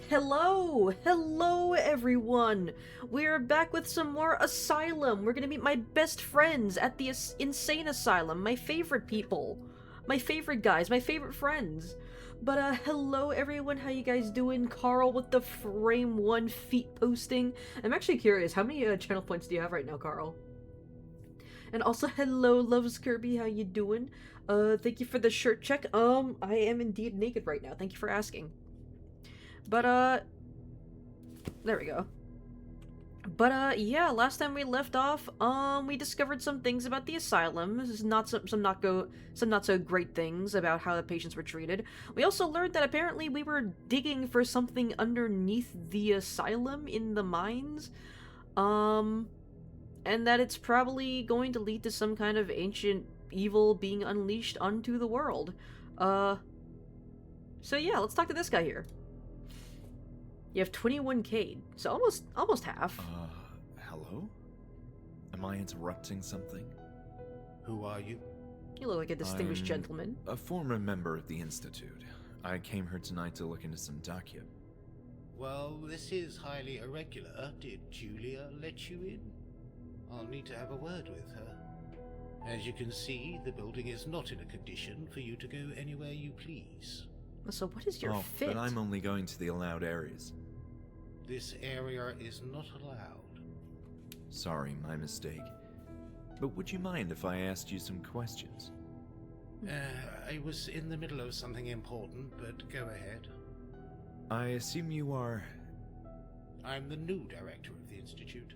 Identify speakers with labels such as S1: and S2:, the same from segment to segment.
S1: Hello everyone! We're back with some more Asylum! We're gonna meet my best friends at the Insane Asylum, my favorite people. My favorite guys, my favorite friends. But hello everyone, how you guys doing? Carl with the frame 1 feet posting. I'm actually curious, how many channel points do you have right now, Carl? And also, hello, Loves Kirby, how you doing? Thank you for the shirt check. I am indeed naked right now, thank you for asking. But, there we go. But, yeah, last time we left off, we discovered some things about the asylum. This is not some not so great things about how the patients were treated. We also learned that apparently we were digging for something underneath the asylum in the mines. And that it's probably going to lead to some kind of ancient evil being unleashed onto the world. So yeah, let's talk to this guy here. You have 21k, so almost half.
S2: Hello? Am I interrupting something?
S3: Who are you?
S1: You look like a distinguished gentleman.
S2: A former member of the Institute. I came here tonight to look into some document.
S3: Well, this is highly irregular. Did Julia let you in? I'll need to have a word with her. As you can see, the building is not in a condition for you to go anywhere you please.
S1: So what is your fit?
S2: But I'm only going to the allowed areas.
S3: This area is not allowed.
S2: Sorry, my mistake. But would you mind if I asked you some questions?
S3: I was in the middle of something important, but go ahead.
S2: I assume you are...
S3: I'm the new director of the Institute,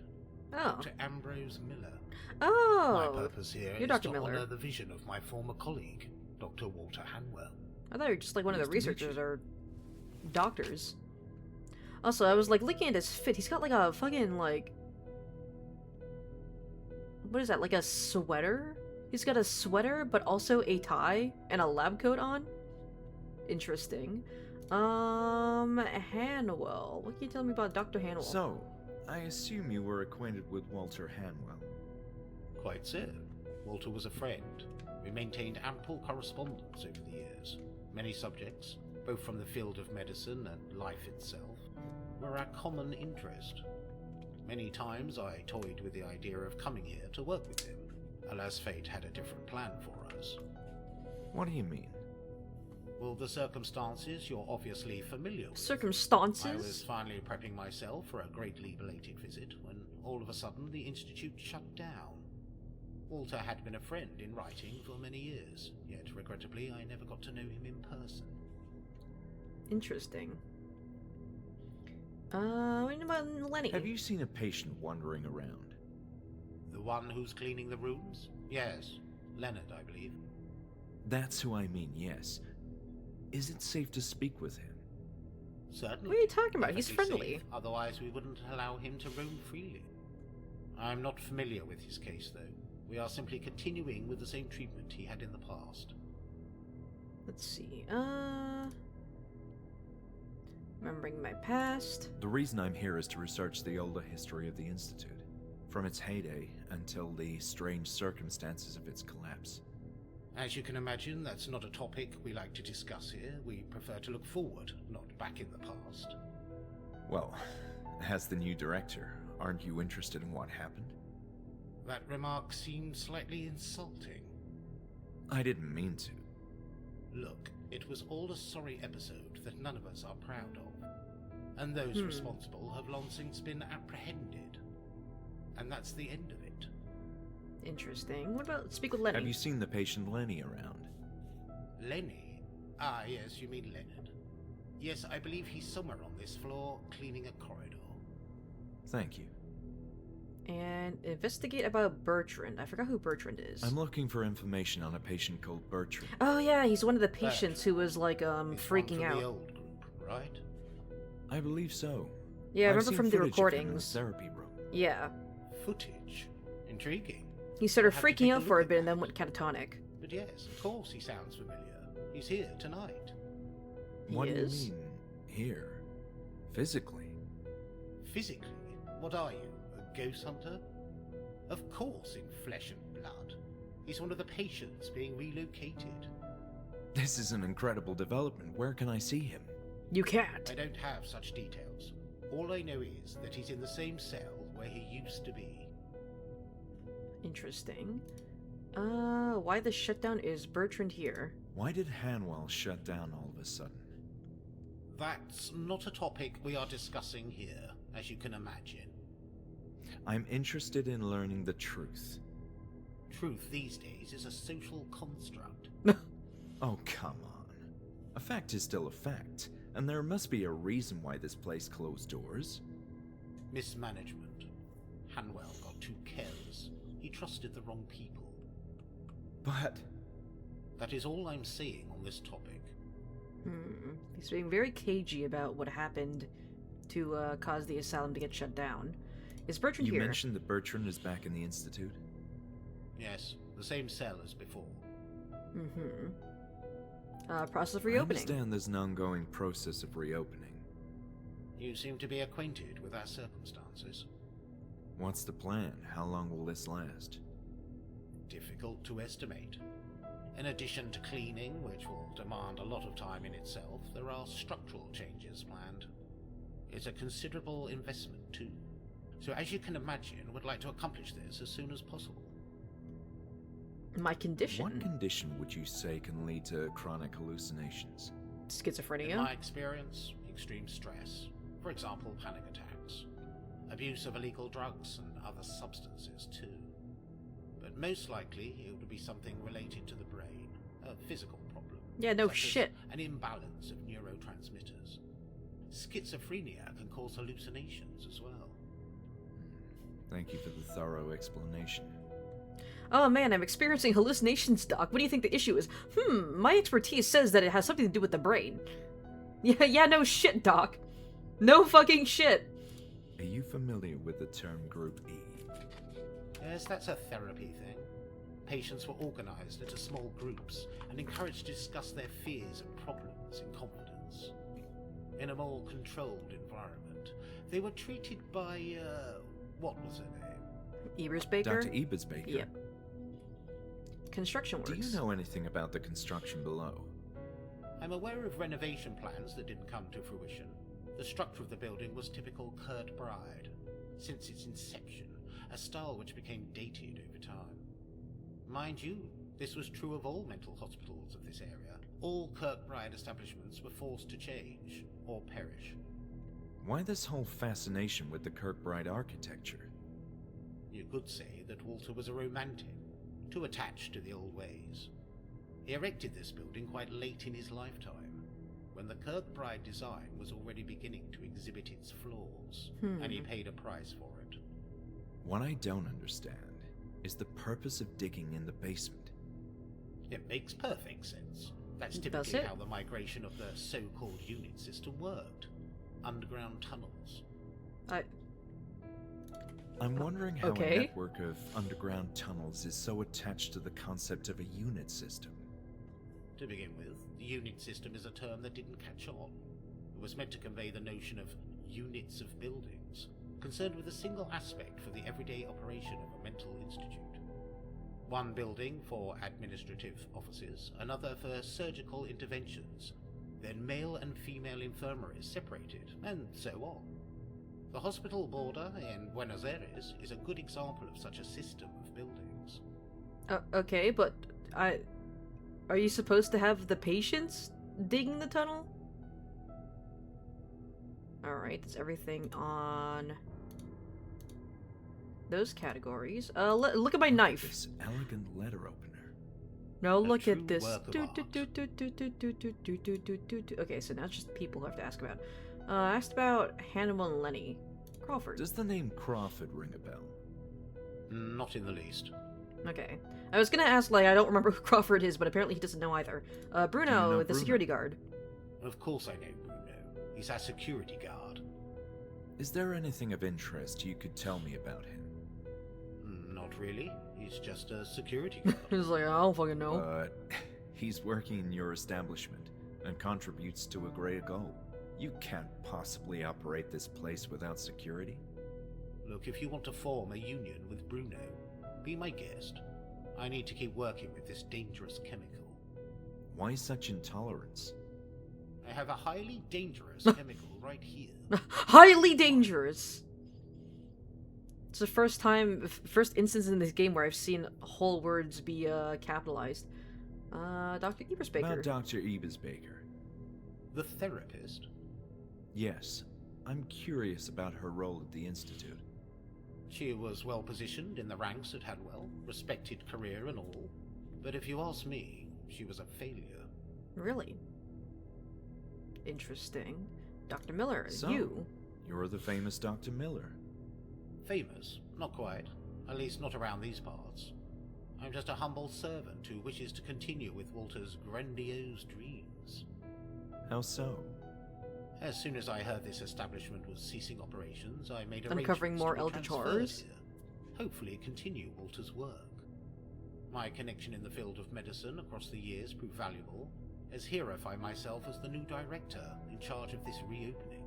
S1: Oh.
S3: Dr. Ambrose Miller.
S1: Oh.
S3: My purpose here
S1: You're
S3: is
S1: Dr.
S3: to
S1: Miller.
S3: honor the vision of my former colleague, Dr. Walter Hanwell.
S1: I thought you were just like one of the
S2: Nice to meet
S1: researchers
S2: you.
S1: or doctors. Also, I was like looking at his fit. He's got like a fucking like... What is that? Like a sweater? He's got a sweater, but also a tie and a lab coat on? Interesting. Hanwell. What can you tell me about Dr. Hanwell?
S2: So, I assume you were acquainted with Walter Hanwell.
S3: Quite so. Walter was a friend. We maintained ample correspondence over the years. Many subjects, both from the field of medicine and life itself, were our common interest. Many times I toyed with the idea of coming here to work with him. Alas, fate had a different plan for us.
S2: What do you mean?
S3: Well, the circumstances you're obviously familiar with.
S1: Circumstances?
S3: I was finally prepping myself for a greatly belated visit when all of a sudden the Institute shut down. Walter had been a friend in writing for many years, yet regrettably I never got to know him in person.
S1: Interesting. What about Lenny?
S2: Have you seen a patient wandering around?
S3: The one who's cleaning the rooms? Yes, Leonard, I believe.
S2: That's who I mean, yes. Is it safe to speak with him?
S3: Certainly.
S1: What are you talking about? He's
S3: Perfectly
S1: friendly.
S3: safe, otherwise we wouldn't allow him to roam freely. I'm not familiar with his case, though. We are simply continuing with the same treatment he had in the past.
S1: Let's see. Remembering my past.
S2: The reason I'm here is to research the older history of the Institute, from its heyday until the strange circumstances of its collapse.
S3: As you can imagine, that's not a topic we like to discuss here. We prefer to look forward, not back in the past.
S2: Well, as the new director, aren't you interested in what happened?
S3: That remark seemed slightly insulting.
S2: I didn't mean to.
S3: Look, it was all a sorry episode that none of us are proud of. And those responsible have long since been apprehended. And that's the end of it.
S1: Interesting. What about speak with Lenny?
S2: Have you seen the patient Lenny around?
S3: Lenny? Ah, yes, you mean Leonard. Yes, I believe he's somewhere on this floor, cleaning a corridor.
S2: Thank you.
S1: And investigate about Bertrand. I forgot who Bertrand is.
S2: I'm looking for information on a patient called Bertrand.
S1: Oh yeah, he's one of the patients who was like
S3: He's
S1: freaking
S3: one from
S1: out.
S3: the old group, right?
S2: I believe so.
S1: Yeah, I
S2: I've
S1: remember
S2: seen
S1: from the
S2: footage of him in the
S1: recordings.
S2: therapy room.
S1: Yeah.
S3: Footage. Intriguing.
S1: He started
S3: I'll have to
S1: freaking
S3: take a
S1: out
S3: look
S1: for a
S3: at
S1: bit and
S3: that.
S1: then went catatonic.
S3: But yes, of course he sounds familiar. He's here tonight.
S2: What do you
S1: is?
S2: mean, here? Physically?
S3: Physically, what are you, a ghost hunter? Of course, in flesh and blood. He's one of the patients being relocated.
S2: This is an incredible development. Where can I see him?
S1: You can't.
S3: I don't have such details. All I know is that he's in the same cell where he used to be.
S1: Interesting. Why the shutdown? Is Bertrand here?
S2: Why did Hanwell shut down all of a sudden?
S3: That's not a topic we are discussing here, as you can imagine.
S2: I'm interested in learning the truth.
S3: Truth these days is a social construct.
S2: Oh, come on. A fact is still a fact, and there must be a reason why this place closed doors.
S3: Mismanagement. Hanwell got too careless. He trusted the wrong people.
S2: But
S3: That is all I'm saying on this topic.
S1: He's being very cagey about what happened to cause the asylum to get shut down. Is Bertrand
S2: you
S1: here?
S2: mentioned that Bertrand is back in the Institute?
S3: Yes, the same cell as before.
S1: Process of
S2: I
S1: reopening.
S2: understand there's an ongoing process of reopening.
S3: You seem to be acquainted with our circumstances.
S2: What's the plan? How long will this last?
S3: Difficult to estimate. In addition to cleaning, which will demand a lot of time in itself, there are structural changes planned. It's a considerable investment too. So as you can imagine, would like to accomplish this as soon as possible.
S1: My condition.
S2: What condition would you say can lead to chronic hallucinations?
S3: In
S1: Schizophrenia.
S3: my experience, extreme stress. For example, panic attacks, abuse of illegal drugs and other substances too. But most likely it would be something related to the brain, a physical problem.
S1: Yeah, no
S3: such as
S1: shit.
S3: an imbalance of neurotransmitters. Schizophrenia can cause hallucinations as well.
S2: Thank you for the thorough explanation.
S1: Oh man, I'm experiencing hallucinations, Doc. What do you think the issue is? My expertise says that it has something to do with the brain. Yeah, no shit, Doc. No fucking shit.
S2: Are you familiar with the term Group E?
S3: Yes, that's a therapy thing. Patients were organized into small groups and encouraged to discuss their fears and problems in confidence. In a more controlled environment, they were treated by, what was her name?
S1: Ebersbaker?
S2: Dr. Ebersbaker?
S1: Yeah. Construction works.
S2: Do you know anything about the construction below?
S3: I'm aware of renovation plans that didn't come to fruition. The structure of the building was typical Kurt Bride, since its inception, a style which became dated over time. Mind you, this was true of all mental hospitals of this area. All Kirkbride establishments were forced to change, or perish.
S2: Why this whole fascination with the Kirkbride architecture?
S3: You could say that Walter was a romantic, too attached to the old ways. He erected this building quite late in his lifetime, when the Kirkbride design was already beginning to exhibit its flaws, and he paid a price for it.
S2: What I don't understand is the purpose of digging in the basement.
S3: It makes perfect sense. That's
S1: Does
S3: typically
S1: it?
S3: how the migration of the so-called unit system worked. Underground tunnels.
S2: I'm wondering how
S1: Okay.
S2: a network of underground tunnels is so attached to the concept of a unit system.
S3: To begin with, the unit system is a term that didn't catch on. It was meant to convey the notion of units of buildings, concerned with a single aspect for the everyday operation of a mental institute. One building for administrative offices, another for surgical interventions, then male and female infirmaries separated, and so on. The hospital border in Buenos Aires is a good example of such a system of buildings.
S1: Okay, but are you supposed to have the patients digging the tunnel? Alright, that's everything on those categories. Look at my knife.
S2: This elegant letter opener.
S1: Now look
S3: true
S1: at this.
S3: work of
S1: Okay, so now it's just people who have to ask about. I asked about HANWELL and Lenny. Crawford.
S2: Does the name Crawford ring a bell?
S3: Not in the least.
S1: Okay. I was gonna ask, like, I don't remember who Crawford is, but apparently he doesn't know either.
S2: know
S1: Bruno, the
S2: Bruno?
S1: security guard.
S3: Of course I know Bruno. He's our security guard.
S2: Is there anything of interest you could tell me about him?
S3: Not really. He's just a security guard.
S1: He's like, I don't fucking know.
S2: But he's working in your establishment and contributes to a greater goal. You can't possibly operate this place without security.
S3: Look, if you want to form a union with Bruno, be my guest. I need to keep working with this dangerous chemical.
S2: Why such intolerance?
S3: I have a highly dangerous chemical right here.
S1: Highly dangerous. It's the first instance in this game where I've seen whole words be capitalized. Dr. Ebersbaker.
S2: About Dr. Ebersbaker.
S3: The therapist?
S2: Yes, I'm curious about her role at the Institute.
S3: She was well positioned in the ranks at HANWELL, respected career and all. But if you ask me, she was a failure.
S1: Really? Interesting. Dr. Miller,
S2: So,
S1: you.
S2: You're the famous Dr. Miller.
S3: Famous? Not quite. At least not around these parts. I'm just a humble servant who wishes to continue with Walter's grandiose dreams.
S2: How so?
S3: As soon as I heard this establishment was ceasing operations, I made
S1: Uncovering
S3: arrangements
S1: more
S3: to be
S1: eldritch
S3: transferred
S1: horrors?
S3: here. Hopefully continue Walter's work. My connection in the field of medicine across the years proved valuable, as here I find myself as the new director in charge of this reopening.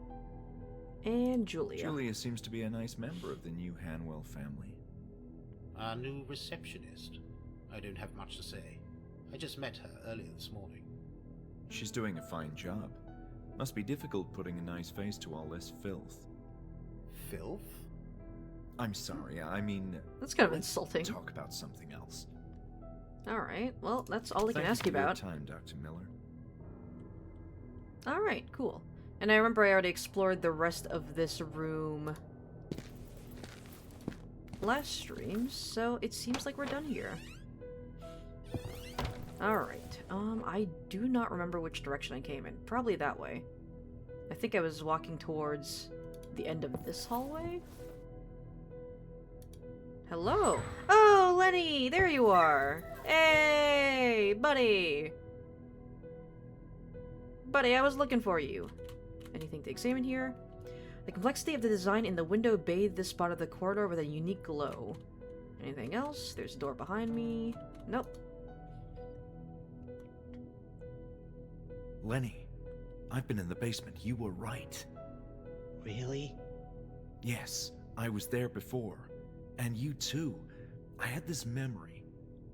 S1: And Julia.
S2: Julia seems to be a nice member of the new HANWELL family.
S3: Our new receptionist. I don't have much to say. I just met her earlier this morning.
S2: She's doing a fine job. Must be difficult putting a nice face to all this filth.
S3: Filth?
S2: I'm sorry, I mean...
S1: That's kind of
S2: let's
S1: insulting.
S2: talk about something else.
S1: Alright, well, that's all I can
S2: Thank
S1: ask you
S2: for your
S1: about.
S2: time, Dr. Miller.
S1: Alright, cool. And I remember I already explored the rest of this room last stream, so it seems like we're done here. Alright, I do not remember which direction I came in. Probably that way. I think I was walking towards the end of this hallway? Hello! Oh, Lenny! There you are! Hey, buddy! Buddy, I was looking for you. Anything to examine here? The complexity of the design in the window bathed this spot of the corridor with a unique glow. Anything else? There's a door behind me. Nope.
S2: Lenny, I've been in the basement. You were right.
S4: Really?
S2: Yes, I was there before. And you too. I had this memory.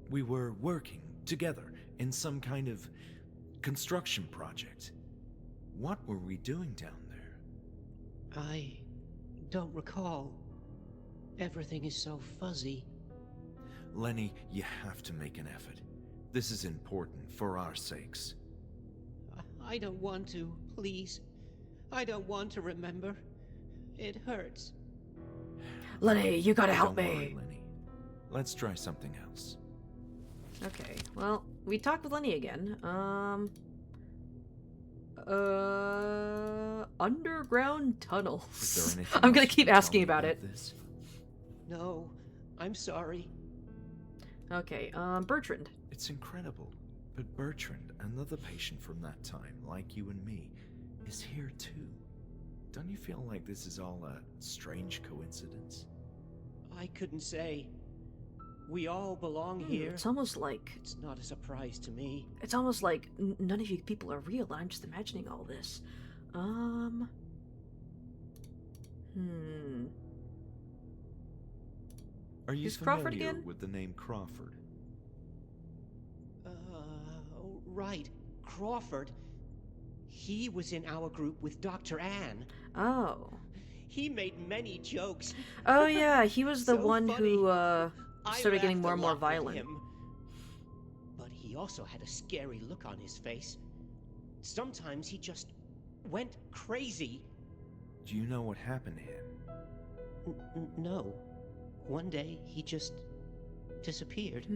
S2: We were working together in some kind of construction project. What were we doing down there?
S4: I don't recall. Everything is so fuzzy.
S2: Lenny, you have to make an effort. This is important for our sakes.
S4: I don't want to, please. I don't want to remember. It hurts.
S1: Lenny, you gotta help
S2: Don't
S1: me!
S2: worry, Lenny. Let's try something else.
S1: Okay, well, we talked with Lenny again. Underground tunnels.
S2: Is there anything
S1: I'm gonna
S2: else you
S1: keep
S2: can tell
S1: asking
S2: me
S1: about it.
S2: this?
S4: No, I'm sorry.
S1: Okay, Bertrand.
S2: It's incredible. But Bertrand, another patient from that time, like you and me, is here too. Don't you feel like this is all a strange coincidence?
S4: I couldn't say. We all belong here.
S1: It's almost like...
S4: It's not a surprise to me.
S1: It's almost like none of you people are real. I'm just imagining all this.
S2: Are you
S1: Who's Crawford
S2: familiar
S1: again?
S2: with the name Crawford?
S4: Right. Crawford. He was in our group with Dr. Ann.
S1: Oh.
S4: He made many jokes.
S1: Oh yeah, he was the
S4: So
S1: one
S4: funny.
S1: who,
S4: I
S1: started getting
S4: laughed
S1: more
S4: a
S1: and more
S4: lot with
S1: violent.
S4: him. But he also had a scary look on his face. Sometimes he just went crazy.
S2: Do you know what happened to him?
S4: No. One day he just disappeared.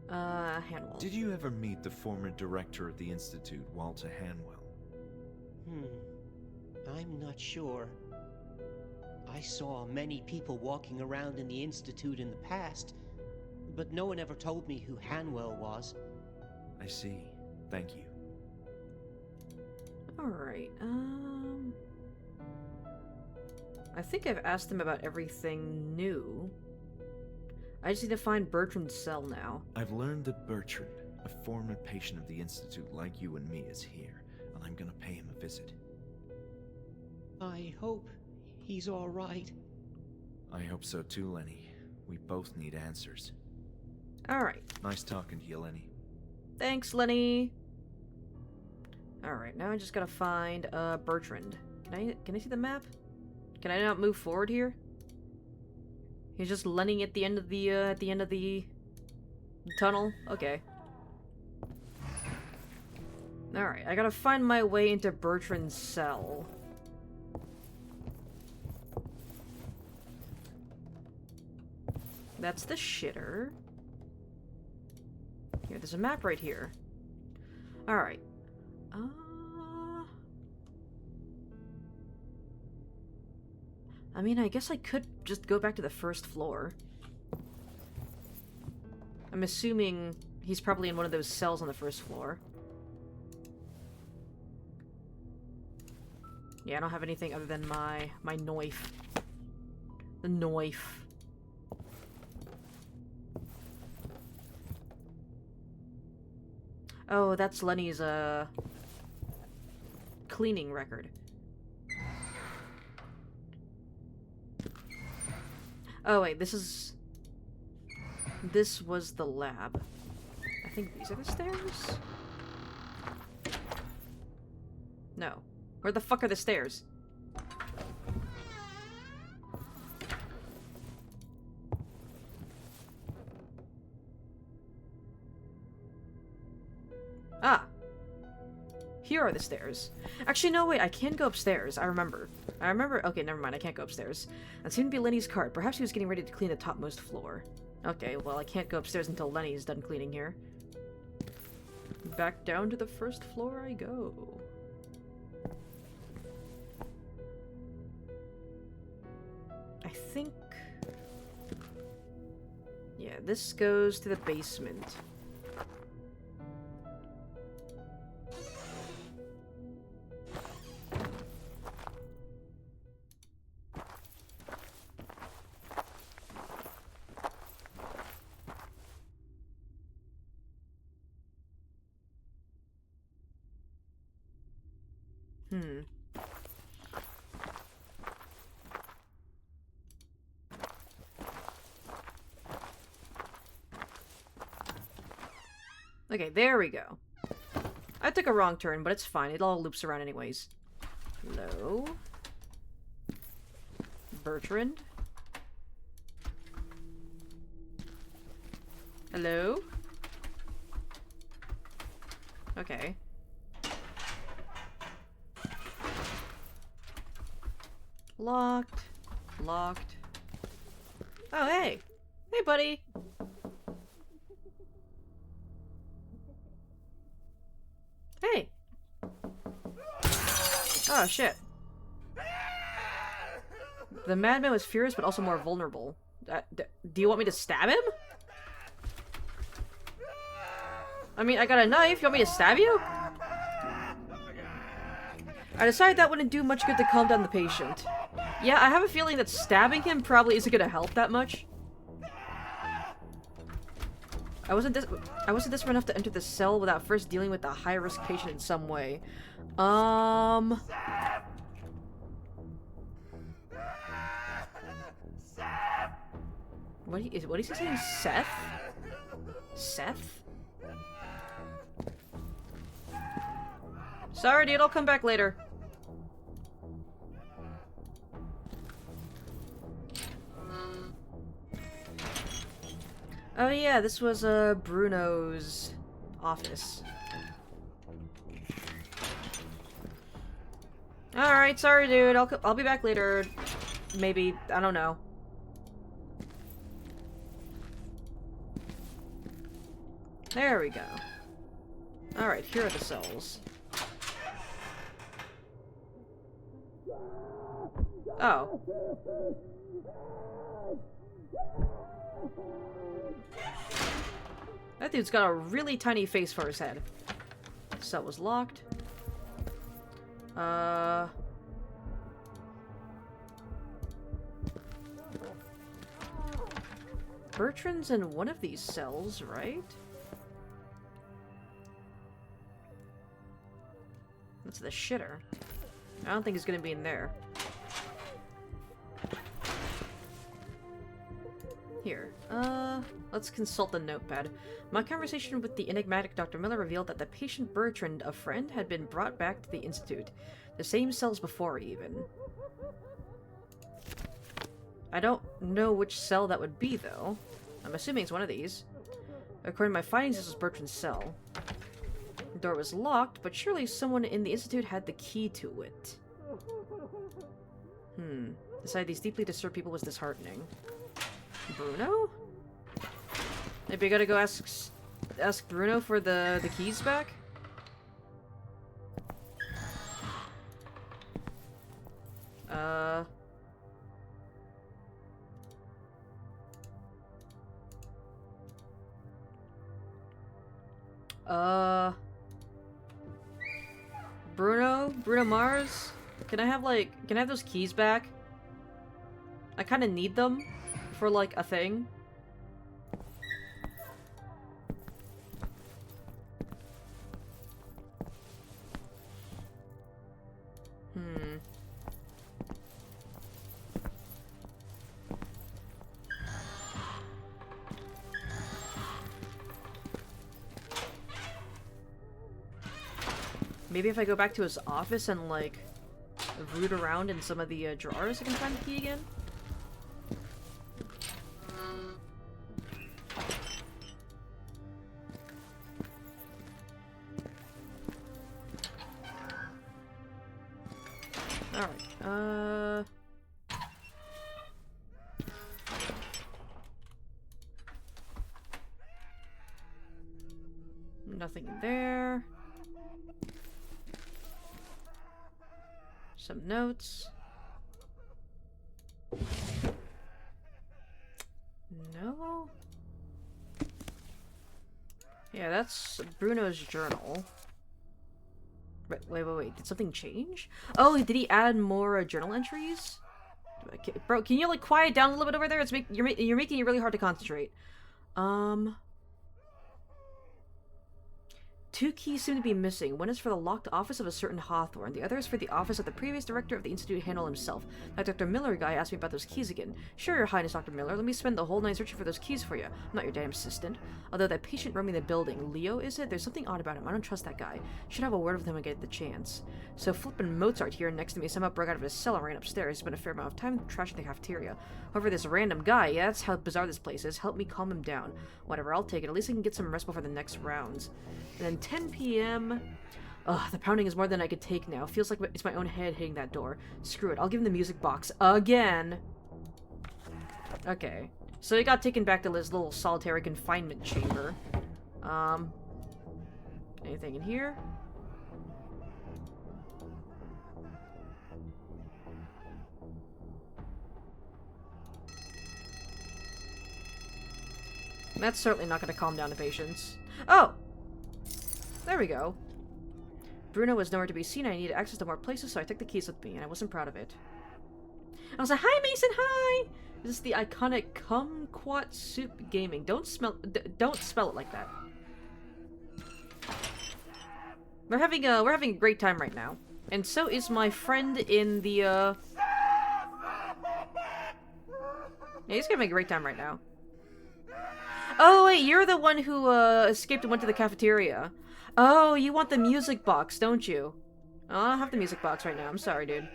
S1: HANWELL.
S2: Did you ever meet the former director of the Institute, Walter HANWELL?
S4: I'm not sure. I saw many people walking around in the Institute in the past, but no one ever told me who HANWELL was.
S2: I see. Thank you.
S1: Alright, I think I've asked him about everything new. I just need to find Bertrand's cell now.
S2: I've learned that Bertrand, a former patient of the Institute like you and me, is here, and I'm gonna pay him a visit.
S4: I hope he's all right.
S2: I hope so too, Lenny. We both need answers.
S1: Alright.
S2: Nice talking to you, Lenny.
S1: Thanks, Lenny. Alright, now I just gotta find, Bertrand. Can I see the map? Can I not move forward here? He's just Lenny at the end of the, tunnel? Okay. Alright, I gotta find my way into Bertrand's cell. That's the shitter. Here, there's a map right here. Alright. I mean, I guess I could just go back to the first floor. I'm assuming he's probably in one of those cells on the first floor. Yeah, I don't have anything other than my knife. The knife. Oh, that's Lenny's, cleaning record. Oh, wait, this was the lab. I think these are the stairs? No. Where the fuck are the stairs? Ah! Here here are the stairs. Actually, no, wait, I can go upstairs. I remember. Okay, never mind, I can't go upstairs. That seemed to be Lenny's cart. Perhaps he was getting ready to clean the topmost floor. Okay, well, I can't go upstairs until Lenny is done cleaning here. Back down to the first floor I go. I think... yeah, this goes to the basement. Okay, there we go. I took a wrong turn, but it's fine. It all loops around anyways. Hello? Bertrand? Hello? Okay. Locked. Locked. Oh, hey! Hey, buddy! Hey! Oh, shit. The madman was furious, but also more vulnerable. Do you want me to stab him? I mean, I got a knife. You want me to stab you? I decided that wouldn't do much good to calm down the patient. Yeah, I have a feeling that stabbing him probably isn't gonna help that much. I wasn't desperate enough to enter the cell without first dealing with the high-risk patient in some way. What is he saying? Seth? Seth? Sorry, dude, I'll come back later. Oh yeah, this was Bruno's office. Alright, sorry dude, I'll be back later. Maybe, I don't know. There we go. Alright, here are the cells. Oh. That dude's got a really tiny face for his head. Cell was locked. Bertrand's in one of these cells, right? That's the shitter. I don't think he's gonna be in there. Here, let's consult the notepad. My conversation with the enigmatic Dr. Miller revealed that the patient Bertrand, a friend, had been brought back to the Institute. The same cells before, even. I don't know which cell that would be, though. I'm assuming it's one of these. According to my findings, this was Bertrand's cell. The door was locked, but surely someone in the Institute had the key to it. The sight of these deeply disturbed people was disheartening. Bruno? Maybe I gotta go ask Bruno for the keys back? Bruno Mars? Can I have those keys back? I kinda need them for, like, a thing. Maybe if I go back to his office and, like, root around in some of the drawers, I can find the key again? Alright, nothing in there. Some notes. No? Yeah, that's Bruno's journal. Wait. Did something change? Oh, did he add more journal entries? Bro, can you like quiet down a little bit over there? You're making it really hard to concentrate. Two keys seem to be missing. One is for the locked office of a certain Hawthorne. The other is for the office of the previous director of the Institute, HANWELL himself. That Dr. Miller guy asked me about those keys again. Sure, Your Highness, Dr. Miller. Let me spend the whole night searching for those keys for you. I'm not your damn assistant. Although that patient roaming the building, Leo, is it? There's something odd about him. I don't trust that guy. Should have a word with him and get the chance. So flippin' Mozart here next to me somehow broke out of his cell and ran upstairs. Spent a fair amount of time trashing the cafeteria. However, this random guy, yeah, that's how bizarre this place is. Help me calm him down. Whatever, I'll take it. At least I can get some rest before the next rounds. And then 10 p.m. Ugh, the pounding is more than I could take now. Feels like it's my own head hitting that door. Screw it, I'll give him the music box again. Okay, so he got taken back to his little solitary confinement chamber. Anything in here? That's certainly not going to calm down the patients. Oh! There we go. Bruno was nowhere to be seen. I needed access to more places, so I took the keys with me, and I wasn't proud of it. I was like, "Hi, Mason, hi!" This is the iconic kumquat soup gaming. Don't spell it like that. We're having a great time right now, and so is my friend in the Yeah, he's having a great time right now. Oh wait, you're the one who escaped and went to the cafeteria. Oh, you want the music box, don't you? Oh, I don't have the music box right now. I'm sorry, dude.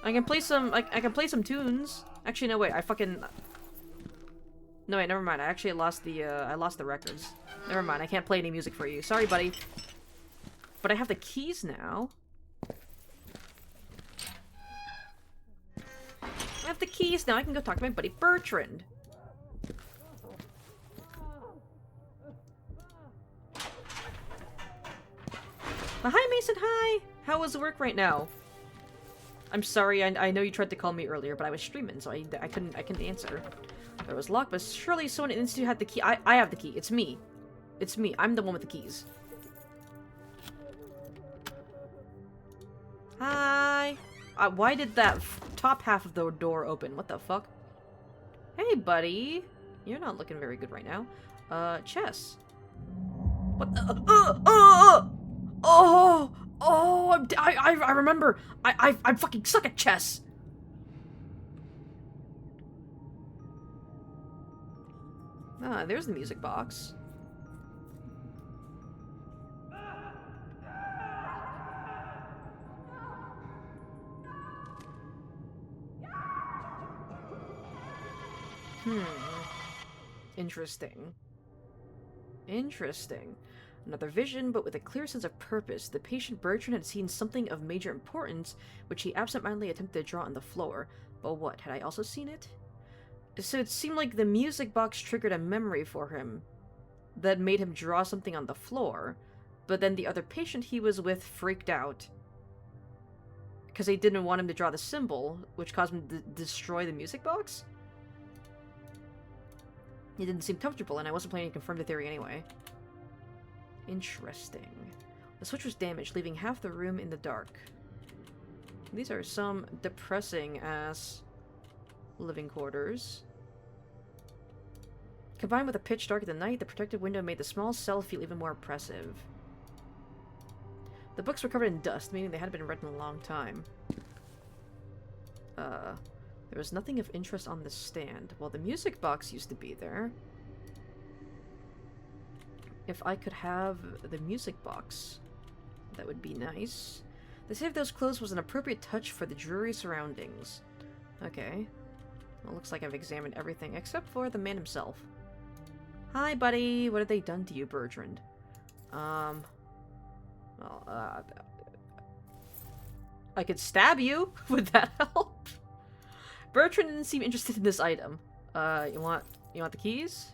S1: I can play some. I can play some tunes. Actually, no, wait. No, wait. Never mind. I actually lost the. I lost the records. Never mind. I can't play any music for you. Sorry, buddy. But I have the keys now. I have the keys now. I can go talk to my buddy Bertrand. Hi, Mason, hi! How was work right now? I'm sorry, I know you tried to call me earlier, but I was streaming, so I couldn't answer. It was locked, but surely someone in the Institute had the key. I have the key. It's me. It's me. I'm the one with the keys. Hi! Why did that top half of the door open? What the fuck? Hey, buddy! You're not looking very good right now. Chess. What the- I remember. I fucking suck at chess. Ah, there's the music box. Interesting. Interesting. Another vision, but with a clear sense of purpose. The patient Bertrand had seen something of major importance, which he absentmindedly attempted to draw on the floor. But what, had I also seen it? So it seemed like the music box triggered a memory for him that made him draw something on the floor, but then the other patient he was with freaked out because they didn't want him to draw the symbol, which caused him to destroy the music box? It didn't seem comfortable, and I wasn't planning to confirm the theory anyway. Interesting. The switch was damaged, leaving half the room in the dark. These are some depressing-ass living quarters. Combined with the pitch dark of the night, the protected window made the small cell feel even more oppressive. The books were covered in dust, meaning they hadn't been read in a long time. There was nothing of interest on the stand. Well, the music box used to be there. If I could have the music box, that would be nice. The save of those clothes was an appropriate touch for the dreary surroundings. Okay. Well, looks like I've examined everything except for the man himself. Hi, buddy! What have they done to you, Bertrand? I could stab you. Would that help? Bertrand didn't seem interested in this item. You want the keys?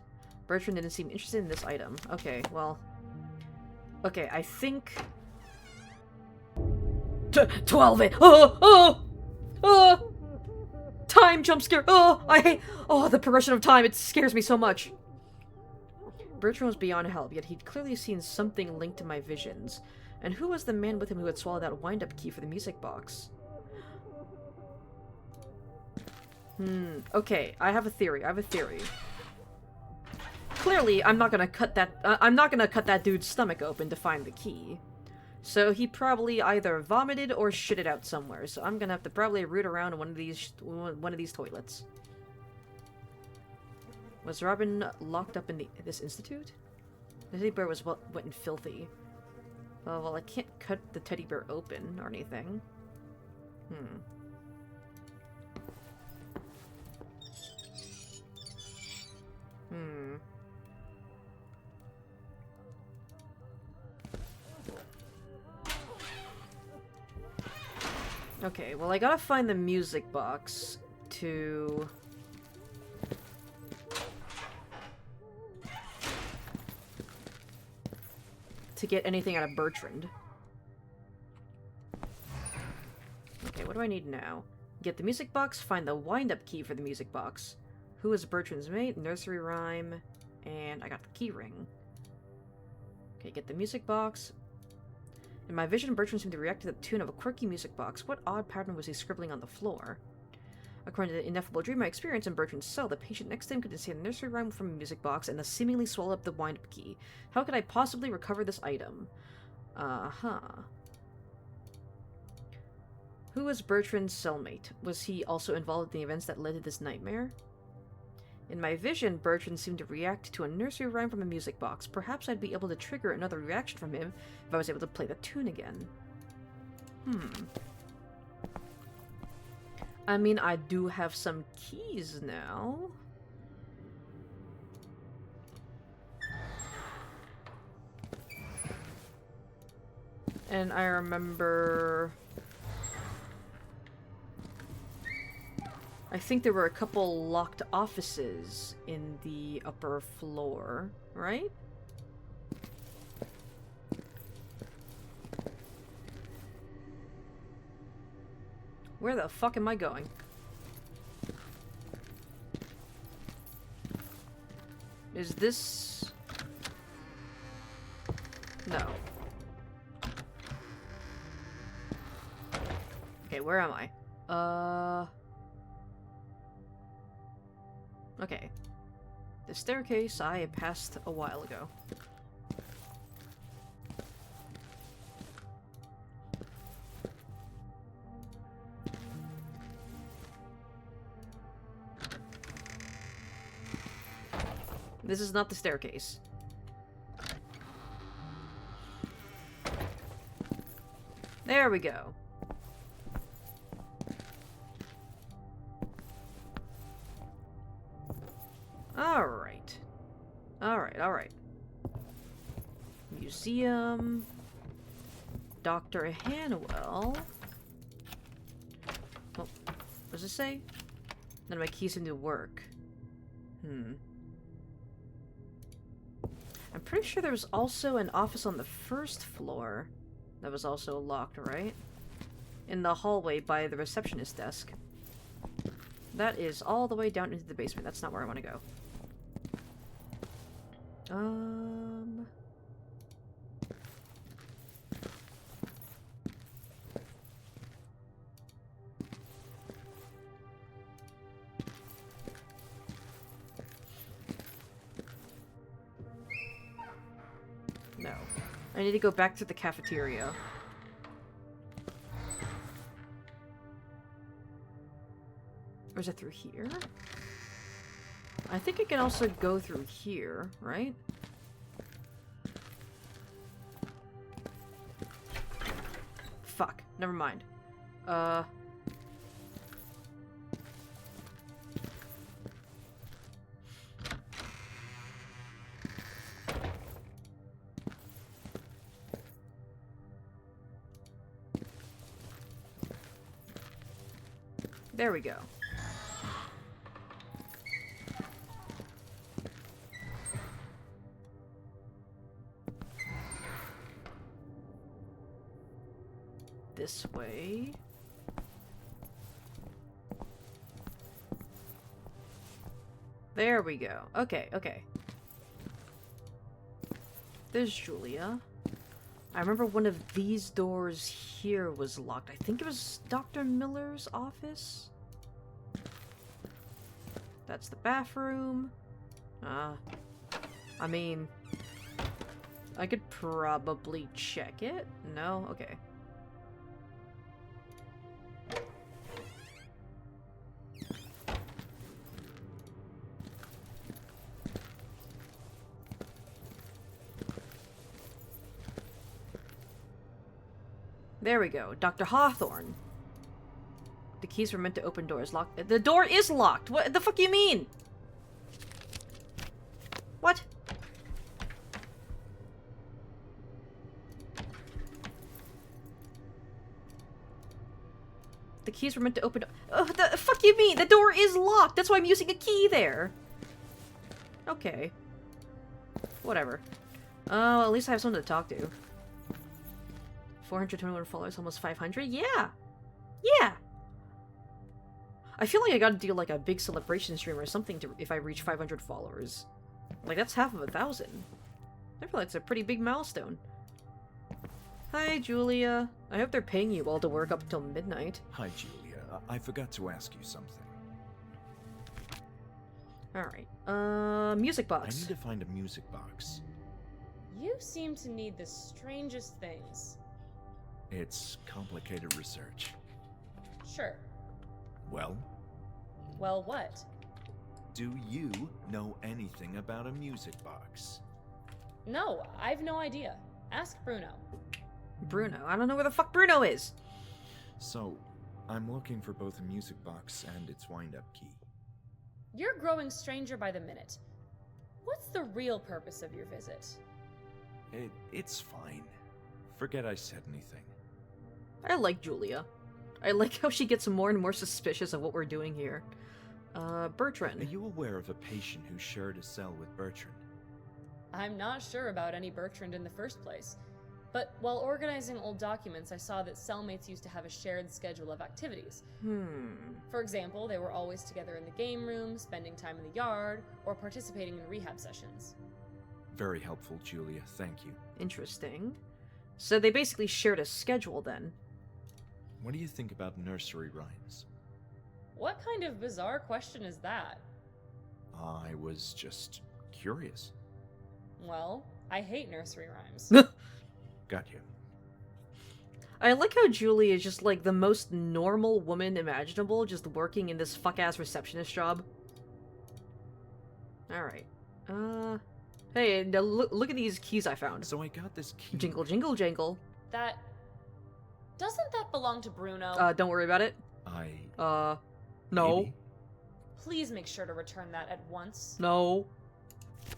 S1: Bertrand didn't seem interested in this item. Okay, well. Okay, I think 12 it. Time jump scare. I hate the progression of time. It scares me so much. Bertrand was beyond help, yet he'd clearly seen something linked to my visions. And who was the man with him who had swallowed that wind-up key for the music box? Okay, I have a theory. Clearly, I'm not gonna cut that dude's stomach open to find the key. So he probably either vomited or shit it out somewhere. So I'm gonna have to probably root around in one of these toilets. Was Robin locked up in this institute? The teddy bear was wet and filthy. Well, I can't cut the teddy bear open or anything. Okay, well I gotta find the music box to get anything out of Bertrand. Okay, what do I need now? Get the music box, find the wind-up key for the music box. Who is Bertrand's mate? Nursery rhyme. And I got the key ring. Okay, get the music box. In my vision, Bertrand seemed to react to the tune of a quirky music box. What odd pattern was he scribbling on the floor? According to the ineffable dream I experienced in Bertrand's cell, the patient next to him could say a nursery rhyme from a music box and seemingly swallow up the wind-up key. How could I possibly recover this item? Who was Bertrand's cellmate? Was he also involved in the events that led to this nightmare? In my vision, Bertrand seemed to react to a nursery rhyme from a music box. Perhaps I'd be able to trigger another reaction from him if I was able to play the tune again. I mean, I do have some keys now. And I remember... I think there were a couple locked offices in the upper floor, right? Where the fuck am I going? Is this... No. Okay, where am I? Okay. The staircase I passed a while ago. This is not the staircase. There we go. Alright. Alright. Museum. Dr. HANWELL. What does it say? None of my keys seem to work. I'm pretty sure there was also an office on the first floor that was also locked, right? In the hallway by the receptionist desk. That is all the way down into the basement. That's not where I want to go. No. I need to go back to the cafeteria. Or is it through here? I think it can also go through here, right? Fuck. Never mind. There we go. This way. There we go. Okay, okay. There's Julia. I remember one of these doors here was locked. I think it was Dr. Miller's office. That's the bathroom. I mean, I could probably check it. No? Okay. There we go. Dr. Hawthorne. The keys were meant to open doors. Locked. The door is locked! What the fuck you mean? What? The keys were meant to open... Oh, the fuck you mean? The door is locked! That's why I'm using a key there! Okay. Whatever. Oh, at least I have someone to talk to. 421 followers, almost 500? Yeah! Yeah! I feel like I gotta do like a big celebration stream or something to if I reach 500 followers. Like, that's half of 1,000. I feel like it's a pretty big milestone. Hi, Julia. I hope they're paying you well to work up until midnight.
S2: Hi, Julia. I forgot to ask you something.
S1: Alright. Music box.
S2: I need to find a music box.
S5: You seem to need the strangest things.
S2: It's complicated research.
S5: Sure.
S2: Well,
S5: Well, what?
S2: do you know anything about a music box?
S5: No, I've no idea. Ask Bruno.
S1: Bruno. I don't know where the fuck Bruno is!
S2: So, I'm looking for both a music box and its wind-up key.
S5: You're growing stranger by the minute. What's the real purpose of your visit?
S2: It's fine. Forget I said anything.
S1: I like Julia. I like how she gets more and more suspicious of what we're doing here. Bertrand.
S2: Are you aware of a patient who shared a cell with Bertrand?
S5: I'm not sure about any Bertrand in the first place. But while organizing old documents, I saw that cellmates used to have a shared schedule of activities. For example, they were always together in the game room, spending time in the yard, or participating in rehab sessions.
S2: Very helpful, Julia. Thank you.
S1: Interesting. So they basically shared a schedule then.
S2: What do you think about nursery rhymes?
S5: What kind of bizarre question is that?
S2: I was just curious.
S5: Well, I hate nursery rhymes.
S2: Got you.
S1: I like how Julie is just like the most normal woman imaginable, just working in this fuck-ass receptionist job. Alright. Hey, now look at these keys I found.
S2: So I got this key.
S1: Jingle, jingle, jangle.
S5: That... Doesn't that belong to Bruno?
S1: Don't worry about it. No.
S2: Maybe.
S5: Please make sure to return that at once.
S1: No.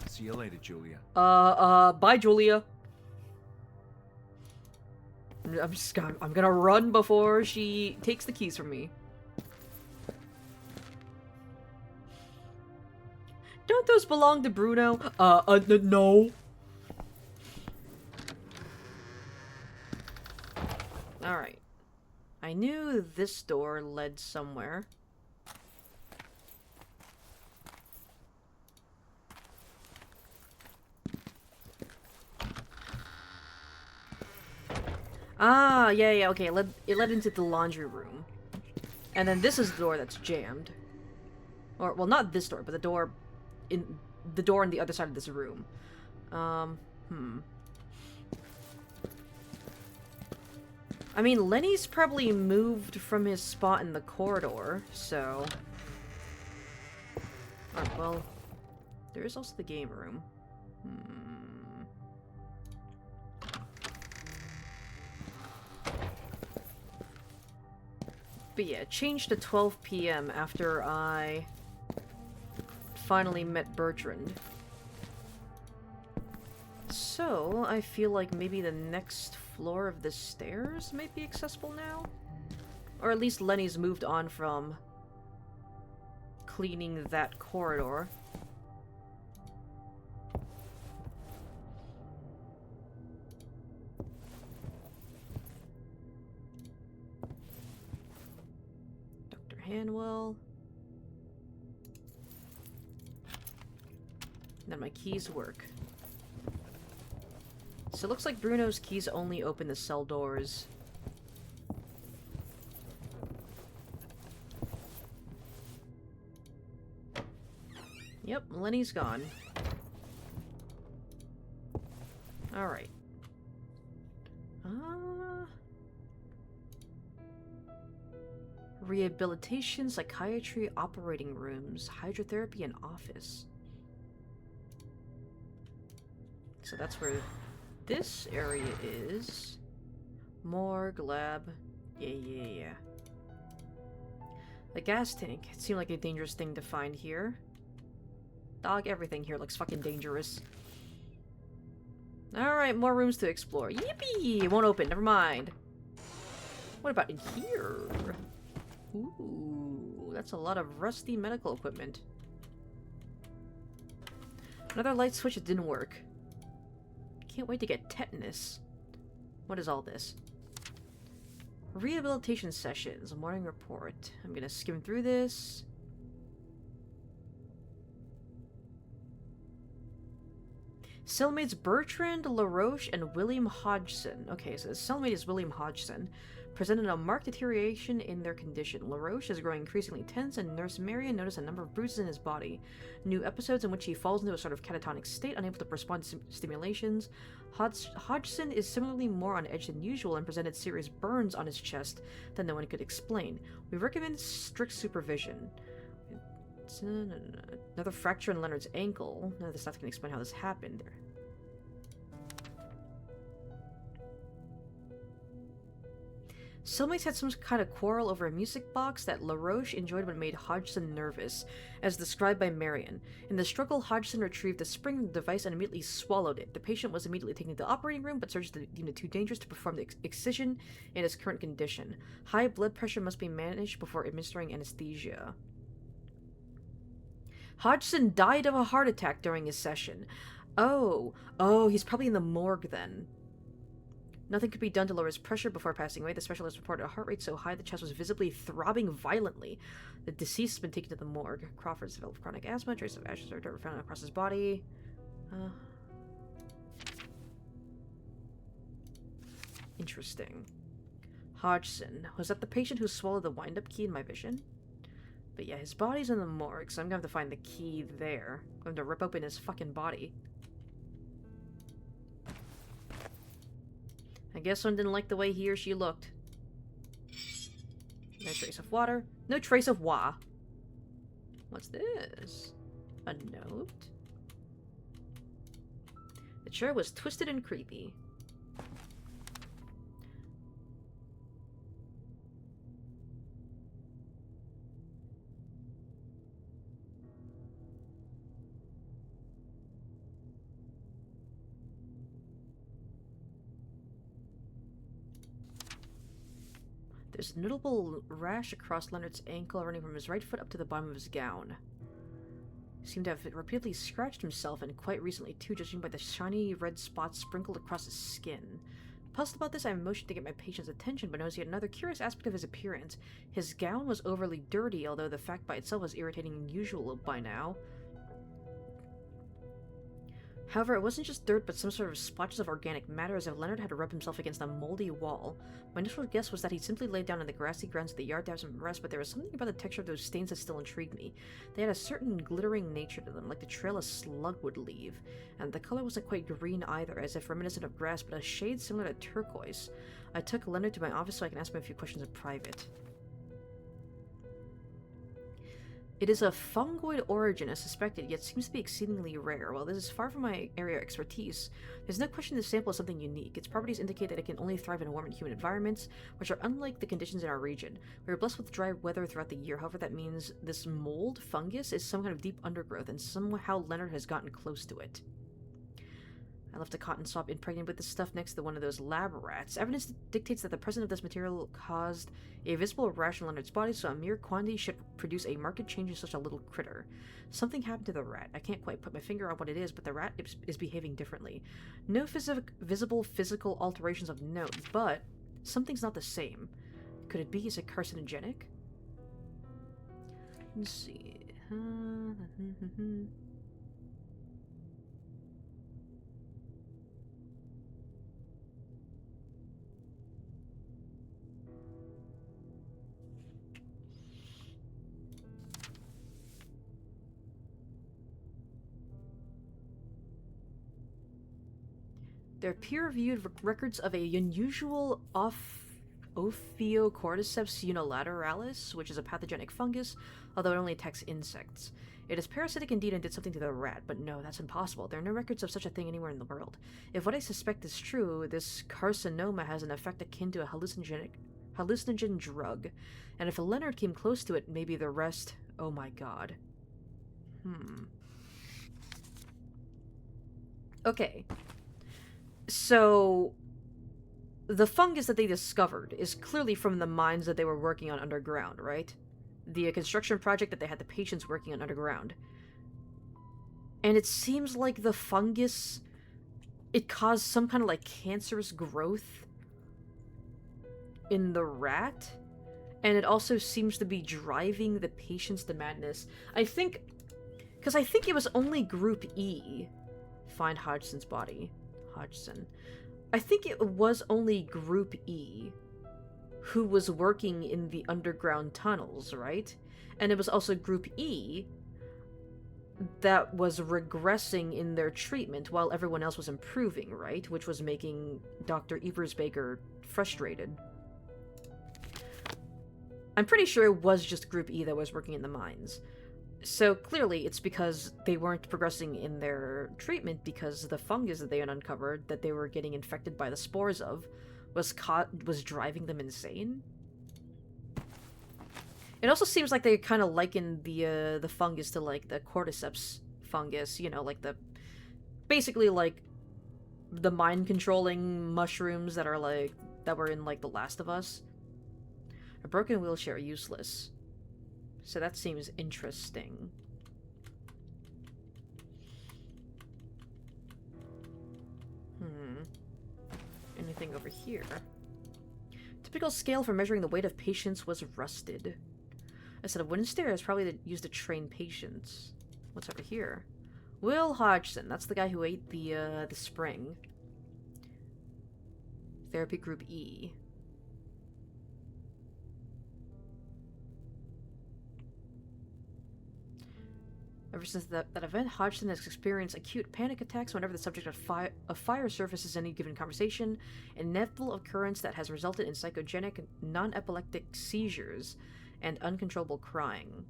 S2: See you later, Julia.
S1: Bye, Julia. I'm gonna run before she takes the keys from me. Don't those belong to Bruno? No. Alright. I knew this door led somewhere. Ah, yeah, okay, it led into the laundry room. And then this is the door that's jammed. Or, well, not this door, but the door on the other side of this room. I mean, Lenny's probably moved from his spot in the corridor, so... Oh, well, there is also the game room. But yeah, changed to 12 p.m. after I finally met Bertrand. So, I feel like maybe the next floor of the stairs might be accessible now? Or at least Lenny's moved on from cleaning that corridor. Dr. Hanwell. Then my keys work. So it looks like Bruno's keys only open the cell doors. Yep, Lenny's gone. Alright. Rehabilitation, psychiatry, operating rooms, hydrotherapy, and office. So that's where this area is. Morgue, lab. Yeah. The gas tank. It seemed like a dangerous thing to find here. Dog, everything here looks fucking dangerous. Alright, more rooms to explore. Yippee! It won't open, never mind. What about in here? Ooh, that's a lot of rusty medical equipment. Another light switch that didn't work. Can't wait to get tetanus. What is all this? Rehabilitation sessions, morning report. I'm gonna skim through this. Cellmates Bertrand LaRoche and William Hodgson. Okay, so the cellmate is William Hodgson. Presented a marked deterioration in their condition. LaRoche is growing increasingly tense, and Nurse Marion noticed a number of bruises in his body. New episodes in which he falls into a sort of catatonic state, unable to respond to stimulations. Hodgson is similarly more on edge than usual and presented serious burns on his chest that no one could explain. We recommend strict supervision. Another fracture in Leonard's ankle. None of this stuff can explain how this happened. Cellmates had some kind of quarrel over a music box that LaRoche enjoyed but made Hodgson nervous, as described by Marion. In the struggle, Hodgson retrieved the spring from the device and immediately swallowed it. The patient was immediately taken to the operating room, but surgeons deemed it too dangerous to perform the excision in his current condition. High blood pressure must be managed before administering anesthesia. Hodgson died of a heart attack during his session. Oh, he's probably in the morgue then. Nothing could be done to lower his pressure before passing away. The specialist reported a heart rate so high the chest was visibly throbbing violently. The deceased has been taken to the morgue. Crawford's developed chronic asthma. Traces of ashes or dirt were found across his body. Interesting. Hodgson. Was that the patient who swallowed the wind-up key in my vision? But yeah, his body's in the morgue, so I'm gonna have to find the key there. I'm going to rip open his fucking body. I guess someone didn't like the way he or she looked. No trace of water. No trace of wa. What's this? A note? The chair was twisted and creepy. There's a notable rash across Leonard's ankle running from his right foot up to the bottom of his gown. He seemed to have repeatedly scratched himself, and quite recently too, judging by the shiny red spots sprinkled across his skin. Puzzled about this, I motioned to get my patient's attention, but noticed yet another curious aspect of his appearance. His gown was overly dirty, although the fact by itself was irritating and unusual by now. However, it wasn't just dirt, but some sort of splotches of organic matter, as if Leonard had rubbed himself against a moldy wall. My initial guess was that he simply laid down in the grassy grounds of the yard to have some rest, but there was something about the texture of those stains that still intrigued me. They had a certain glittering nature to them, like the trail a slug would leave. And the color wasn't quite green either, as if reminiscent of grass, but a shade similar to turquoise. I took Leonard to my office so I can ask him a few questions in private. It is of fungoid origin as suspected, yet seems to be exceedingly rare. While this is far from my area of expertise, there's no question this sample is something unique. Its properties indicate that it can only thrive in warm and humid environments, which are unlike the conditions in our region. We are blessed with dry weather throughout the year, however that means this mold, fungus, is some kind of deep undergrowth, and somehow Leonard has gotten close to it. I left a cotton swab impregnated with this stuff next to one of those lab rats. Evidence dictates that the presence of this material caused a visible rash in Leonard's body, so a mere quantity should produce a marked change in such a little critter. Something happened to the rat. I can't quite put my finger on what it is, but the rat is behaving differently. No visible physical alterations of note, but something's not the same. Could it be? Is it carcinogenic? Let's see. They're peer-reviewed records of a unusual Ophiocordyceps unilateralis, which is a pathogenic fungus, although it only attacks insects. It is parasitic indeed and did something to the rat, but no, that's impossible. There are no records of such a thing anywhere in the world. If what I suspect is true, this carcinoma has an effect akin to a hallucinogen drug, and if Leonard came close to it, maybe the rest... Oh my god. Okay. So, the fungus that they discovered is clearly from the mines that they were working on underground, right? The construction project that they had the patients working on underground. And it seems like the fungus, it caused some kind of like cancerous growth in the rat. And it also seems to be driving the patients to madness. I think, because I think it was only Group E. Find Hodgson's body. Hodgson. I think it was only Group E who was working in the underground tunnels, right? And it was also Group E that was regressing in their treatment while everyone else was improving, right? Which was making Dr. Eversbaker frustrated. I'm pretty sure it was just Group E that was working in the mines. So clearly it's because they weren't progressing in their treatment because the fungus that they had uncovered that they were getting infected by the spores of was driving them insane. It also seems like they kind of likened the fungus to like the cordyceps fungus, you know, like basically like the mind controlling mushrooms that were in like The Last of Us. A broken wheelchair, useless. So that seems interesting. Anything over here? Typical scale for measuring the weight of patients was rusted. A set of wooden stairs, probably used to train patients. What's over here? Will Hodgson. That's the guy who ate the spring. Therapy Group E. Ever since that event, Hodgson has experienced acute panic attacks whenever the subject of fire surfaces in any given conversation, an inevitable occurrence that has resulted in psychogenic, non-epileptic seizures and uncontrollable crying.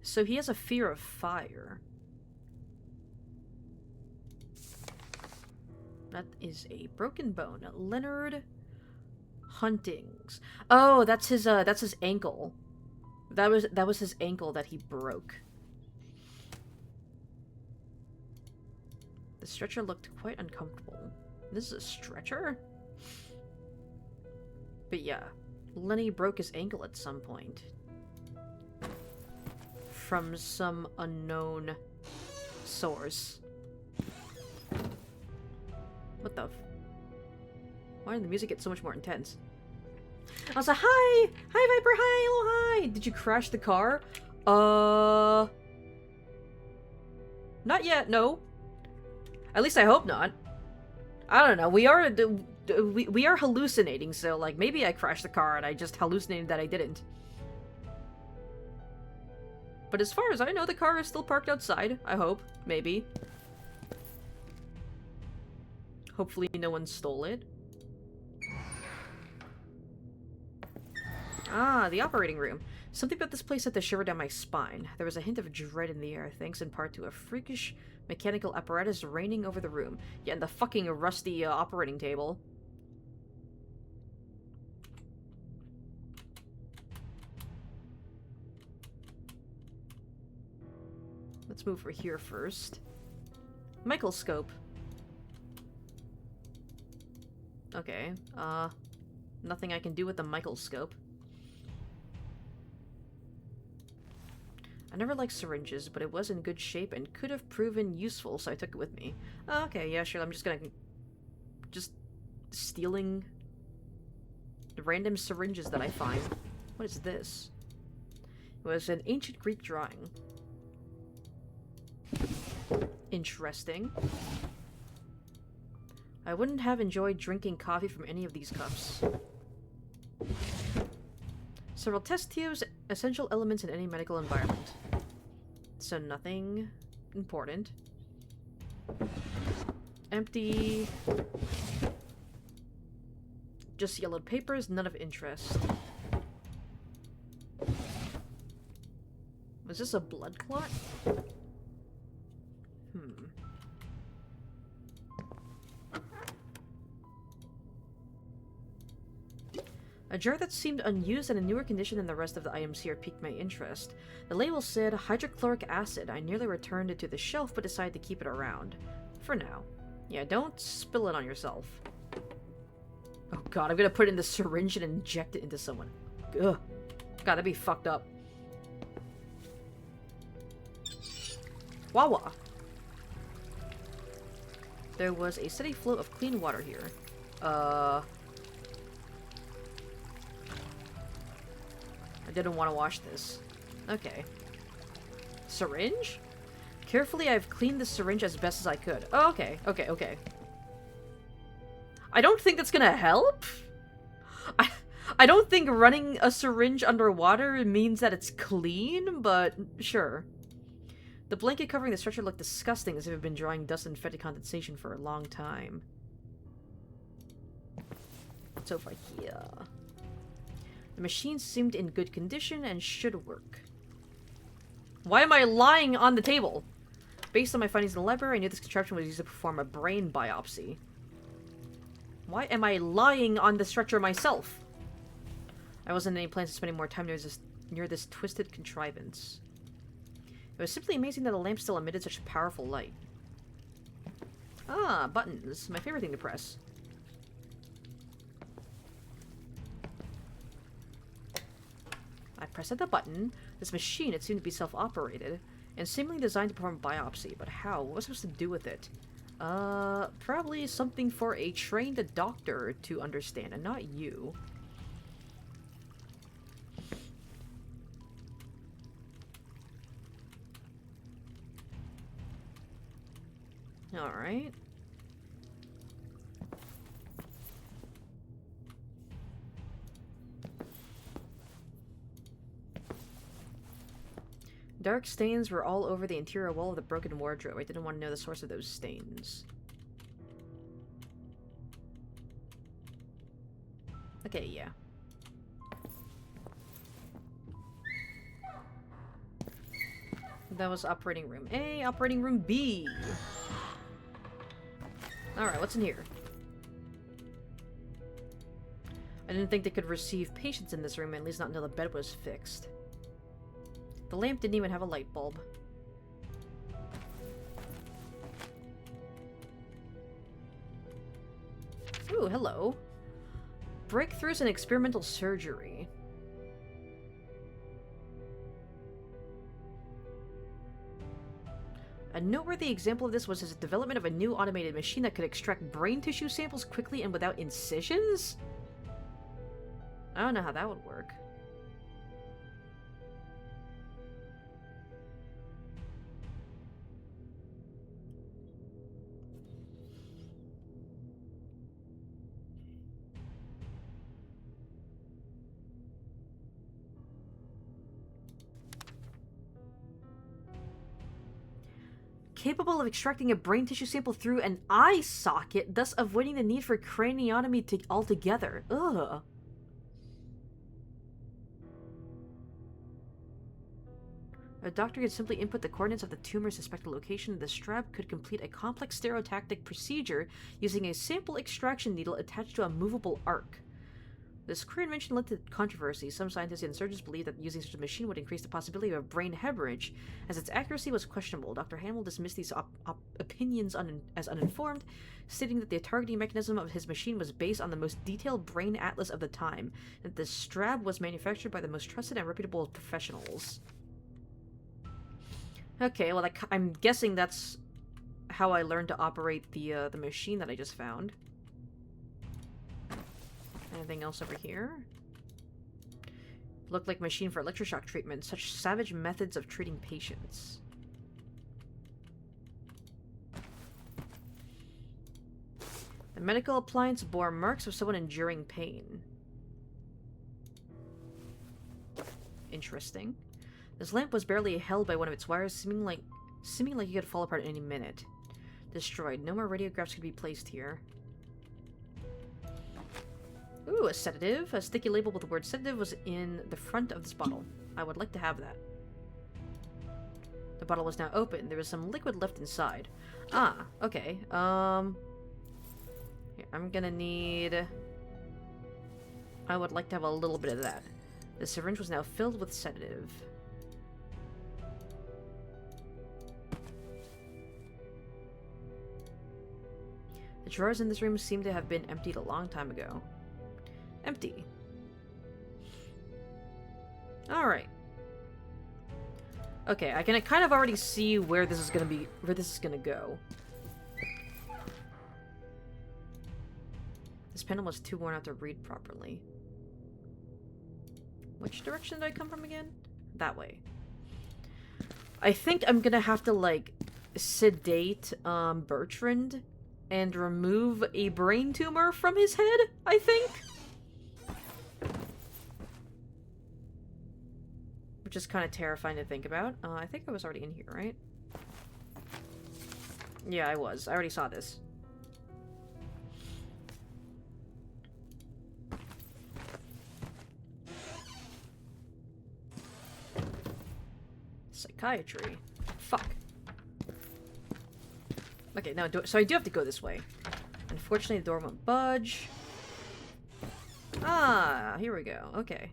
S1: So he has a fear of fire. That is a broken bone. Leonard Huntings. Oh, that's his ankle. That was his ankle that he broke. The stretcher looked quite uncomfortable. This is a stretcher? But yeah, Lenny broke his ankle at some point. From some unknown source. What the Why did the music get so much more intense? I was like, hi! Hi, Viper! Hi! Hello, hi! Did you crash the car? Not yet, no. At least I hope not. I don't know, we are hallucinating, so, like, maybe I crashed the car and I just hallucinated that I didn't. But as far as I know, the car is still parked outside, I hope. Maybe. Hopefully no one stole it. Ah, the operating room. Something about this place sent a shiver down my spine. There was a hint of dread in the air, thanks in part to a freakish mechanical apparatus reigning over the room. Yeah, and the fucking rusty operating table. Let's move over here first. Microscope. Okay, nothing I can do with the microscope. I never liked syringes, but it was in good shape and could have proven useful, so I took it with me. Okay, yeah, sure, I'm just gonna... just stealing the random syringes that I find. What is this? It was an ancient Greek drawing. Interesting. I wouldn't have enjoyed drinking coffee from any of these cups. Several test tubes, essential elements in any medical environment. So nothing important. Empty. Just yellowed papers, none of interest. Was this a blood clot? A jar that seemed unused and in newer condition than the rest of the items here piqued my interest. The label said hydrochloric acid. I nearly returned it to the shelf but decided to keep it around. For now. Yeah, don't spill it on yourself. Oh god, I'm gonna put it in the syringe and inject it into someone. Ugh. God, that'd be fucked up. Wawa. There was a steady flow of clean water here. I didn't want to wash this. Okay. Syringe? Carefully, I've cleaned the syringe as best as I could. Oh, okay. Okay. I don't think that's gonna help. I don't think running a syringe underwater means that it's clean, but sure. The blanket covering the stretcher looked disgusting, as if it had been drawing dust and fetid condensation for a long time. What's over here? The machine seemed in good condition and should work. Why am I lying on the table? Based on my findings in the library, I knew this contraption was used to perform a brain biopsy. Why am I lying on the stretcher myself? I wasn't in any plans of spending more time near this twisted contrivance. It was simply amazing that the lamp still emitted such powerful light. Ah, buttons. My favorite thing to press. I pressed the button. This machine, it seemed to be self-operated, and seemingly designed to perform a biopsy, but how? What was I supposed to do with it? Probably something for a trained doctor to understand, and not you. Alright. Dark stains were all over the interior wall of the broken wardrobe. I didn't want to know the source of those stains. Okay, yeah. That was operating room A, operating room B. Alright, what's in here? I didn't think they could receive patients in this room, at least not until the bed was fixed. The lamp didn't even have a light bulb. Ooh, hello. Breakthroughs in experimental surgery. A noteworthy example of this was his development of a new automated machine that could extract brain tissue samples quickly and without incisions? I don't know how that would work. Capable of extracting a brain tissue sample through an eye socket, thus avoiding the need for craniotomy altogether. Ugh. A doctor could simply input the coordinates of the tumor's suspected location. The strap could complete a complex stereotactic procedure using a sample extraction needle attached to a movable arc. This queer invention led to controversy. Some scientists and surgeons believed that using such a machine would increase the possibility of brain hemorrhage, as its accuracy was questionable. Dr. HANWELL dismissed these opinions as uninformed, stating that the targeting mechanism of his machine was based on the most detailed brain atlas of the time, and that the strab was manufactured by the most trusted and reputable professionals. Okay, well, I'm guessing that's how I learned to operate the machine that I just found. Anything else over here? Looked like machine for electroshock treatment. Such savage methods of treating patients. The medical appliance bore marks of someone enduring pain. Interesting. This lamp was barely held by one of its wires, seeming like it could fall apart at any minute. Destroyed. No more radiographs could be placed here. Ooh, a sedative. A sticky label with the word sedative was in the front of this bottle. I would like to have that. The bottle was now open. There was some liquid left inside. Ah, okay. Here, I'm gonna need... I would like to have a little bit of that. The syringe was now filled with sedative. The drawers in this room seem to have been emptied a long time ago. Empty. Alright. Okay, I can kind of already see where this is gonna go. This pen was too worn out to read properly. Which direction did I come from again? That way. I think I'm gonna have to, like, sedate, Bertrand and remove a brain tumor from his head, I think? Which is kind of terrifying to think about. I think I was already in here, right? Yeah, I was. I already saw this. Psychiatry. Fuck. Okay, now so I do have to go this way. Unfortunately, the door won't budge. Ah, here we go. Okay.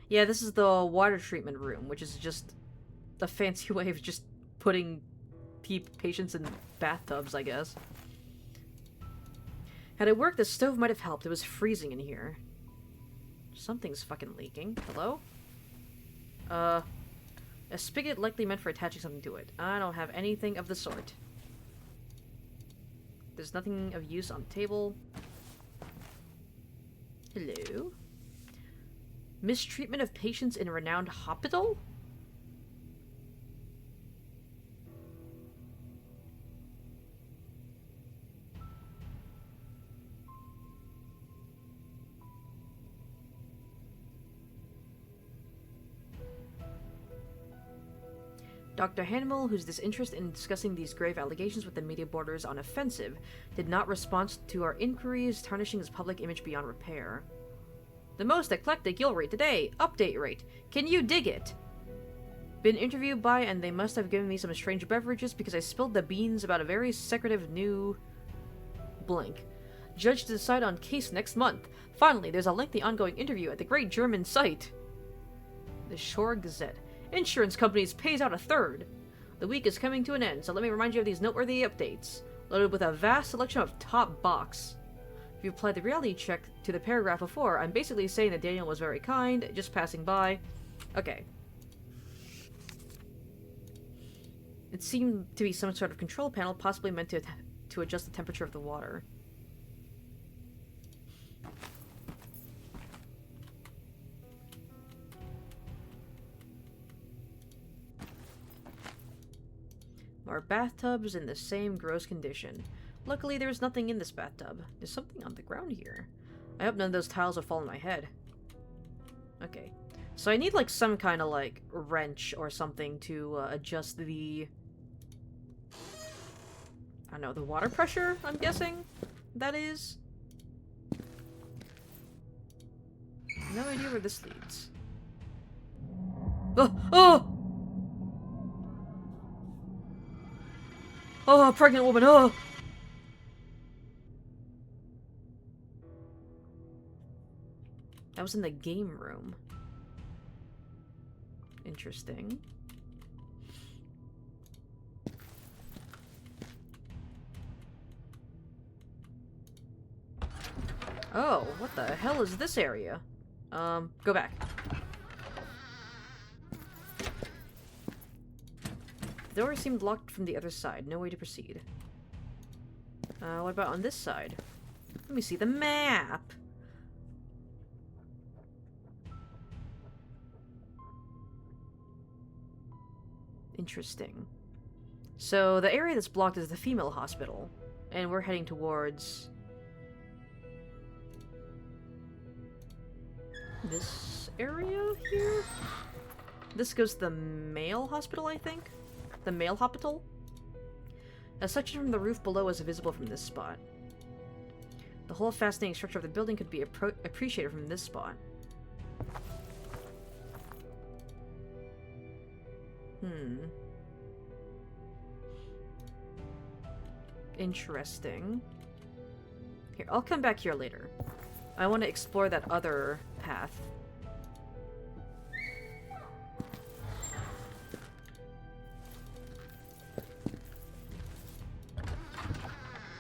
S1: Yeah, this is the water treatment room, which is just a fancy way of just putting patients in bathtubs, I guess. Had it worked, the stove might have helped. It was freezing in here. Something's fucking leaking. Hello? A spigot likely meant for attaching something to it. I don't have anything of the sort. There's nothing of use on the table. Hello? Mistreatment of patients in a renowned hospital? Dr. HANWELL, whose disinterest in discussing these grave allegations with the media borders on offensive, did not respond to our inquiries, tarnishing his public image beyond repair. The most eclectic you'll read today. Update rate. Can you dig it? Been interviewed by, and they must have given me some strange beverages because I spilled the beans about a very secretive new... blank. Judge to decide on case next month. Finally, there's a lengthy ongoing interview at the Great German site. The Shore Gazette. Insurance companies pays out a third. The week is coming to an end, so let me remind you of these noteworthy updates. Loaded with a vast selection of top box. If you applied the reality check to the paragraph before, I'm basically saying that Daniel was very kind, just passing by. Okay. It seemed to be some sort of control panel, possibly meant to adjust the temperature of the water. More bathtubs in the same gross condition. Luckily, there's nothing in this bathtub. There's something on the ground here. I hope none of those tiles will fall on my head. Okay. So I need, like, some kind of, like, wrench or something to adjust the... I don't know, the water pressure, I'm guessing? That is? No idea where this leads. Oh! Oh! Oh, pregnant woman, oh! That was in the game room. Interesting. Oh, what the hell is this area? Go back. The door seemed locked from the other side. No way to proceed. What about on this side? Let me see the map! Interesting. So, the area that's blocked is the female hospital. And we're heading towards... this area here? This goes to the male hospital, I think? The male hospital? A section from the roof below is visible from this spot. The whole fascinating structure of the building could be appreciated from this spot. Interesting. Here, I'll come back here later. I want to explore that other path.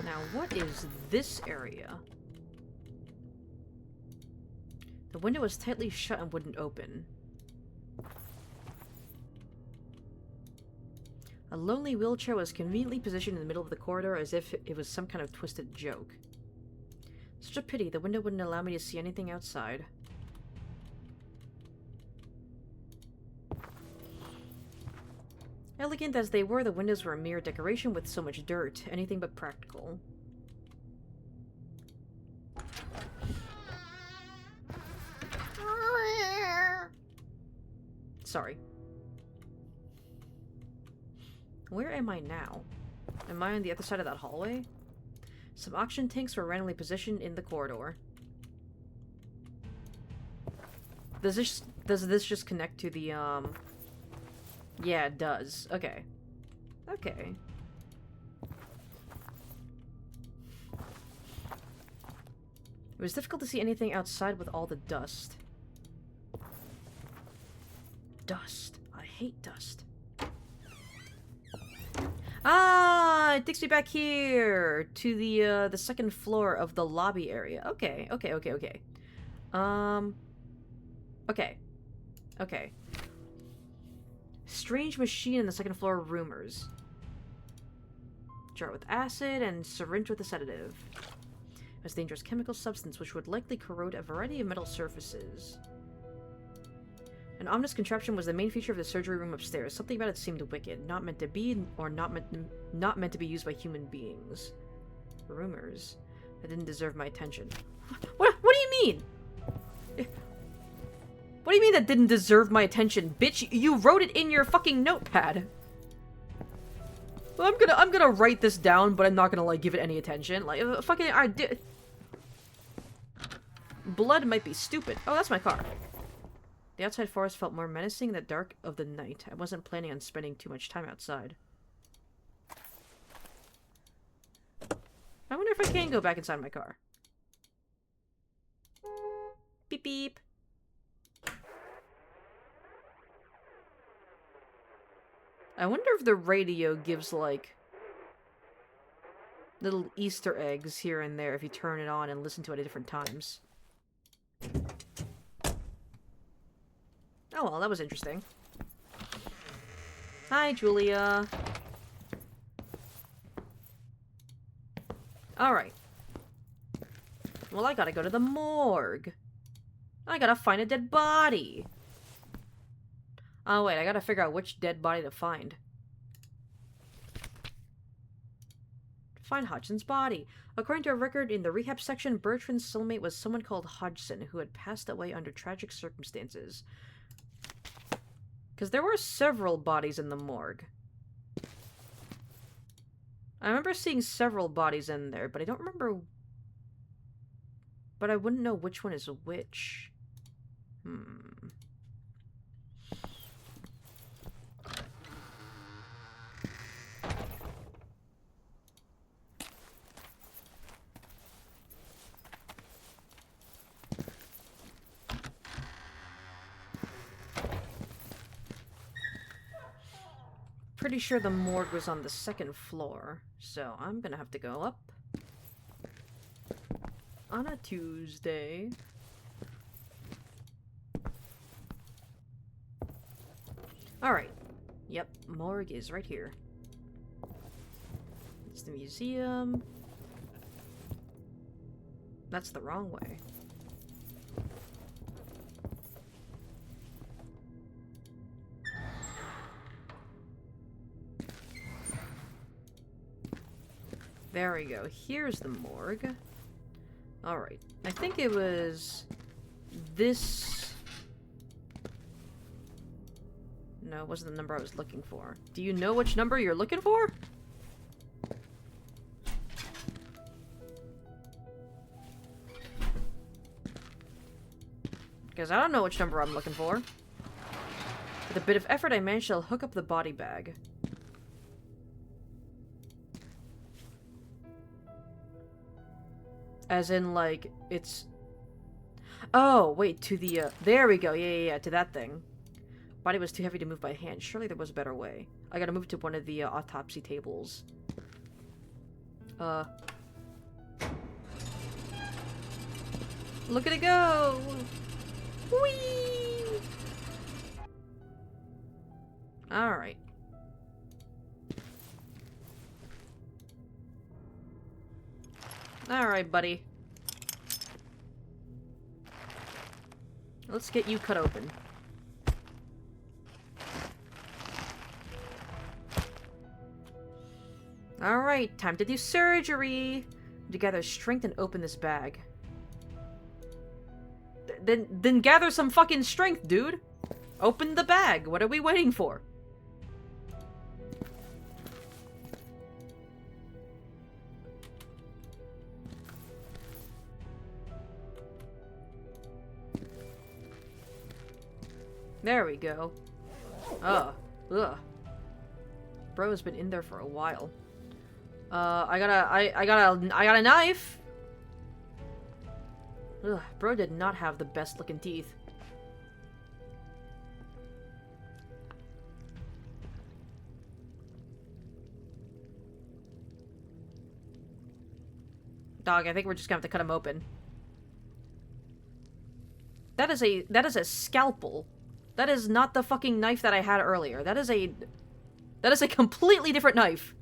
S1: Now, what is this area? The window was tightly shut and wouldn't open. A lonely wheelchair was conveniently positioned in the middle of the corridor as if it was some kind of twisted joke. Such a pity, the window wouldn't allow me to see anything outside. Elegant as they were, the windows were a mere decoration with so much dirt, anything but practical. Sorry. Where am I now? Am I on the other side of that hallway? Some oxygen tanks were randomly positioned in the corridor. Does this just connect to the, Yeah, it does. Okay. Okay. It was difficult to see anything outside with all the dust. Dust. I hate dust. Ah, it takes me back here to the second floor of the lobby area. Okay, okay, okay, okay. Okay. Okay. Strange machine in the second floor rumors. Jar with acid and syringe with a sedative. It was a dangerous chemical substance which would likely corrode a variety of metal surfaces. An ominous contraption was the main feature of the surgery room upstairs. Something about it seemed wicked, not meant to be, or not meant to be used by human beings. Rumors. That didn't deserve my attention. What do you mean? What do you mean that didn't deserve my attention? Bitch, you wrote it in your fucking notepad. Well, I'm gonna write this down, but I'm not gonna, like, give it any attention. Like, fucking, I did... Blood might be stupid. Oh, that's my car. The outside forest felt more menacing in the dark of the night. I wasn't planning on spending too much time outside. I wonder if I can go back inside my car. Beep beep. I wonder if the radio gives, like, little Easter eggs here and there if you turn it on and listen to it at different times. Oh well, that was interesting. Hi, Julia. Alright. Well, I gotta go to the morgue. I gotta find a dead body. Oh wait, I gotta figure out which dead body to find. Find Hodgson's body. According to a record in the rehab section, Bertrand's cellmate was someone called Hodgson, who had passed away under tragic circumstances. Because there were several bodies in the morgue. I remember seeing several bodies in there, but I don't remember... But I wouldn't know which one is which. pretty sure the morgue was on the second floor, so I'm gonna have to go up on a Tuesday. Alright. Yep, morgue is right here. It's the museum. That's the wrong way. There we go. Here's the morgue. Alright. I think it was this... No, it wasn't the number I was looking for. Do you know which number you're looking for? Because I don't know which number I'm looking for. With a bit of effort, I managed to hook up the body bag. As in, like, it's... Oh, wait, to the, there we go, yeah, to that thing. Body was too heavy to move by hand. Surely there was a better way. I gotta move it to one of the, autopsy tables. Look at it go! Whee! Alright. Alright, buddy. Let's get you cut open. Alright, time to do surgery! To gather strength and open this bag. Then gather some fucking strength, dude! Open the bag! What are we waiting for? There we go. Ugh. Bro's been in there for a while. I got a knife! Ugh, bro did not have the best looking teeth. Dog, I think we're just gonna have to cut him open. That is a scalpel. That is not the fucking knife that I had earlier. That is a completely different knife.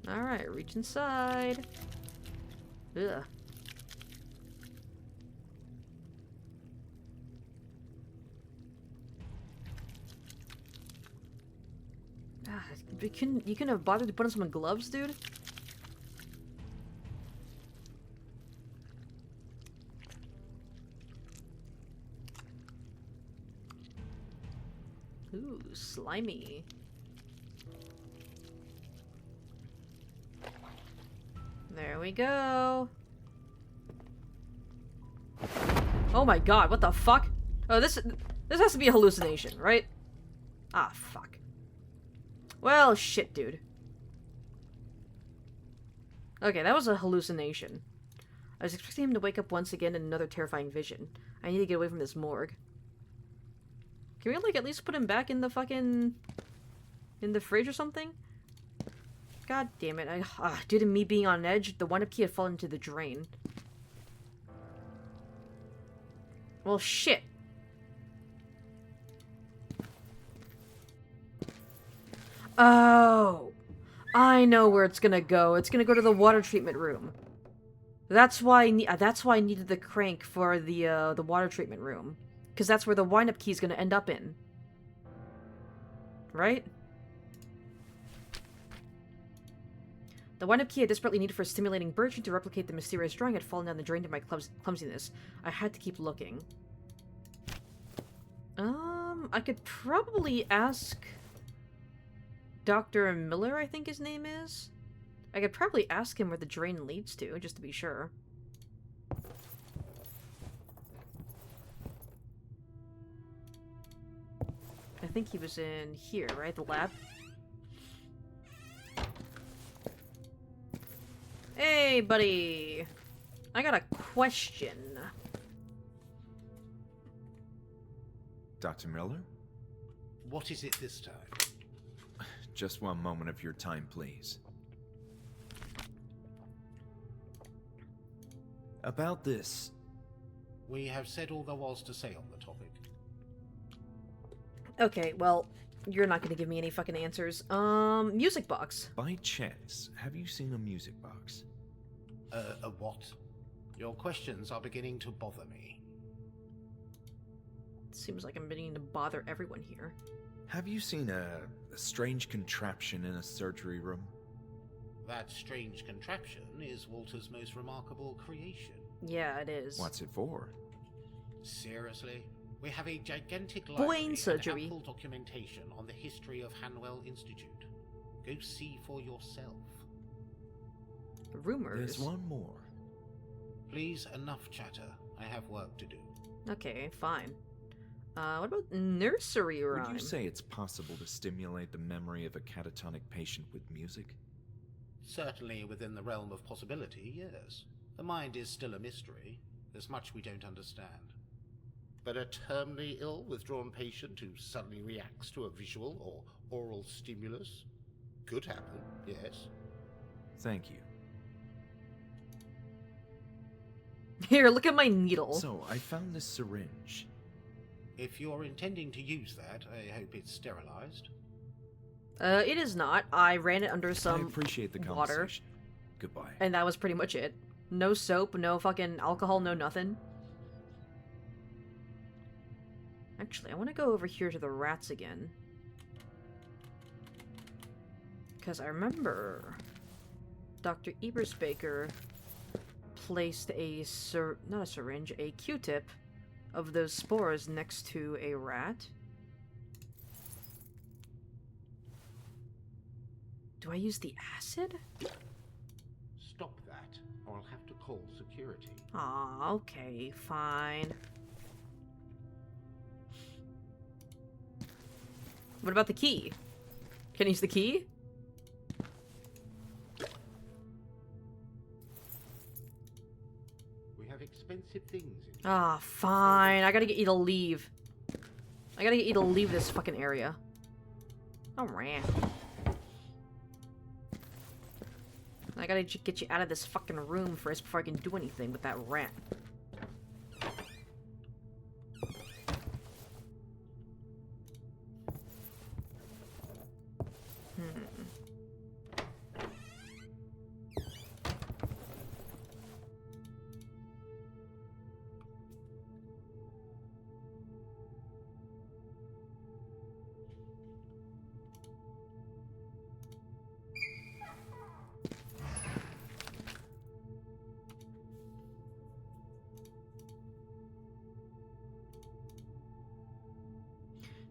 S1: Alright, reach inside. Ugh. Ah, you couldn't have bothered to put on some gloves, dude? Ooh, slimy. There we go. Oh my god, what the fuck? Oh, this has to be a hallucination, right? Ah, fuck. Well, shit, dude. Okay, that was a hallucination. I was expecting him to wake up once again in another terrifying vision. I need to get away from this morgue. Can we, like, at least put him back in the fucking... in the fridge or something? God damn it. Due to me being on edge, the wind-up key had fallen into the drain. Well, shit. Oh. I know where it's gonna go. It's gonna go to the water treatment room. That's why I needed the crank for the water treatment room. Because that's where the wind-up key is gonna end up in. Right? The wind-up key I desperately needed for stimulating Bertrand to replicate the mysterious drawing had fallen down the drain to my clumsiness. I had to keep looking. I could probably ask Dr. Miller, I think his name is? I could probably ask him where the drain leads to, just to be sure. I think he was in here, right? The lab? Hey, buddy! I got a question.
S2: Dr. Miller?
S3: What is it this time?
S2: Just one moment of your time, please. About this.
S3: We have said all there was to say on the topic.
S1: Okay, well, you're not gonna give me any fucking answers. Music box.
S2: By chance, have you seen a music box?
S3: A what? Your questions are beginning to bother me.
S1: Seems like I'm beginning to bother everyone here.
S2: Have you seen a strange contraption in a surgery room?
S3: That strange contraption is Walter's most remarkable creation.
S1: Yeah, it is.
S2: What's it for?
S3: Seriously? We have a gigantic
S1: Brain
S3: library and
S1: surgery.
S3: ample documentation on the history of HANWELL Institute. Go see for yourself.
S1: Rumors.
S2: There's one more.
S3: Please, enough chatter. I have work to do.
S1: Okay, fine. What about nursery rhyme?
S2: Would you say it's possible to stimulate the memory of a catatonic patient with music?
S3: Certainly within the realm of possibility, yes. The mind is still a mystery. There's much we don't understand. But a terminally ill, withdrawn patient who suddenly reacts to a visual or oral stimulus? Could happen, yes.
S2: Thank you.
S1: Here, look at my needle.
S2: So, I found this syringe.
S3: If you're intending to use that, I hope it's sterilized.
S1: It is not. I ran it under
S2: I
S1: some
S2: appreciate the
S1: water,
S2: conversation. Goodbye.
S1: and that was pretty much it. No soap, no fucking alcohol, no nothing. Actually, I want to go over here to the rats again. Because I remember Dr. Eberspacher placed not a syringe, a Q-tip of those spores next to a rat. Do I use the acid?
S3: Stop that, or I'll have to call security.
S1: Aw, okay, fine. What about the key? Can I use the key?
S3: We have expensive things in
S1: Ah, fine. I gotta get you to leave. I gotta get you to leave this fucking area. Alright. I gotta get you out of this fucking room first before I can do anything with that rat.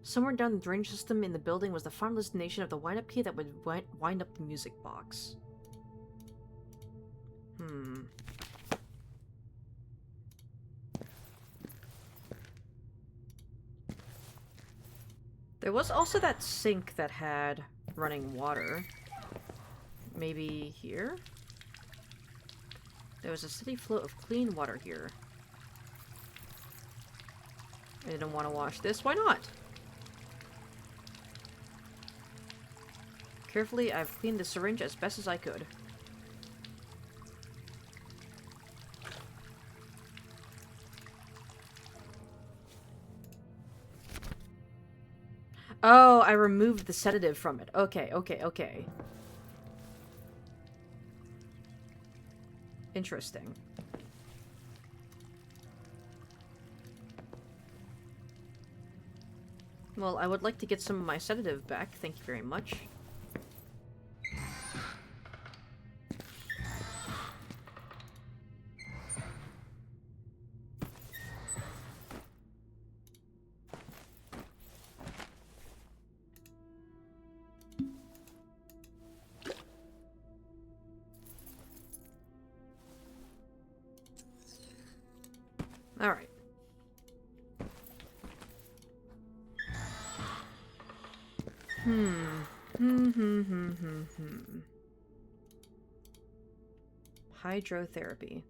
S1: Somewhere down the drainage system in the building was the final destination of the wind-up key that would wind up the music box. There was also that sink that had running water. Maybe here? There was a steady flow of clean water here. I didn't want to wash this. Why not? Carefully, I've cleaned the syringe as best as I could. Oh, I removed the sedative from it. Okay, okay, okay. Interesting. Well, I would like to get some of my sedative back. Thank you very much. Alright. Hydrotherapy.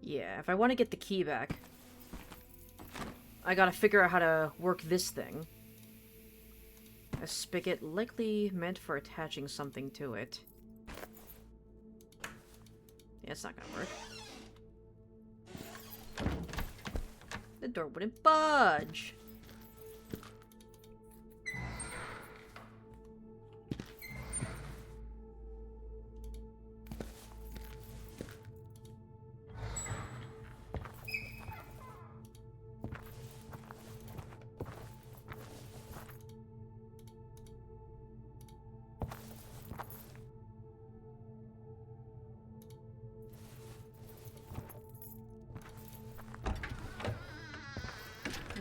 S1: Yeah, if I want to get the key back, I gotta figure out how to work this thing. A spigot likely meant for attaching something to it. Yeah, it's not gonna work. The door wouldn't budge.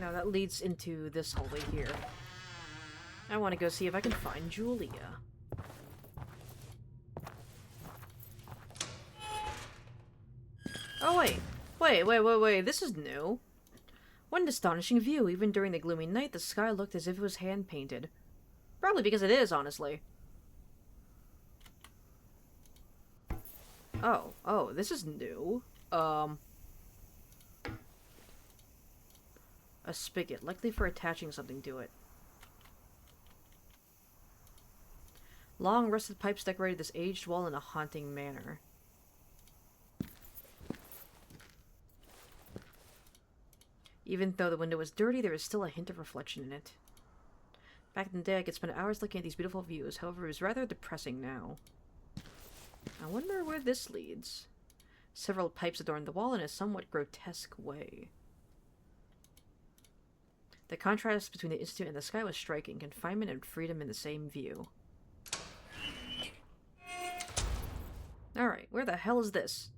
S1: Now that leads into this hallway here. I want to go see if I can find Julia. Oh wait. Wait, this is new. What an astonishing view. Even during the gloomy night, the sky looked as if it was hand-painted. Probably because it is, honestly. Oh, this is new. A spigot, likely for attaching something to it. Long rusted pipes decorated this aged wall in a haunting manner. Even though the window was dirty, there was still a hint of reflection in it. Back in the day, I could spend hours looking at these beautiful views, however, it was rather depressing now. I wonder where this leads. Several pipes adorned the wall in a somewhat grotesque way. The contrast between the Institute and the sky was striking, confinement and freedom in the same view. Alright, where the hell is this?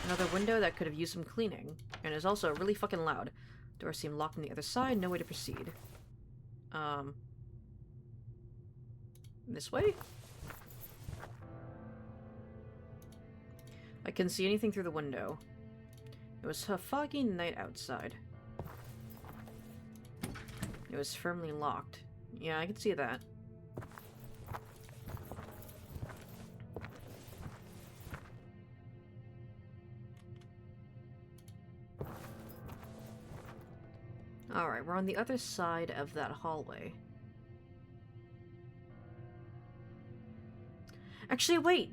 S1: Another window that could have used some cleaning, and is also really fucking loud. Doors seem locked on the other side, no way to proceed. This way? I couldn't see anything through the window. It was a foggy night outside. It was firmly locked. Yeah, I can see that. Alright, we're on the other side of that hallway. Actually, wait!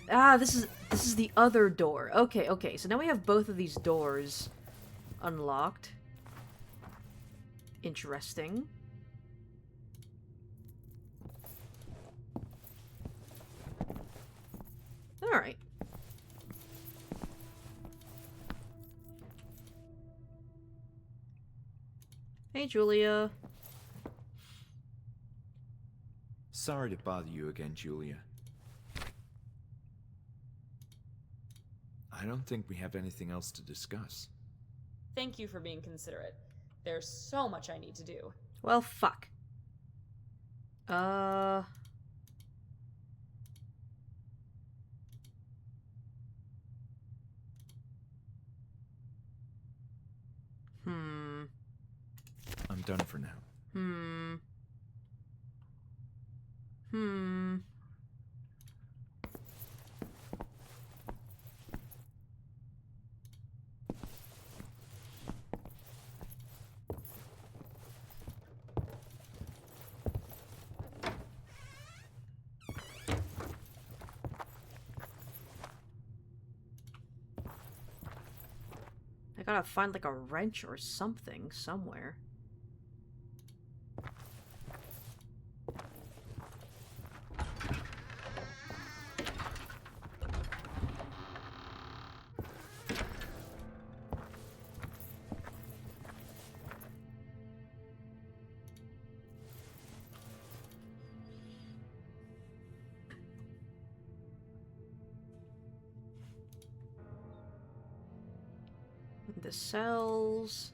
S1: Ah, this is the other door. Okay, so now we have both of these doors unlocked. Interesting. Alright. Hey, Julia.
S2: Sorry to bother you again, Julia. I don't think we have anything else to discuss.
S5: Thank you for being considerate. There's so much I need to do.
S1: Well, fuck.
S2: I'm done for now.
S1: I gotta find like a wrench or something somewhere. The cells.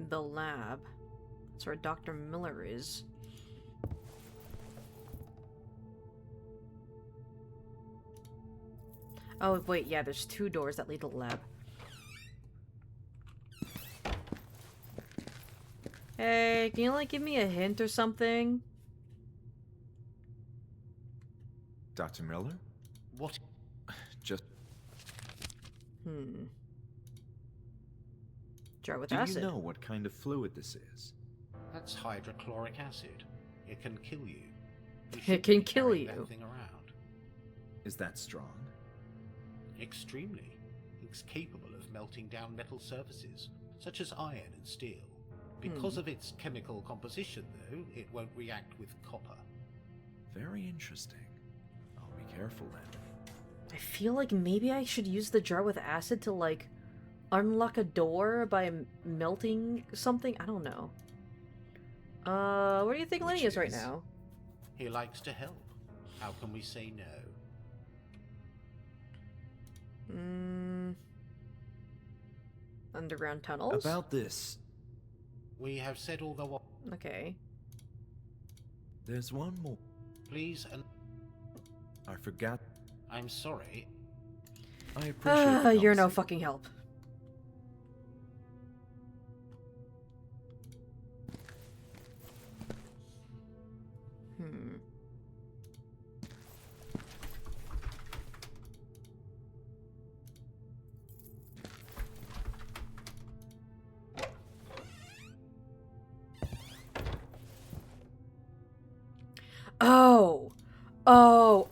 S1: the lab. That's where Dr. Miller is. Oh, wait, yeah, there's 2 doors that lead to the lab. Hey, can you, like, give me a hint or something?
S2: Dr. Miller?
S3: What?
S2: Just...
S1: Jar with
S2: Do
S1: acid.
S2: you know what kind of fluid this is?
S3: That's hydrochloric acid. It can kill you.
S1: It can kill
S3: carrying
S1: you.
S3: That thing around.
S2: Is that strong?
S3: Extremely. It's capable of melting down metal surfaces, such as iron and steel. Because of its chemical composition, though, it won't react with copper.
S2: Very interesting. I'll be careful then.
S1: I feel like maybe I should use the jar with acid to, like, unlock a door by melting something? I don't know. Where do you think Lenny is right now?
S3: He likes to help. How can we say no?
S1: Underground tunnels?
S2: About this,
S3: We have said all the
S1: Okay.
S2: there's one more.
S3: Please, and
S2: I forgot.
S3: I'm sorry.
S2: I appreciate the
S1: You're no
S2: conversation.
S1: fucking help. Oh. Oh.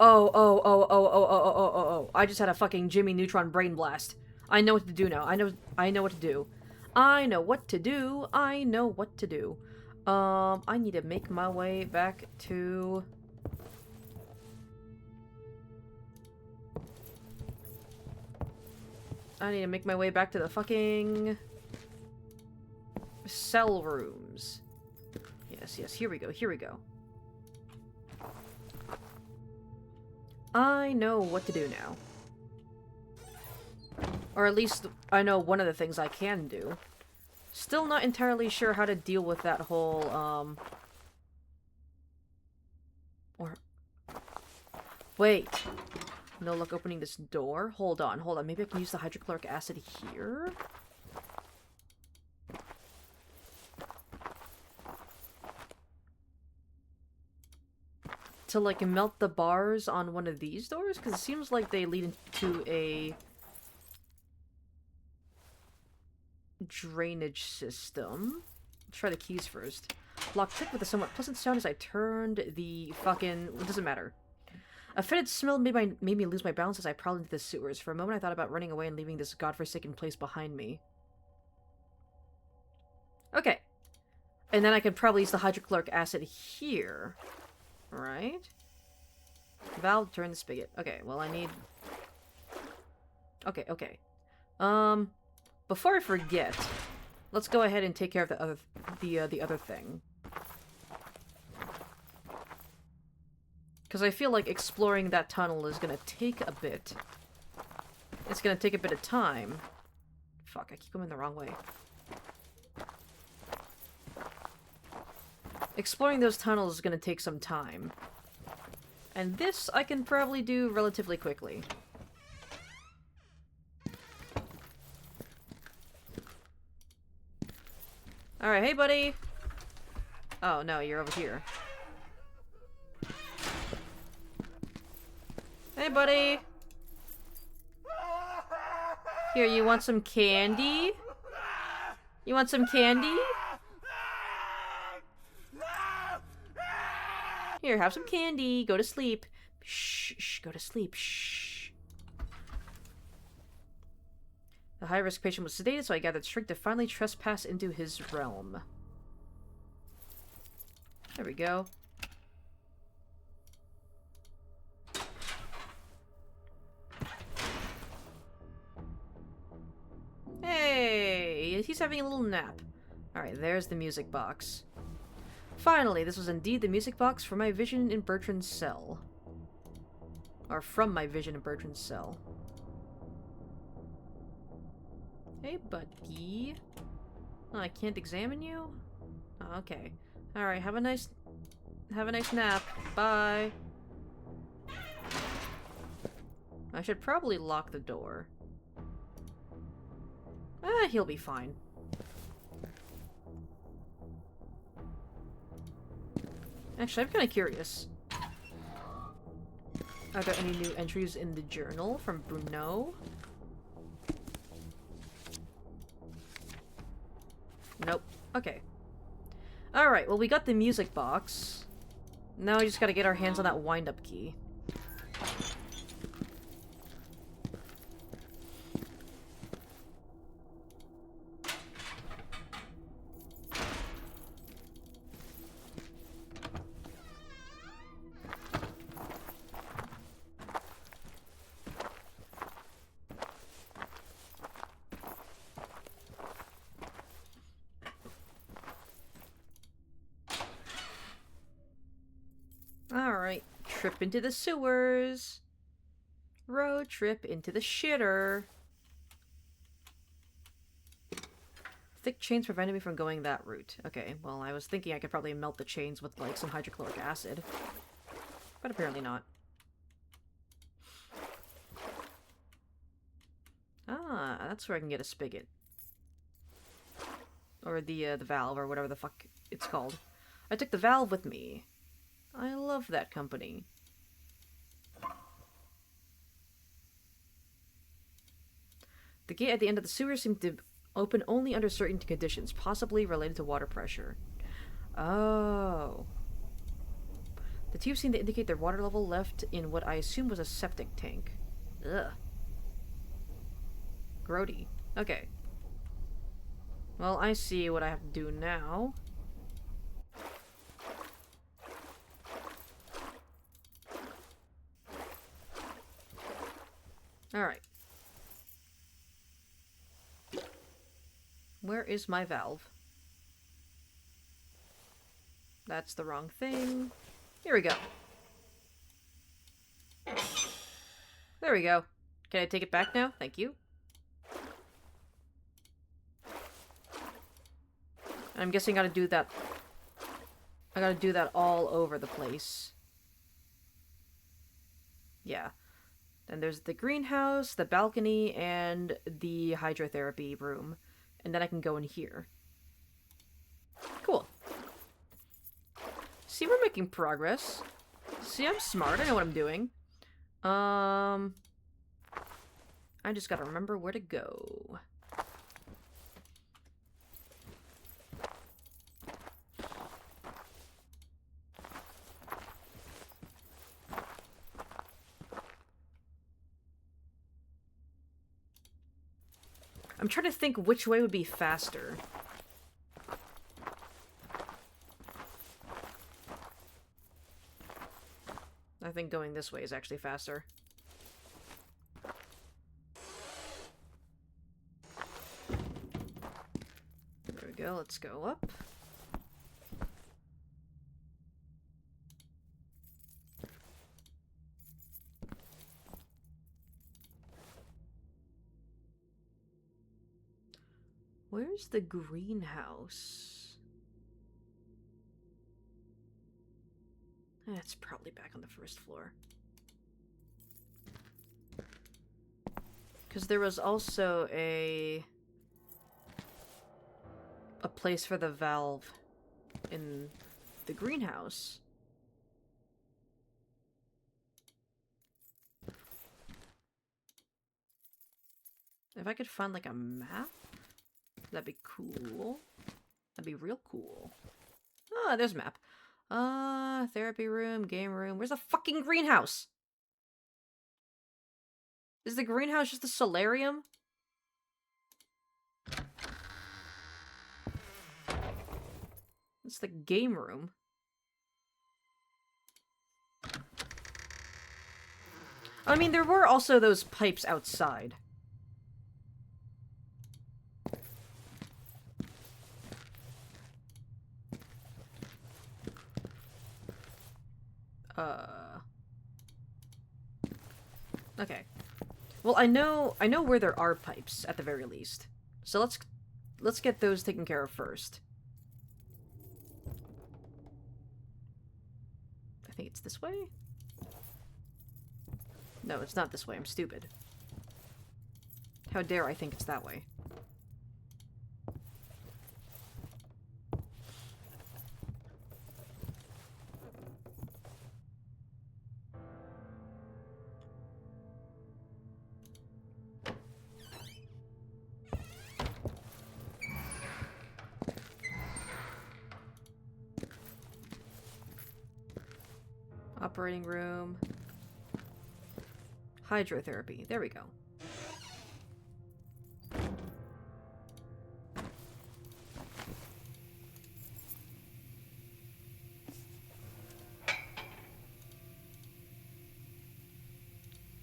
S1: I just had a fucking Jimmy Neutron brain blast. I know what to do now. I know what to do. I know what to do. I know what to do. I need to make my way back to... I need to make my way back to the fucking... cell rooms. Yes, here we go. I know what to do now. Or at least, I know one of the things I can do. Still not entirely sure how to deal with that whole, Wait. No luck opening this door? Hold on. Maybe I can use the hydrochloric acid here? To, like, melt the bars on one of these doors? Because it seems like they lead into a... drainage system. Let's try the keys first. Lock click with a somewhat pleasant sound as I turned the fucking... It doesn't matter. A fetid smell made me lose my balance as I prowled into the sewers. For a moment I thought about running away and leaving this godforsaken place behind me. Okay. And then I could probably use the hydrochloric acid here. Right? Valve, turn the spigot. Okay, well I need... Okay. Before I forget, let's go ahead and take care of the other thing. Because I feel like exploring that tunnel is gonna take a bit. It's gonna take a bit of time. Fuck, I keep going the wrong way. Exploring those tunnels is gonna take some time. And this I can probably do relatively quickly. Alright, hey buddy! Oh no, you're over here. Hey buddy! Here, you want some candy? You want some candy? Here, have some candy. Go to sleep. Shh, go to sleep. Shh. The high-risk patient was sedated, so I gathered strength to finally trespass into his realm. There we go. Hey! He's having a little nap. Alright, there's the music box. Finally, this was indeed the music box for my vision in Bertrand's cell. Or from my vision in Bertrand's cell. Hey, buddy. Oh, I can't examine you? Oh, okay. Alright, have a nice nap. Bye. I should probably lock the door. He'll be fine. Actually, I'm kind of curious. Are there any new entries in the journal from Bruno? Nope. Okay. Alright, well we got the music box. Now we just gotta get our hands on that wind-up key. Alright, trip into the sewers. Road trip into the shitter. Thick chains prevented me from going that route. Okay, well, I was thinking I could probably melt the chains with, like, some hydrochloric acid. But apparently not. Ah, that's where I can get a spigot. Or the valve, or whatever the fuck it's called. I took the valve with me. I love that company. The gate at the end of the sewer seemed to open only under certain conditions, possibly related to water pressure. Oh. The tubes seem to indicate their water level left in what I assume was a septic tank. Ugh. Grody. Okay. Well, I see what I have to do now. Alright. Where is my valve? That's the wrong thing. Here we go. There we go. Can I take it back now? Thank you. I'm guessing I gotta do that. I gotta do that all over the place. Yeah. Then there's the greenhouse, the balcony, and the hydrotherapy room. And then I can go in here. Cool. See, we're making progress. See, I'm smart. I know what I'm doing. I just gotta remember where to go. I'm trying to think which way would be faster. I think going this way is actually faster. There we go, let's go up. Where's the greenhouse? It's probably back on the first floor. Because there was also a place for the valve in the greenhouse. If I could find, like, a map, that'd be cool. That'd be real cool. Ah, there's a map. Therapy room, game room. Where's the fucking greenhouse? Is the greenhouse just a solarium? It's the game room. I mean, there were also those pipes outside. Okay. Well, I know where there are pipes, at the very least. So let's let's get those taken care of first. I think it's this way? No, it's not this way. I'm stupid. How dare I think it's that way? Operating room. Hydrotherapy. There we go.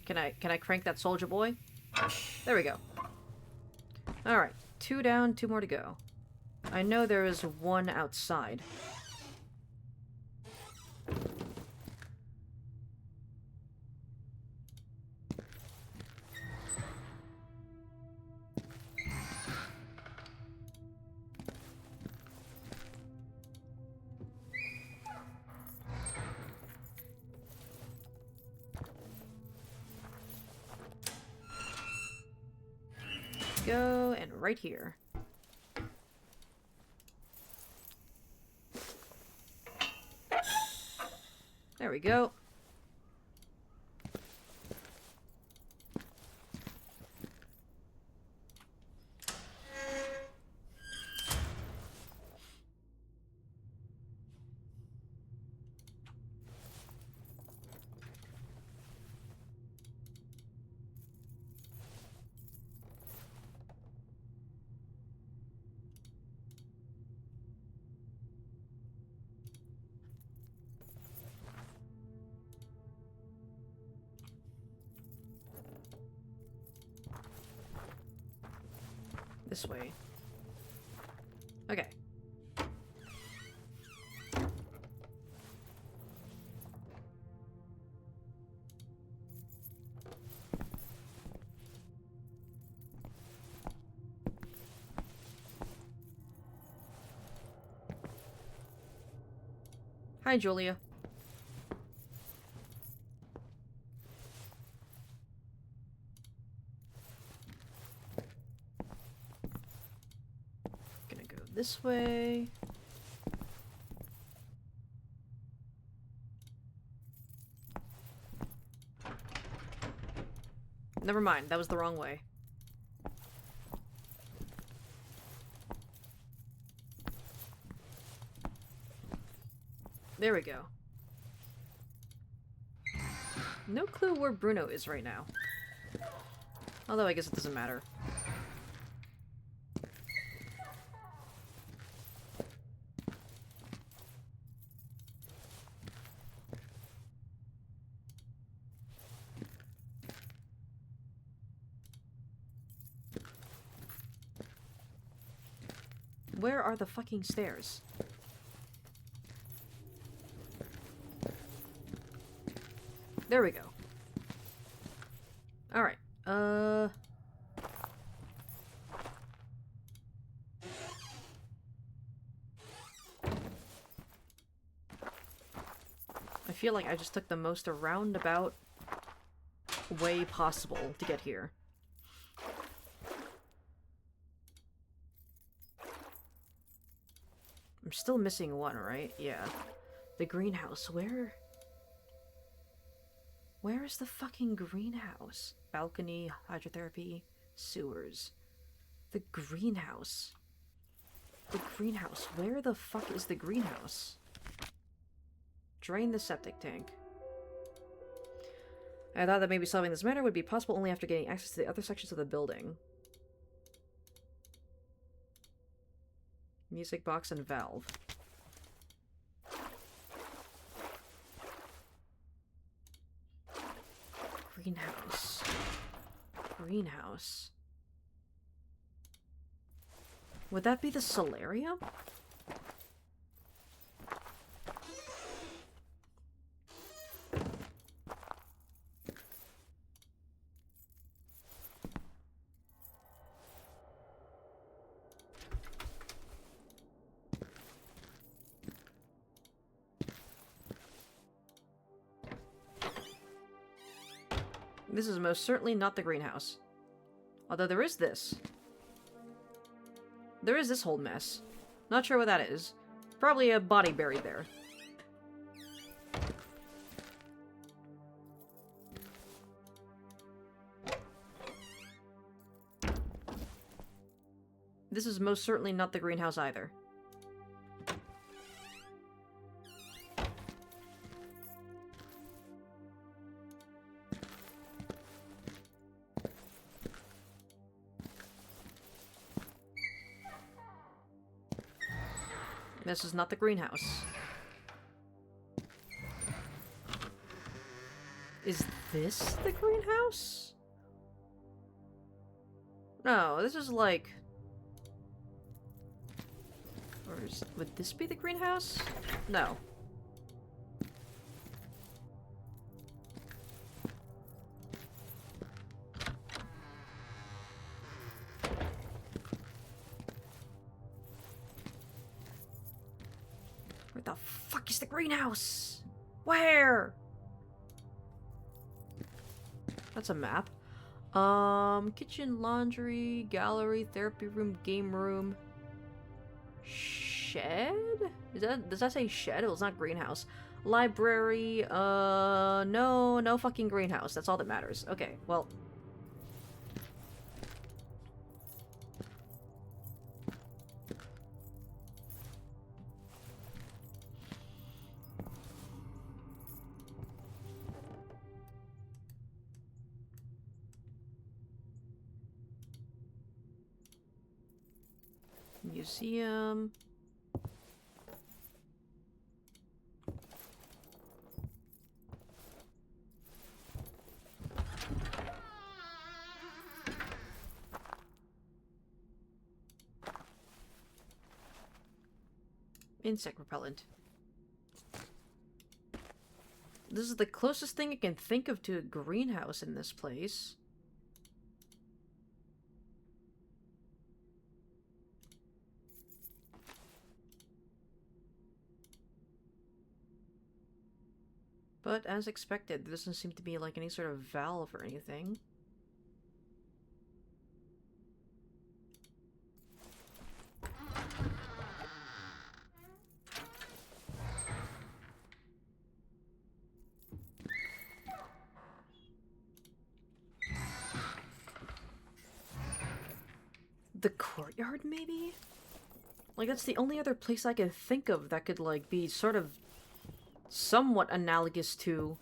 S1: Can I crank that soldier boy? There we go. Alright. 2 down, 2 more to go. I know there is 1 outside. Go, and right here. There we go. This way. Okay. Hi, Julia. This way. Never mind, that was the wrong way. There we go. No clue where Bruno is right now. Although I guess it doesn't matter. Where are the fucking stairs? There we go. Alright, I feel like I just took the most roundabout way possible to get here. I'm still missing 1, right? Yeah. The greenhouse. Where is the fucking greenhouse? Balcony, hydrotherapy, sewers. The greenhouse. The greenhouse. Where the fuck is the greenhouse? Drain the septic tank. I thought that maybe solving this matter would be possible only after getting access to the other sections of the building. Music box and valve. Greenhouse. Greenhouse. Would that be the solarium? This is most certainly not the greenhouse. Although there is this. There is this whole mess. Not sure what that is. Probably a body buried there. This is most certainly not the greenhouse either. This is not the greenhouse. Is this the greenhouse? No, this is like... Or would this be the greenhouse? No. Where the fuck is the greenhouse? Where? That's a map. Kitchen, laundry, gallery, therapy room, game room. Shed? Does that say shed? Well, it's not greenhouse. Library, no fucking greenhouse. That's all that matters. Okay, well. Museum. Insect repellent. This is the closest thing I can think of to a greenhouse in this place. But as expected, there doesn't seem to be like any sort of valve or anything. The courtyard, maybe? Like, that's the only other place I could think of that could, like, be sort of somewhat analogous to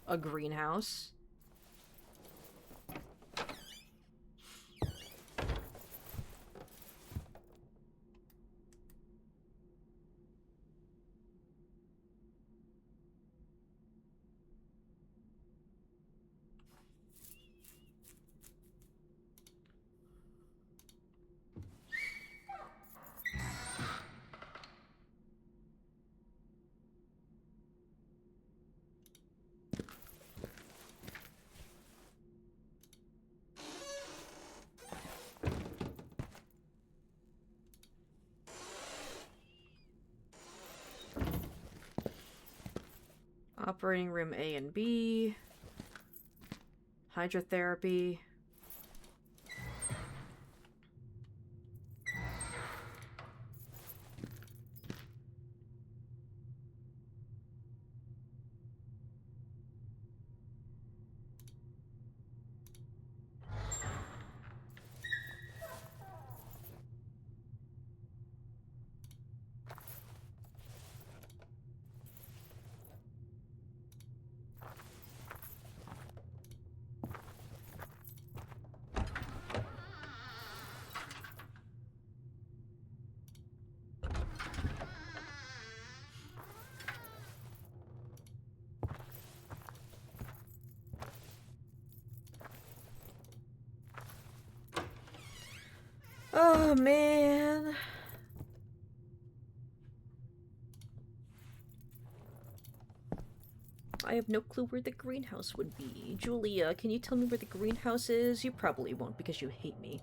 S1: a greenhouse. Operating room A and B. Hydrotherapy. Oh, man. I have no clue where the greenhouse would be. Julia, can you tell me where the greenhouse is? You probably won't because you hate me.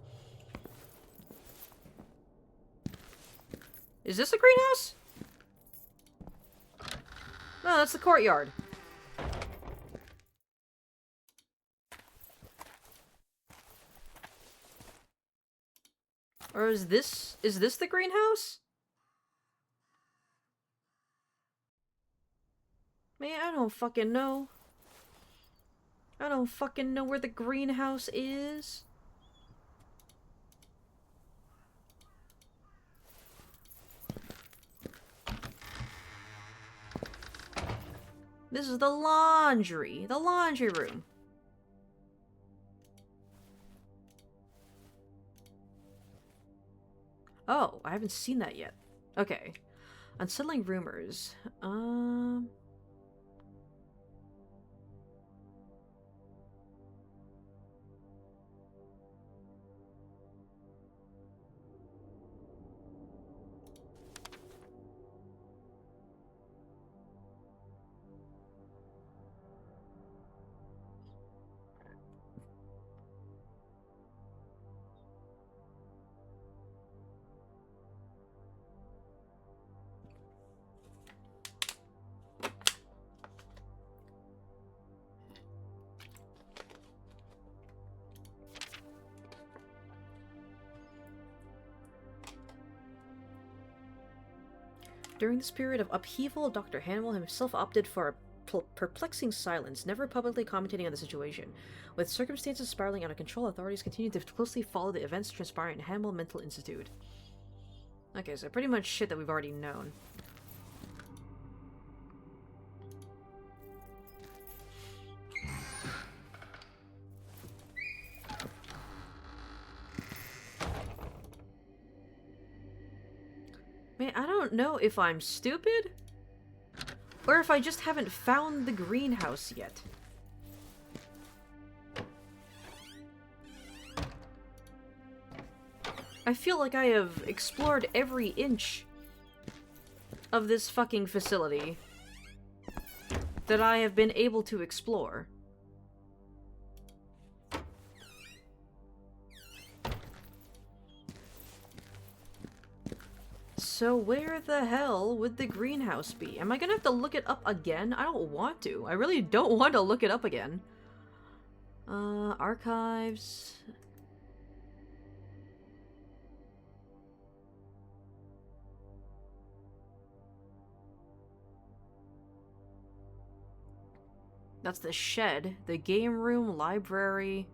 S1: Is this the greenhouse? No, that's the courtyard. Or is this the greenhouse? Man, I don't fucking know. I don't fucking know where the greenhouse is. This is the laundry room. Oh, I haven't seen that yet. Okay. Unsettling rumors. During this period of upheaval, Dr. HANWELL himself opted for a perplexing silence, never publicly commenting on the situation. With circumstances spiraling out of control, authorities continue to closely follow the events transpiring in HANWELL Mental Institute. Okay, so pretty much shit that we've already known. Man, I don't know if I'm stupid or if I just haven't found the greenhouse yet. I feel like I have explored every inch of this fucking facility that I have been able to explore. So where the hell would the greenhouse be? Am I gonna have to look it up again? I don't want to. I really don't want to look it up again. Archives. That's the shed. The game room, library.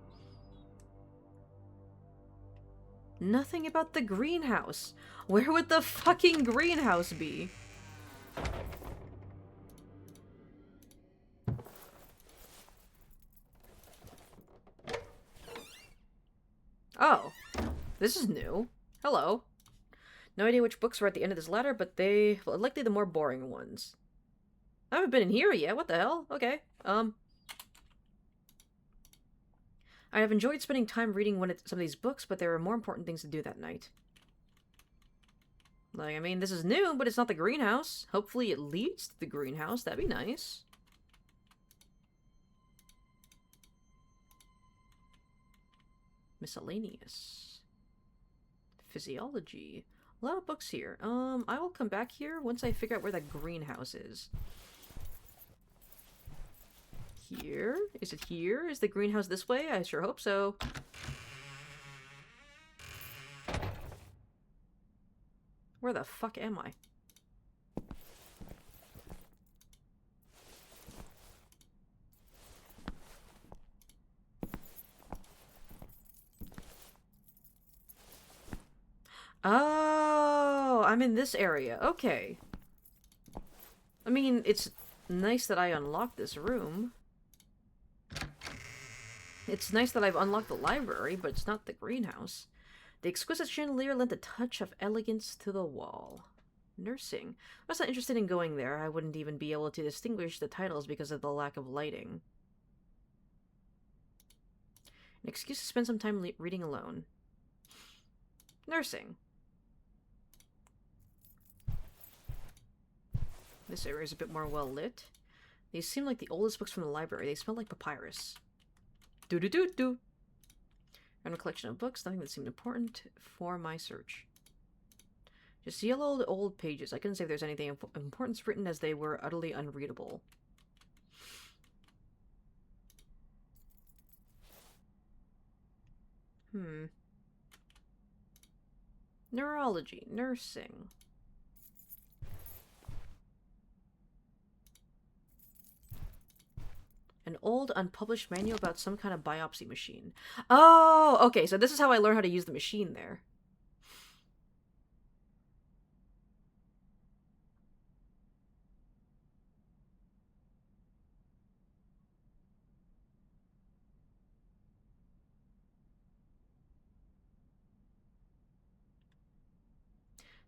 S1: Nothing about the greenhouse. Where would the fucking greenhouse be? Oh. This is new. Hello. No idea which books were at the end of this ladder, but they... well, likely the more boring ones. I haven't been in here yet. What the hell? Okay. I have enjoyed spending time reading some of these books, but there are more important things to do that night. Like, I mean, this is new, but it's not the greenhouse. Hopefully it leads to the greenhouse. That'd be nice. Miscellaneous. Physiology. A lot of books here. I will come back here once I figure out where the greenhouse is. Here? Is it here? Is the greenhouse this way? I sure hope so. Where the fuck am I? Oh, I'm in this area. Okay. I mean, it's nice that I unlocked this room. It's nice that I've unlocked the library, but it's not the greenhouse. The exquisite chandelier lent a touch of elegance to the wall. Nursing. I was not interested in going there. I wouldn't even be able to distinguish the titles because of the lack of lighting. An excuse to spend some time reading alone. Nursing. This area is a bit more well lit. These seem like the oldest books from the library. They smell like papyrus. Do-do-do-do. Random collection of books, nothing that seemed important for my search. Just yellowed old pages. I couldn't say if there's anything of importance written as they were utterly unreadable. Neurology, nursing. An old, unpublished manual about some kind of biopsy machine. Oh, okay, so this is how I learned how to use the machine there.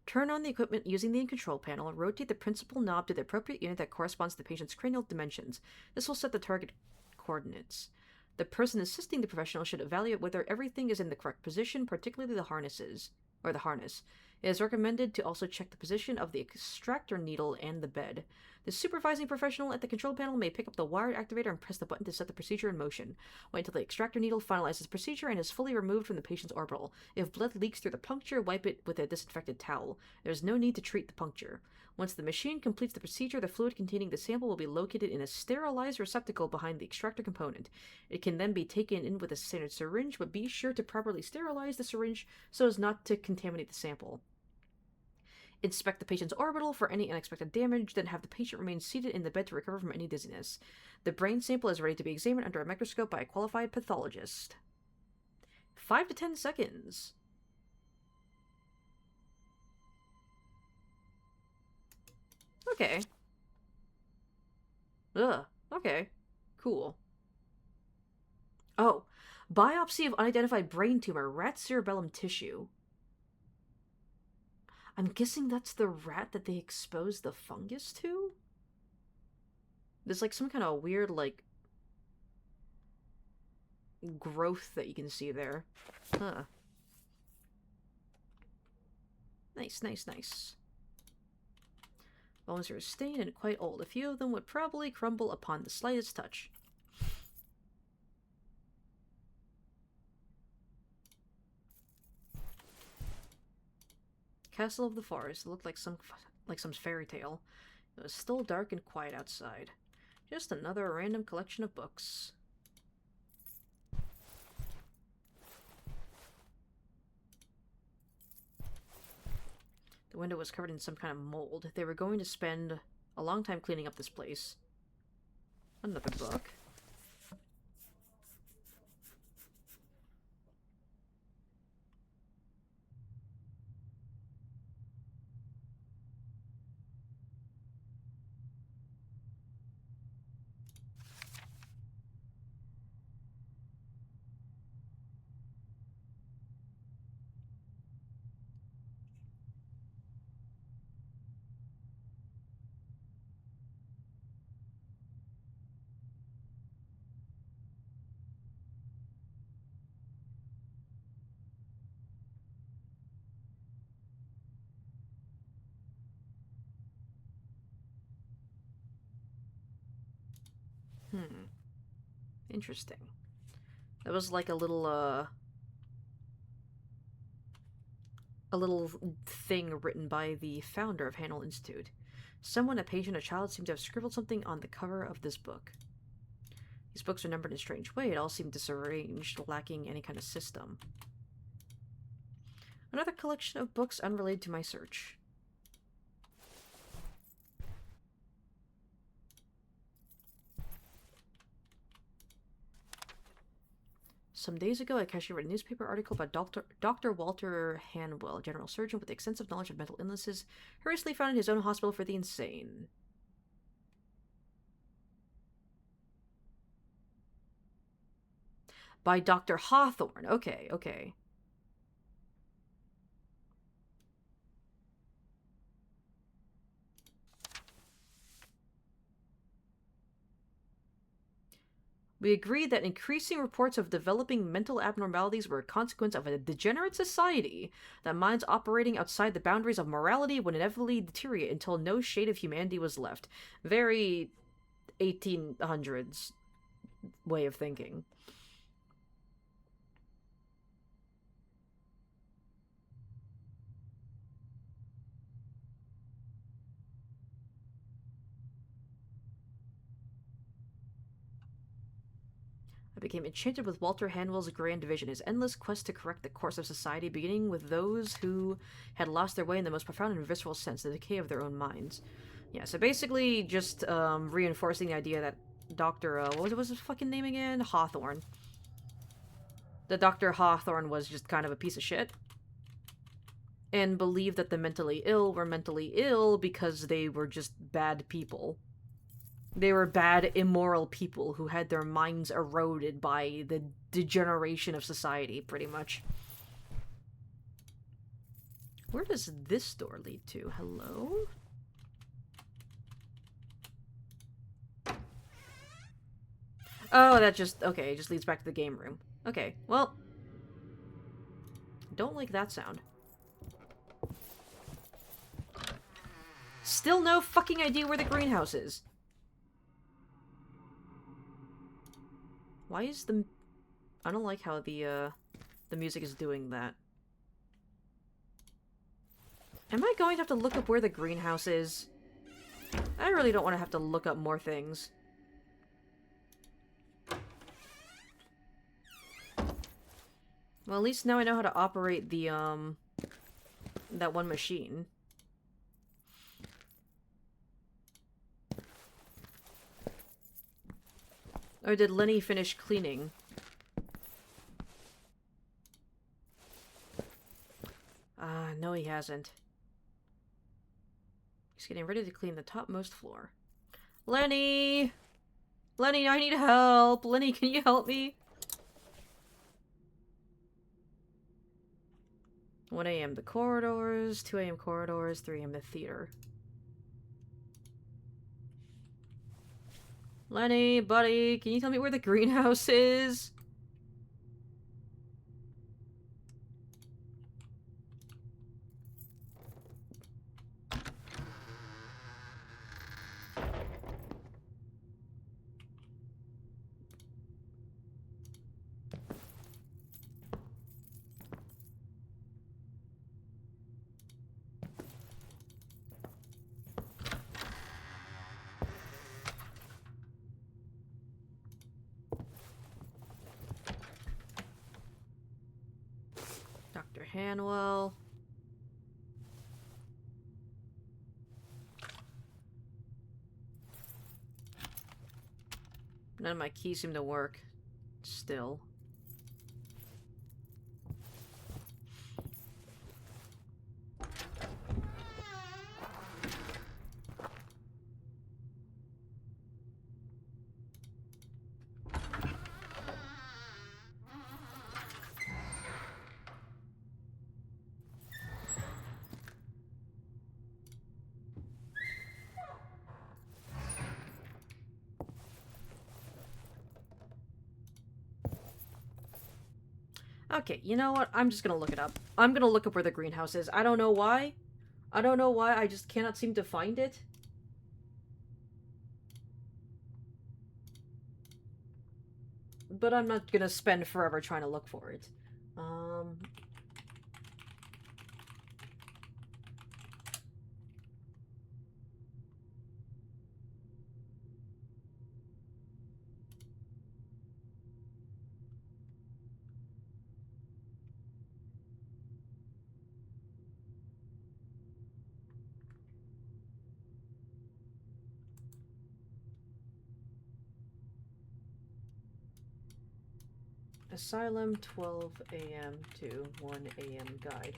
S1: Turn on the equipment using the control panel and rotate the principal knob to the appropriate unit that corresponds to the patient's cranial dimensions. This will set the target coordinates. The person assisting the professional should evaluate whether everything is in the correct position, particularly the harnesses, or the harness. It is recommended to also check the position of the extractor needle and the bed. The supervising professional at the control panel may pick up the wired activator and press the button to set the procedure in motion. Wait until the extractor needle finalizes the procedure and is fully removed from the patient's orbital. If blood leaks through the puncture, wipe it with a disinfected towel. There is no need to treat the puncture. Once the machine completes the procedure, the fluid containing the sample will be located in a sterilized receptacle behind the extractor component. It can then be taken in with a standard syringe, but be sure to properly sterilize the syringe so as not to contaminate the sample. Inspect the patient's orbital for any unexpected damage, then have the patient remain seated in the bed to recover from any dizziness. The brain sample is ready to be examined under a microscope by a qualified pathologist. 5 to 10 seconds. Okay. Ugh. Okay. Cool. Oh. Biopsy of unidentified brain tumor, rat cerebellum tissue. I'm guessing that's the rat that they exposed the fungus to? There's like some kind of weird, like, growth that you can see there. Huh. Nice, nice, nice. Bones are stained and quite old. A few of them would probably crumble upon the slightest touch. Castle of the Forest. It looked like some fairy tale. It was still dark and quiet outside. Just another random collection of books. The window was covered in some kind of mold. They were going to spend a long time cleaning up this place. Another book. Interesting. That was like a little thing written by the founder of HANWELL Institute. Someone, a patient, a child, seemed to have scribbled something on the cover of this book. These books are numbered in a strange way. It all seemed disarranged, lacking any kind of system. Another collection of books unrelated to my search. Some days ago, I casually read a newspaper article about Dr. Walter HANWELL, general surgeon with extensive knowledge of mental illnesses, who recently founded his own hospital for the insane. By Dr. Hawthorne. Okay, okay. We agreed that increasing reports of developing mental abnormalities were a consequence of a degenerate society, that minds operating outside the boundaries of morality would inevitably deteriorate until no shade of humanity was left. Very 1800s way of thinking. I became enchanted with Walter Hanwell's grand vision, his endless quest to correct the course of society, beginning with those who had lost their way in the most profound and visceral sense, the decay of their own minds. Yeah, so basically just reinforcing the idea that Dr. What was his fucking name again? Hawthorne. That Dr. Hawthorne was just kind of a piece of shit. And believed that the mentally ill were mentally ill because they were just bad people. They were bad, immoral people who had their minds eroded by the degeneration of society, pretty much. Where does this door lead to? Hello? Oh, that just... Okay, it just leads back to the game room. Okay, well... Don't like that sound. Still no fucking idea where the greenhouse is. Why is the... I don't like how the music is doing that. Am I going to have to look up where the greenhouse is? I really don't want to have to look up more things. Well, at least now I know how to operate the, that one machine. Or did Lenny finish cleaning? No he hasn't. He's getting ready to clean the topmost floor. Lenny! Lenny, I need help! Lenny, can you help me? 1 a.m. the corridors, 2 a.m. corridors, 3 a.m. the theater. Lenny, buddy, can you tell me where the greenhouse is? Dr. Hanwell. None of my keys seem to work. Still. Okay, you know what? I'm just gonna look it up. I'm gonna look up where the greenhouse is. I don't know why. I don't know why, I just cannot seem to find it. But I'm not gonna spend forever trying to look for it. Asylum 12 a.m. to 1 a.m. guide.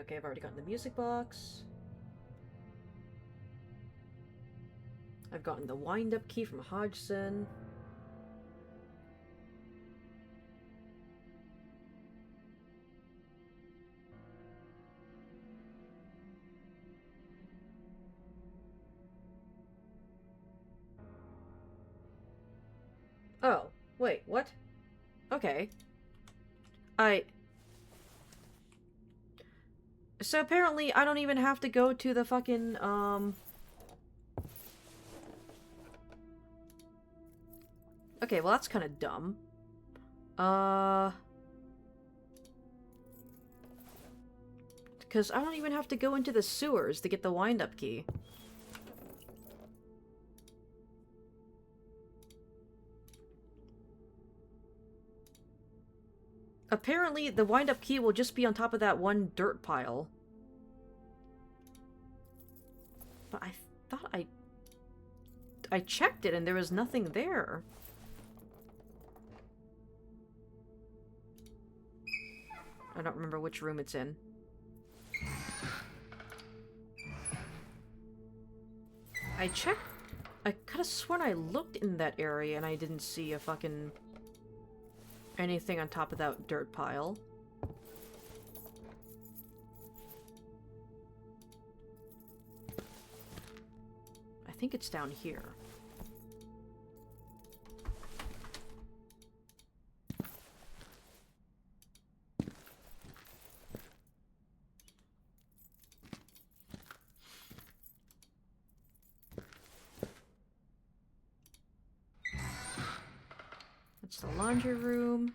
S1: Okay, I've already gotten the music box. I've gotten the wind-up key from Hodgson. Oh, wait, what? Okay. So apparently I don't even have to go to the fucking, Okay, well that's kind of dumb. Because I don't even have to go into the sewers to get the wind-up key. Apparently, the wind-up key will just be on top of that one dirt pile. But I thought I checked it and there was nothing there. I don't remember which room it's in. I checked... I could have sworn I looked in that area and I didn't see a fucking... anything on top of that dirt pile. I think it's down here. That's the laundry room.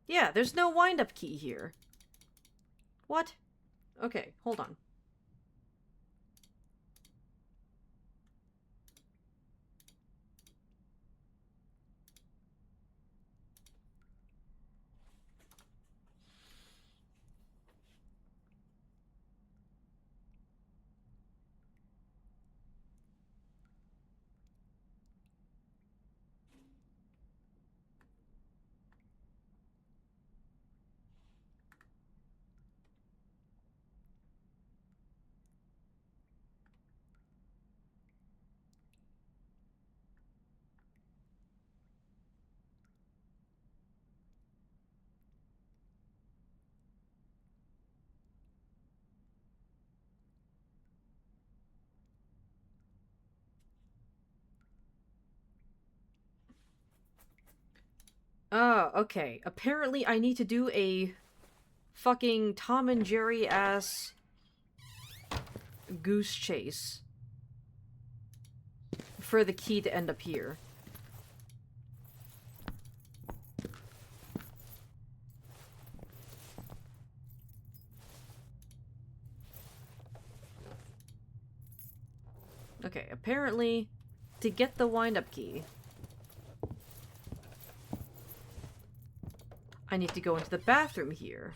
S1: Yeah, there's no wind-up key here. What? Okay, hold on. Oh, okay. Apparently I need to do a fucking Tom and Jerry ass goose chase for the key to end up here. Okay, apparently to get the wind-up key I need to go into the bathroom here.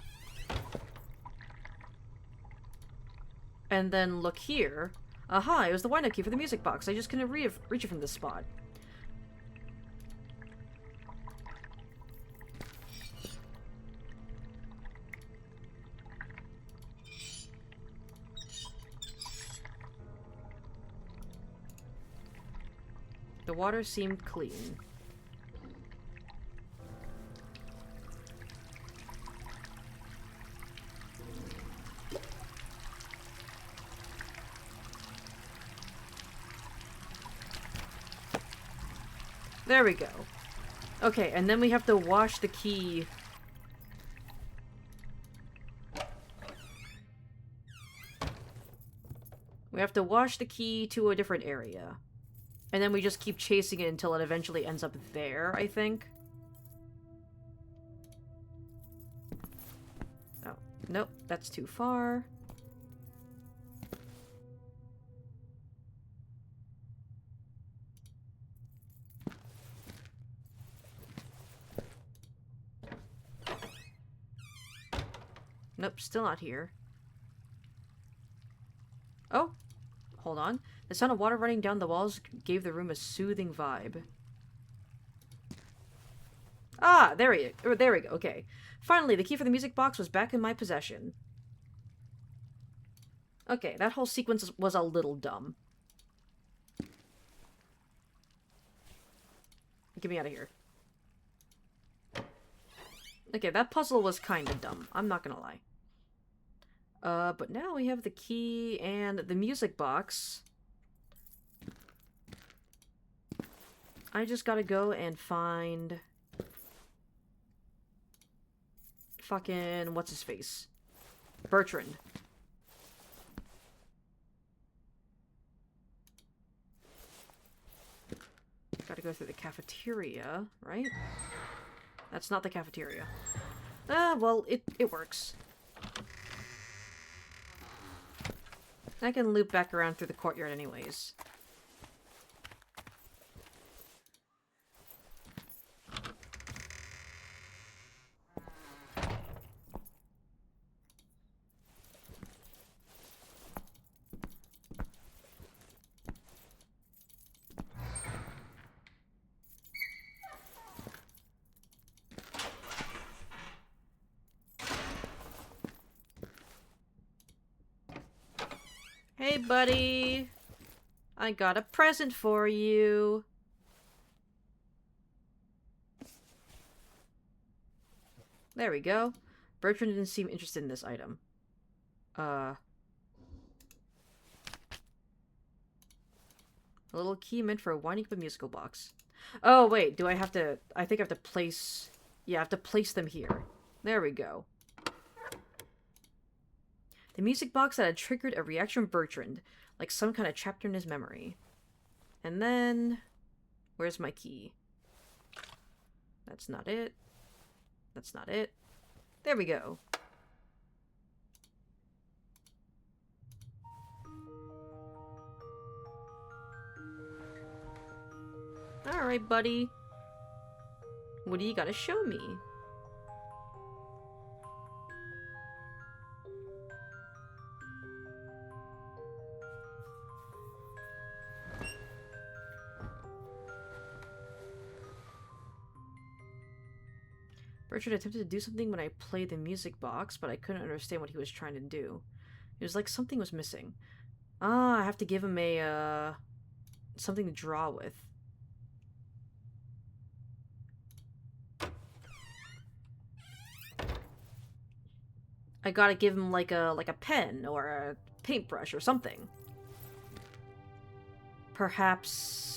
S1: And then look here. Aha, it was the wind-up key for the music box. I just couldn't reach it from this spot. The water seemed clean. There we go. Okay, and then we have to wash the key. We have to wash the key to a different area. And then we just keep chasing it until it eventually ends up there, I think. Oh, nope, that's too far. Nope, still not here. Oh, hold on. The sound of water running down the walls gave the room a soothing vibe. Ah, there we go. Okay. Finally, the key for the music box was back in my possession. Okay, that whole sequence was a little dumb. Get me out of here. Okay, that puzzle was kind of dumb. I'm not gonna lie. But now we have the key and the music box. I just gotta go and find... fucking... what's-his-face? Bertrand. Gotta go through the cafeteria, right? That's not the cafeteria. Ah, well, it works. I can loop back around through the courtyard anyways. Hey, buddy. I got a present for you. There we go. Bertrand didn't seem interested in this item. A little key meant for winding up a musical box. Oh, wait. Do I have to... I think I have to place... Yeah, I have to place them here. There we go. The music box that had triggered a reaction from Bertrand, like some kind of chapter in his memory. And then... Where's my key? That's not it. That's not it. There we go. Alright, buddy. What do you gotta show me? Bertrand attempted to do something when I played the music box, but I couldn't understand what he was trying to do. It was like something was missing. Ah, I have to give him a, something to draw with. I gotta give him like a pen or a paintbrush or something. Perhaps...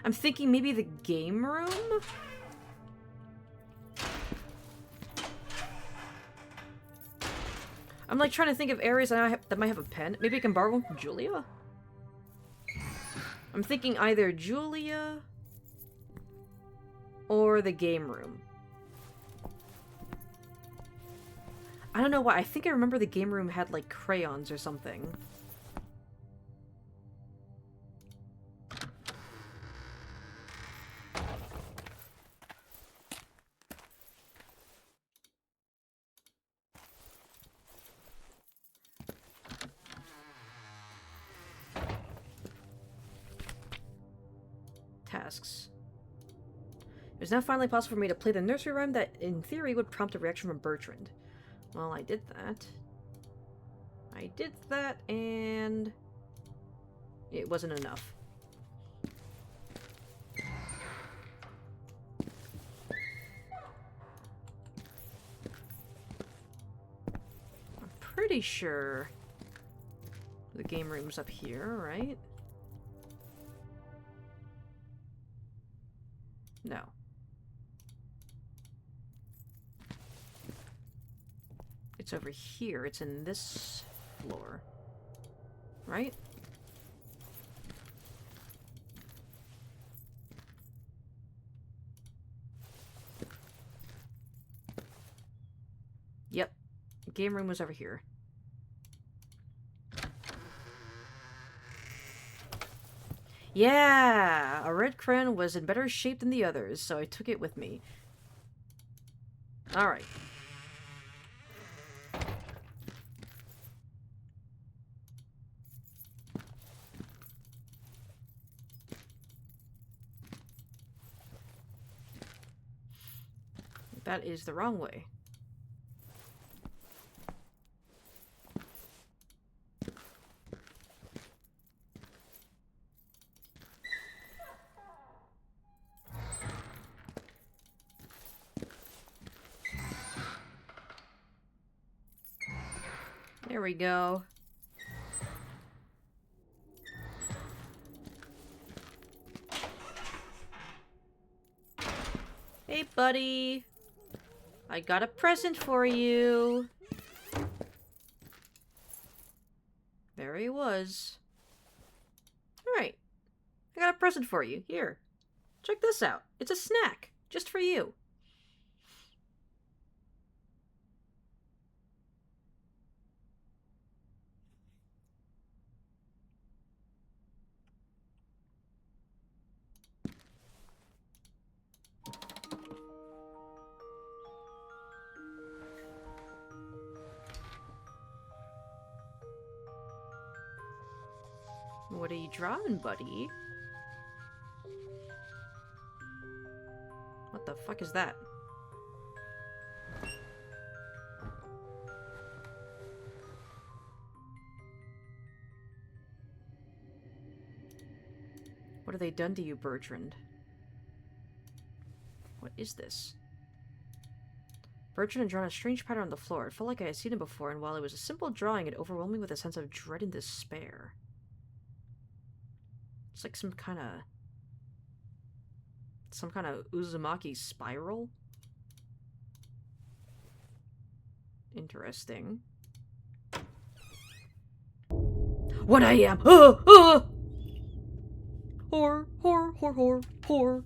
S1: I'm thinking maybe the game room? I'm like trying to think of areas that might have a pen. Maybe I can borrow one from Julia? I'm thinking either Julia or the game room. I don't know why. I think I remember the game room had like crayons or something. Tasks. It was now finally possible for me to play the nursery rhyme that, in theory, would prompt a reaction from Bertrand. Well, I did that. I did that, and... it wasn't enough. I'm pretty sure the game room's up here, right? No. It's over here. It's in this floor. Right? Yep. Game room was over here. Yeah! A red crayon was in better shape than the others, so I took it with me. Alright. That is the wrong way. There we go. Hey, buddy. I got a present for you. There he was. Alright. I got a present for you. Here. Check this out. It's a snack. Just for you. What are you drawing, buddy? What the fuck is that? What have they done to you, Bertrand? What is this? Bertrand had drawn a strange pattern on the floor. It felt like I had seen it before, and while it was a simple drawing, it overwhelmed me with a sense of dread and despair. It's like some kind of Uzumaki spiral? Interesting. What I am! Whore, whore, whore, whore, whore.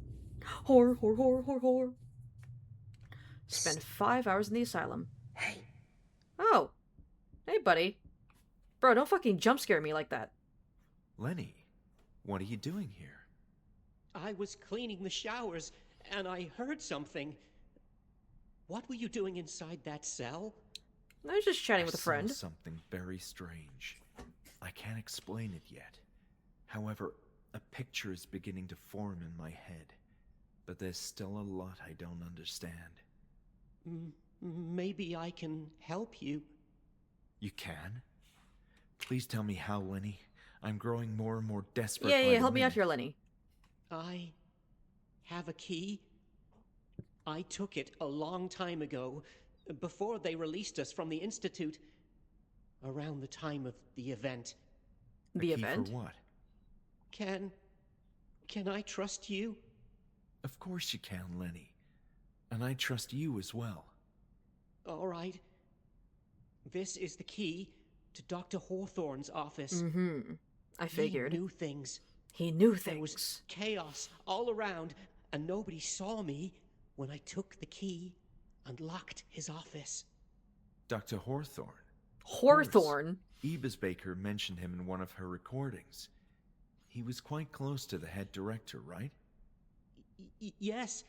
S1: Whore, whore, whore, whore, whore. Spent 5 hours in the asylum.
S4: Hey.
S1: Oh. Hey, buddy. Bro, don't fucking jump scare me like that.
S2: Lenny, what are you doing here?
S4: I was cleaning the showers, and I heard something. What were you doing inside that cell?
S1: I was just chatting with a
S2: I
S1: friend.
S2: saw something very strange. I can't explain it yet. However, a picture is beginning to form in my head. But there's still a lot I don't understand.
S4: Maybe I can help you.
S2: You can? Please tell me how, Lenny. I'm growing more and more desperate.
S1: Yeah,
S2: by the
S1: help me out
S2: minute.
S1: here, Lenny.
S4: I have a key. I took it a long time ago, before they released us from the Institute, around the time of the event.
S2: A
S1: The
S2: key
S1: event?
S2: For what?
S4: Can I trust you?
S2: Of course you can, Lenny. And I trust you as well.
S4: All right. This is the key to Dr. Hawthorne's office.
S1: Mm-hmm. I figured.
S4: He knew things.
S1: He knew
S4: There
S1: things.
S4: was chaos all around, and nobody saw me when I took the key and locked his office.
S2: Dr. Hawthorne.
S1: Hawthorne?
S2: Ebis Baker mentioned him in one of her recordings. He was quite close to the head director, right?
S4: Yes.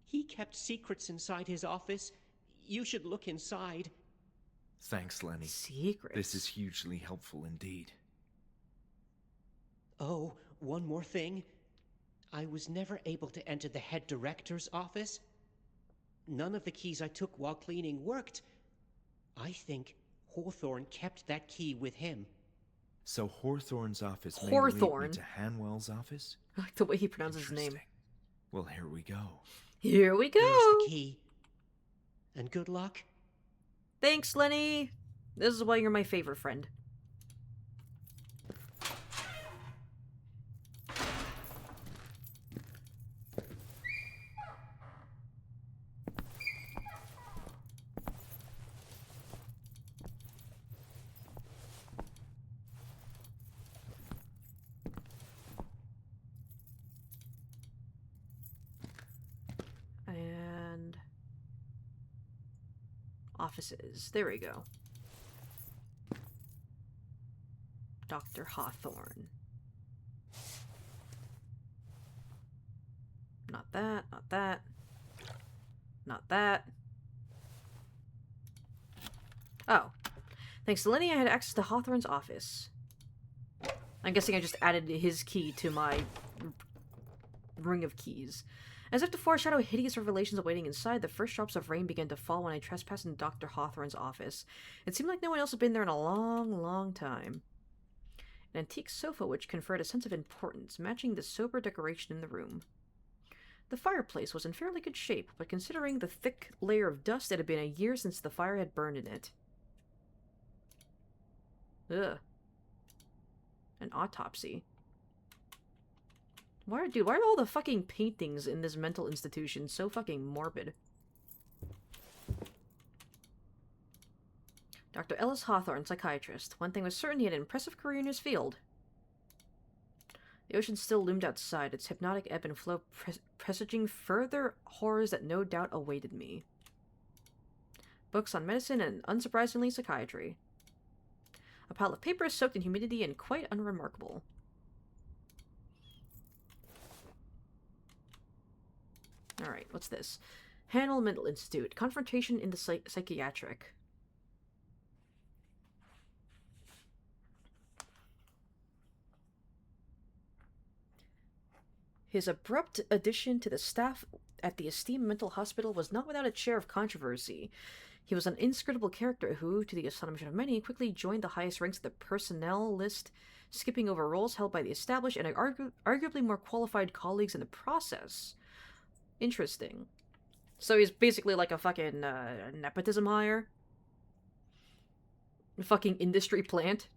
S4: He kept secrets inside his office. You should look inside.
S2: Thanks, Lenny.
S1: Secrets.
S2: This is hugely helpful indeed.
S4: Oh, one more thing. I was never able to enter the head director's office. None of the keys I took while cleaning worked. I think Hawthorne kept that key with him.
S2: So Hawthorne's office may
S1: Hawthorne?
S2: lead me to Hanwell's office?
S1: I like the way he pronounces his name.
S2: Interesting. Well, here we go.
S1: Here we
S4: Here's
S1: go!
S4: the key. And good luck.
S1: Thanks, Lenny! This is why you're my favorite friend. And offices. There we go. Dr. Hawthorne. Not that, not that. Not that. Oh. Thanks to Lenny, I had access to Hawthorne's office. I'm guessing I just added his key to my ring of keys. As if to foreshadow hideous revelations awaiting inside, the first drops of rain began to fall when I trespassed in Dr. Hawthorne's office. It seemed like no one else had been there in a long, long time. An antique sofa which conferred a sense of importance, matching the sober decoration in the room. The fireplace was in fairly good shape, but considering the thick layer of dust, it had been a year since the fire had burned in it. Ugh. An autopsy. Why are all the fucking paintings in this mental institution so fucking morbid? Dr. Ellis Hawthorne, psychiatrist. One thing was certain, he had an impressive career in his field. The ocean still loomed outside, its hypnotic ebb and flow presaging further horrors that no doubt awaited me. Books on medicine and, unsurprisingly, psychiatry. A pile of paper soaked in humidity and quite unremarkable. Alright, what's this? HANWELL Mental Institute. Confrontation in the Psychiatric. His abrupt addition to the staff at the esteemed mental hospital was not without its share of controversy. He was an inscrutable character who, to the astonishment of many, quickly joined the highest ranks of the personnel list, skipping over roles held by the established and arguably more qualified colleagues in the process. Interesting. So he's basically like a fucking nepotism hire? A fucking industry plant?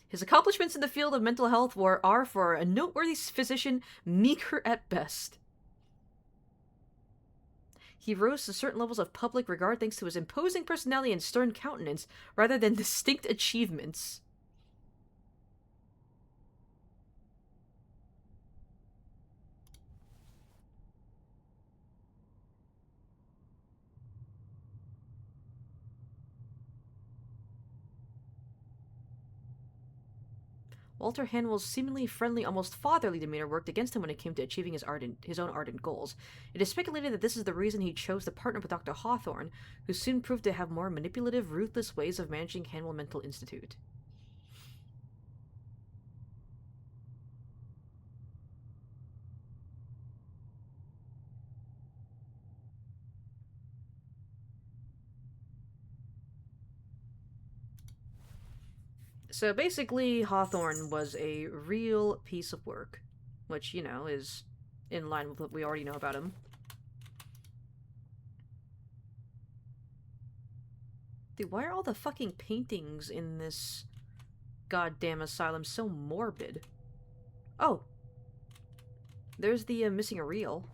S1: His accomplishments in the field of mental health are, for a noteworthy physician, meager at best. He rose to certain levels of public regard thanks to his imposing personality and stern countenance, rather than distinct achievements. Walter HANWELL's seemingly friendly, almost fatherly demeanor worked against him when it came to achieving his own ardent goals. It is speculated that this is the reason he chose to partner with Dr. Hawthorne, who soon proved to have more manipulative, ruthless ways of managing HANWELL Mental Institute. So basically, Hawthorne was a real piece of work, which, you know, is in line with what we already know about him. Dude, why are all the fucking paintings in this goddamn asylum so morbid? Oh. There's the missing a reel.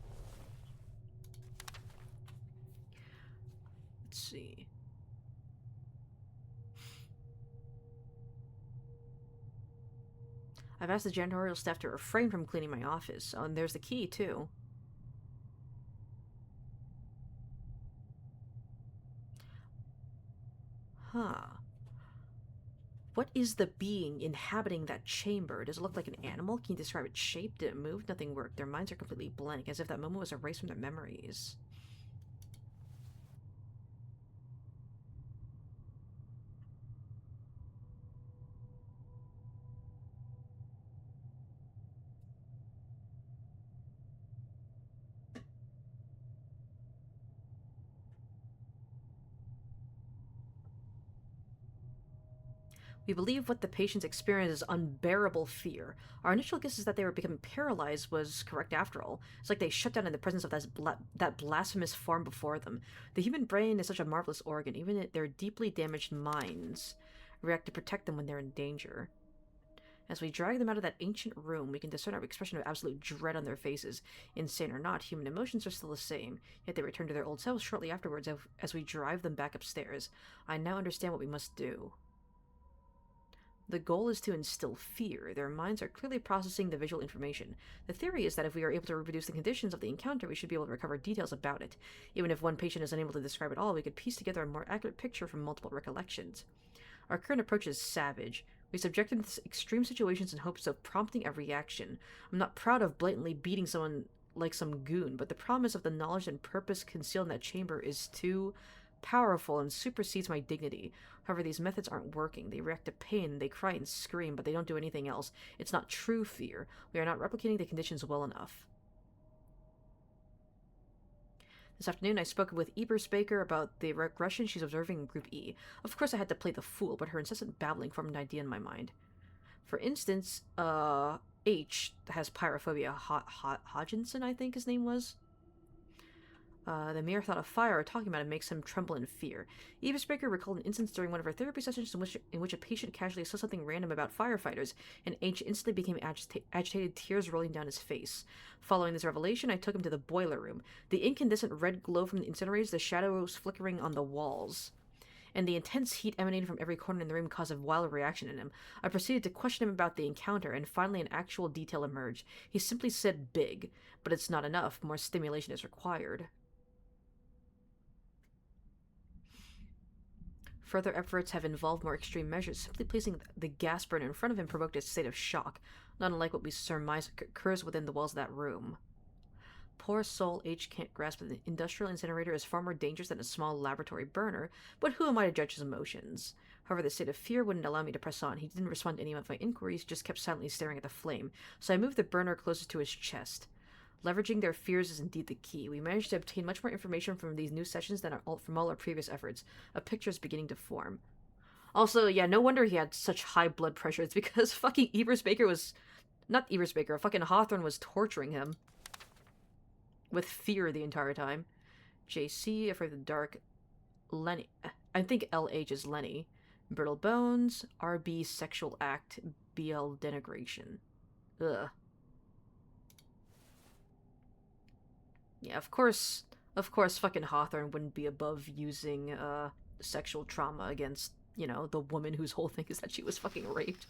S1: Let's see. I've asked the janitorial staff to refrain from cleaning my office. Oh, and there's the key, too. Huh. What is the being inhabiting that chamber? Does it look like an animal? Can you describe its shape? Did it move? Nothing worked. Their minds are completely blank, as if that moment was erased from their memories. We believe what the patients experience is unbearable fear. Our initial guess is that they were becoming paralyzed was correct after all. It's like they shut down in the presence of that blasphemous form before them. The human brain is such a marvelous organ. Even their deeply damaged minds react to protect them when they're in danger. As we drag them out of that ancient room, we can discern our expression of absolute dread on their faces. Insane or not, human emotions are still the same, yet they return to their old selves shortly afterwards as we drive them back upstairs. I now understand what we must do. The goal is to instill fear. Their minds are clearly processing the visual information. The theory is that if we are able to reproduce the conditions of the encounter, we should be able to recover details about it. Even if one patient is unable to describe it all, we could piece together a more accurate picture from multiple recollections. Our current approach is savage. We subject them to extreme situations in hopes of prompting a reaction. I'm not proud of blatantly beating someone like some goon, but the promise of the knowledge and purpose concealed in that chamber is too powerful and supersedes my dignity. However, these methods aren't working. They react to pain, they cry and scream, but they don't do anything else. It's not true fear. We are not replicating the conditions well enough. This afternoon, I spoke with Ebers Baker about the regression she's observing in Group E. Of course, I had to play the fool, but her incessant babbling formed an idea in my mind. For instance, H has pyrophobia. Hodgkinson, I think his name was. The mere thought of fire or talking about it makes him tremble in fear. Eva Spraker recalled an instance during one of her therapy sessions in which a patient casually said something random about firefighters, and H instantly became agitated, tears rolling down his face. Following this revelation, I took him to the boiler room. The incandescent red glow from the incinerators, the shadows flickering on the walls, and the intense heat emanating from every corner in the room caused a wild reaction in him. I proceeded to question him about the encounter, and finally an actual detail emerged. He simply said big, but it's not enough. More stimulation is required. Further efforts have involved more extreme measures. Simply placing the gas burner in front of him provoked a state of shock, not unlike what we surmise occurs within the walls of that room. Poor soul, H can't grasp that an industrial incinerator is far more dangerous than a small laboratory burner, but who am I to judge his emotions? However, the state of fear wouldn't allow me to press on. He didn't respond to any of my inquiries, just kept silently staring at the flame, so I moved the burner closer to his chest. Leveraging their fears is indeed the key. We managed to obtain much more information from these new sessions than from all our previous efforts. A picture is beginning to form. Also, yeah, no wonder he had such high blood pressure. It's because fucking Eberspaker was... Not Eberspaker, fucking Hawthorne was torturing him. With fear the entire time. JC, afraid of the dark. Lenny. I think LH is Lenny. Brittle bones. RB, sexual act. BL, denigration. Ugh. Yeah, of course, fucking Hawthorne wouldn't be above using, sexual trauma against, you know, the woman whose whole thing is that she was fucking raped.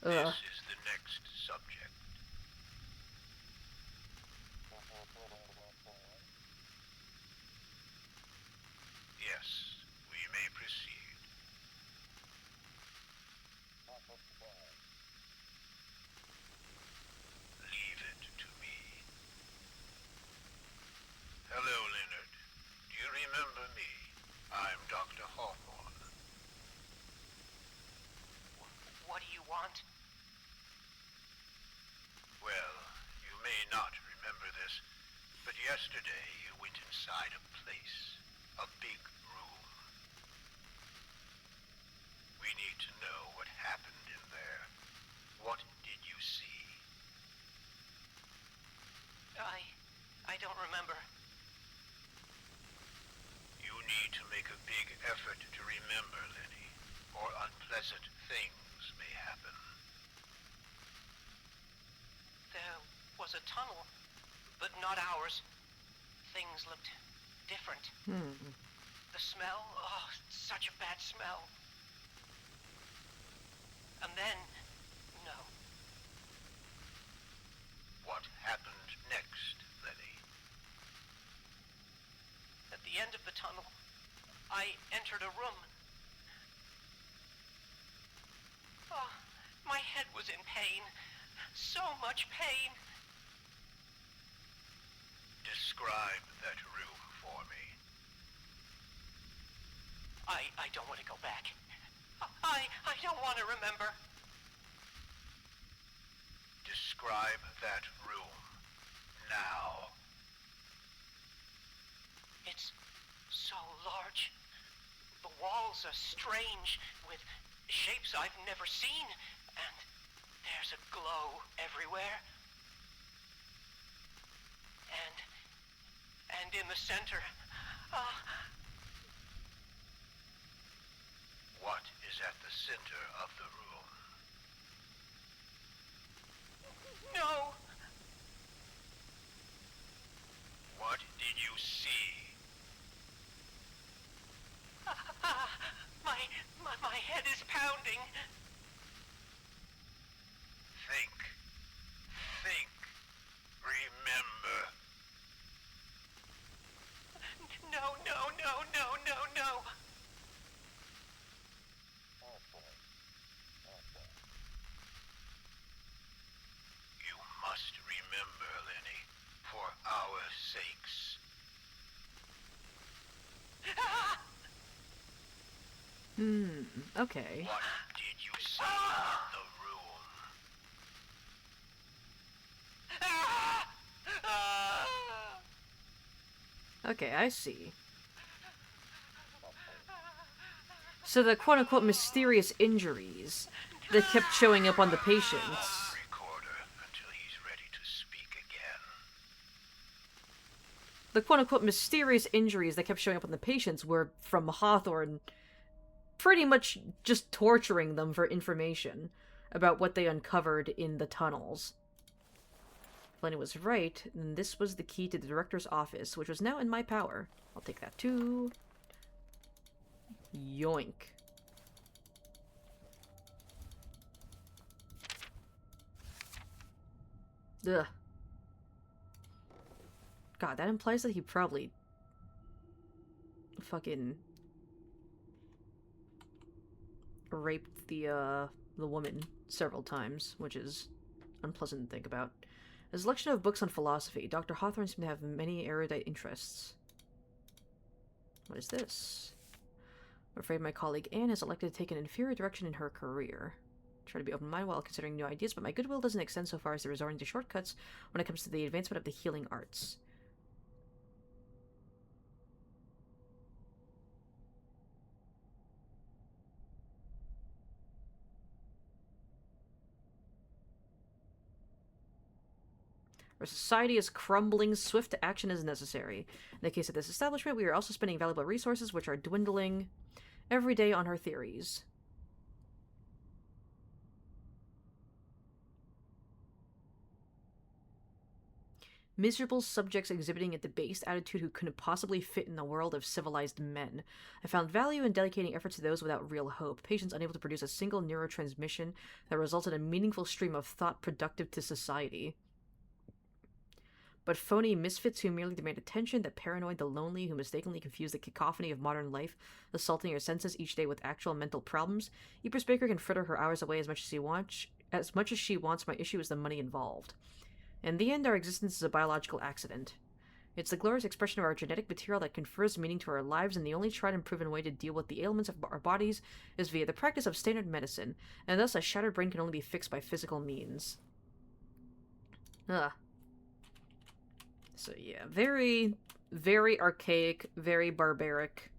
S6: This is the next subject. Yes, we may proceed. Leave it to me. Hello, Leonard. Do you remember me? I'm Dr. Hawthorne.
S4: What do you want?
S6: Well, you may not remember this, but yesterday you went inside a place, a big room. We need to know what happened in there. What did you see?
S4: I don't remember.
S6: You need to make a big effort to remember, Lenny, or unpleasant things may happen.
S4: There was a tunnel, but not ours. Things looked different. The smell, oh, such a bad smell. And then, no.
S6: What happened next, Lenny?
S4: At the end of the tunnel, I entered a room. Oh, my head was in pain. So much pain.
S6: Describe that room for me.
S4: I don't want to go back. I don't want to remember.
S6: Describe that room. Now.
S4: It's so large. The walls are strange, with shapes I've never seen, and there's a glow everywhere. And in the center,
S6: What is at the center of the room?
S4: no!
S6: What did you see?
S4: My head is pounding.
S6: Think. Think. Remember.
S4: No.
S6: You must remember, Lenny, for our sakes.
S1: Okay.
S6: What did you see in the room?
S1: Okay, I see. So the quote-unquote mysterious injuries that kept showing up on the patients.
S6: Recorder until he's ready to speak again.
S1: the quote-unquote mysterious injuries that kept showing up on the patients were from Hawthorne pretty much just torturing them for information about what they uncovered in the tunnels. Lenny was right, and this was the key to the director's office, which was now in my power. I'll take that too. Yoink. Ugh. God, that implies that he probably fucking raped the woman several times, which is unpleasant to think about. A selection of books on philosophy. Dr. Hawthorne seemed to have many erudite interests. What is this? I'm afraid my colleague Anne has elected to take an inferior direction in her career. Try to be open-minded while considering new ideas, but my goodwill doesn't extend so far as to resorting to shortcuts when it comes to the advancement of the healing arts. Our society is crumbling. Swift action is necessary. In the case of this establishment, we are also spending valuable resources which are dwindling every day on her theories. Miserable subjects exhibiting a debased attitude who couldn't possibly fit in the world of civilized men. I found value in dedicating efforts to those without real hope, patients unable to produce a single neurotransmission that results in a meaningful stream of thought productive to society. But phony misfits who merely demand attention, the paranoid, the lonely, who mistakenly confuse the cacophony of modern life, assaulting your senses each day with actual mental problems. Ypres Baker can fritter her hours away as much as she wants. My issue is the money involved. In the end, our existence is a biological accident. It's the glorious expression of our genetic material that confers meaning to our lives, and the only tried and proven way to deal with the ailments of our bodies is via the practice of standard medicine, and thus a shattered brain can only be fixed by physical means. Ugh. So yeah, very, very archaic, very barbaric.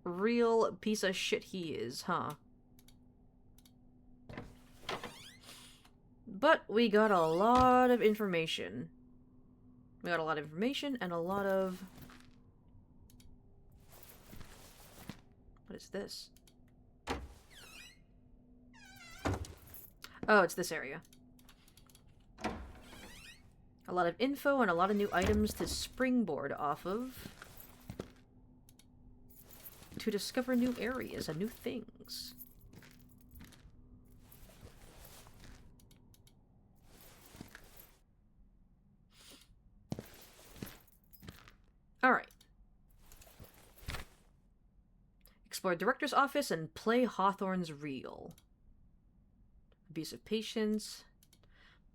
S1: Real piece of shit he is, huh? But we got a lot of information. We got a lot of information and a lot of... What is this? Oh, it's this area. A lot of info and a lot of new items to springboard off of. To discover new areas and new things. Alright. Explore director's office and play Hawthorne's reel. Abuse of patients.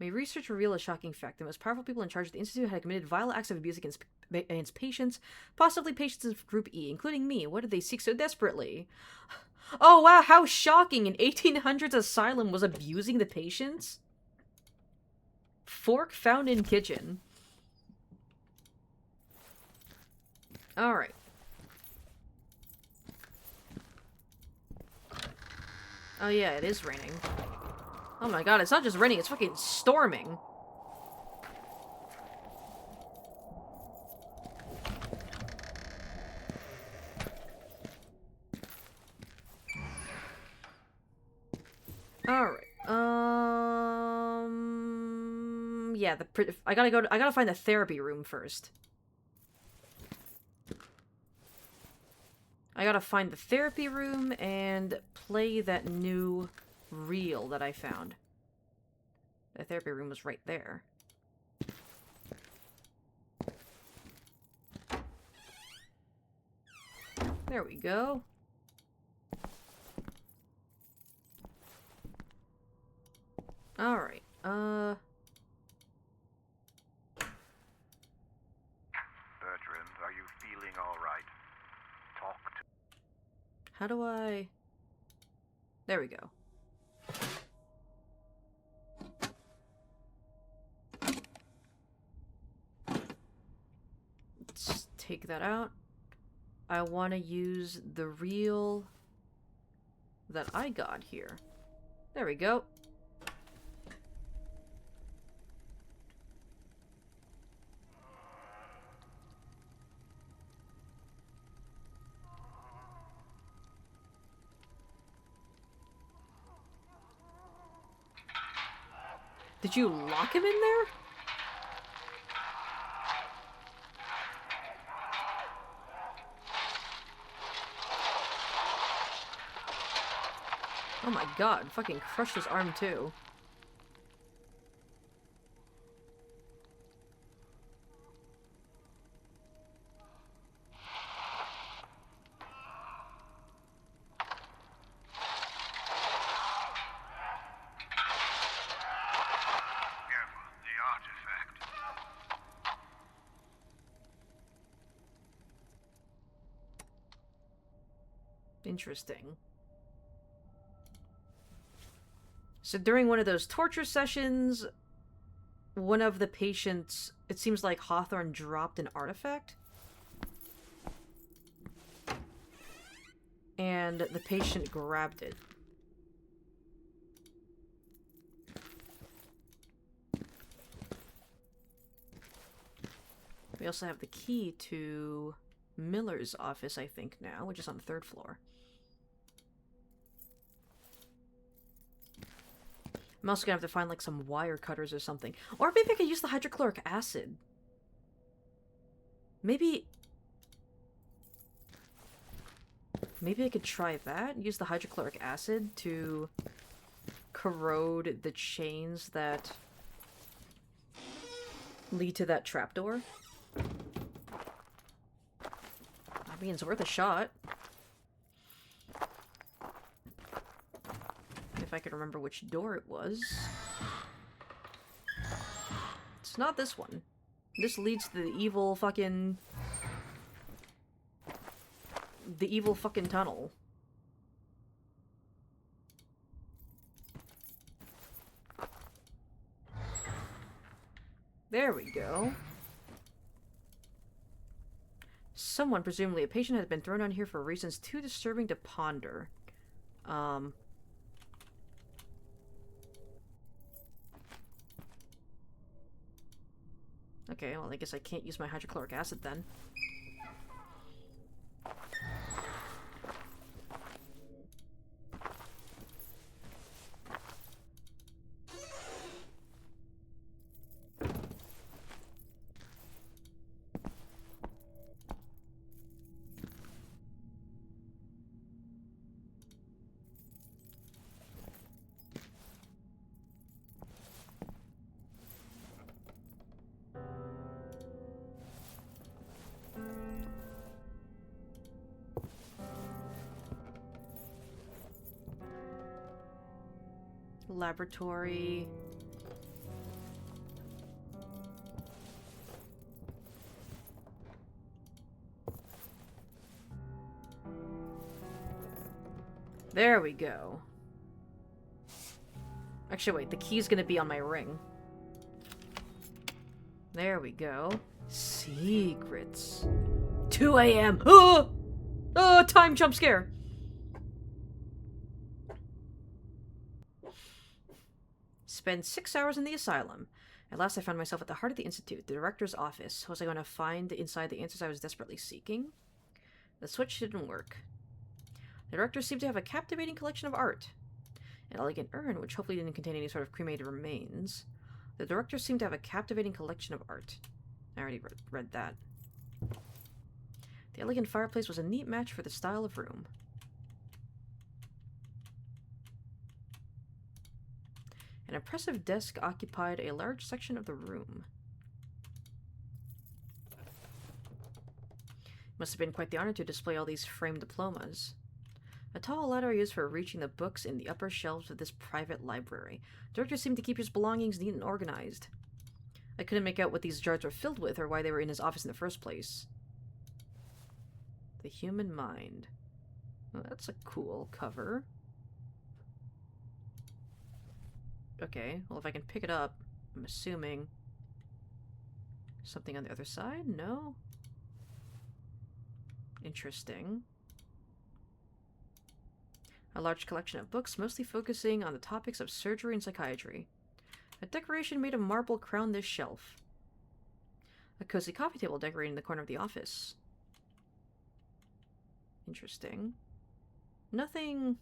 S1: My research revealed a shocking fact. The most powerful people in charge of the Institute had committed vile acts of abuse against patients, possibly patients of Group E, including me. What did they seek so desperately? Oh wow, how shocking! In 1800s, Asylum was abusing the patients? Fork found in kitchen. Alright. Oh yeah, it is raining. Oh my god, it's not just raining, it's fucking storming. Alright. Yeah, I gotta find the therapy room first. I gotta find the therapy room and play that new reel that I found. The therapy room was right there. There we go. Alright,
S6: Bertrand, are you feeling all right? Talk to...
S1: how do I... there we go. Let's take that out. I want to use the reel that I got here. There we go. Did you lock him in there? Oh my god, fucking crushed his arm too.
S6: Careful, the artifact.
S1: Interesting. So during one of those torture sessions, one of the patients, it seems like Hawthorne dropped an artifact. And the patient grabbed it. We also have the key to Miller's office, I think now, which is on the 3rd floor. I'm also gonna have to find, like, some wire cutters or something. Or maybe I could use the hydrochloric acid. Maybe I could try that. Use the hydrochloric acid to corrode the chains that lead to that trapdoor. I mean, it's worth a shot. If I could remember which door it was. It's not this one. This leads to the evil fucking... the evil fucking tunnel. There we go. Someone, presumably a patient, has been thrown on here for reasons too disturbing to ponder. Okay, well, I guess I can't use my hydrochloric acid then. Laboratory. There we go. Actually, wait, the key's gonna be on my ring. There we go. Secrets. 2 a.m. Oh! Oh, time jump scare! Spend 6 hours in the asylum. At last I found myself at the heart of the Institute, the director's office. Was I going to find inside the answers I was desperately seeking? The switch didn't work. The director seemed to have a captivating collection of art. An elegant urn, which hopefully didn't contain any sort of cremated remains. The director seemed to have a captivating collection of art. I already read that. The elegant fireplace was a neat match for the style of room. An impressive desk occupied a large section of the room. It must have been quite the honor to display all these framed diplomas. A tall ladder used for reaching the books in the upper shelves of this private library. The director seemed to keep his belongings neat and organized. I couldn't make out what these jars were filled with or why they were in his office in the first place. The Human Mind. Well, that's a cool cover. Okay, well if I can pick it up, I'm assuming something on the other side? No? Interesting. A large collection of books, mostly focusing on the topics of surgery and psychiatry. A decoration made of marble crowned this shelf. A cozy coffee table decorated in the corner of the office. Interesting. Nothing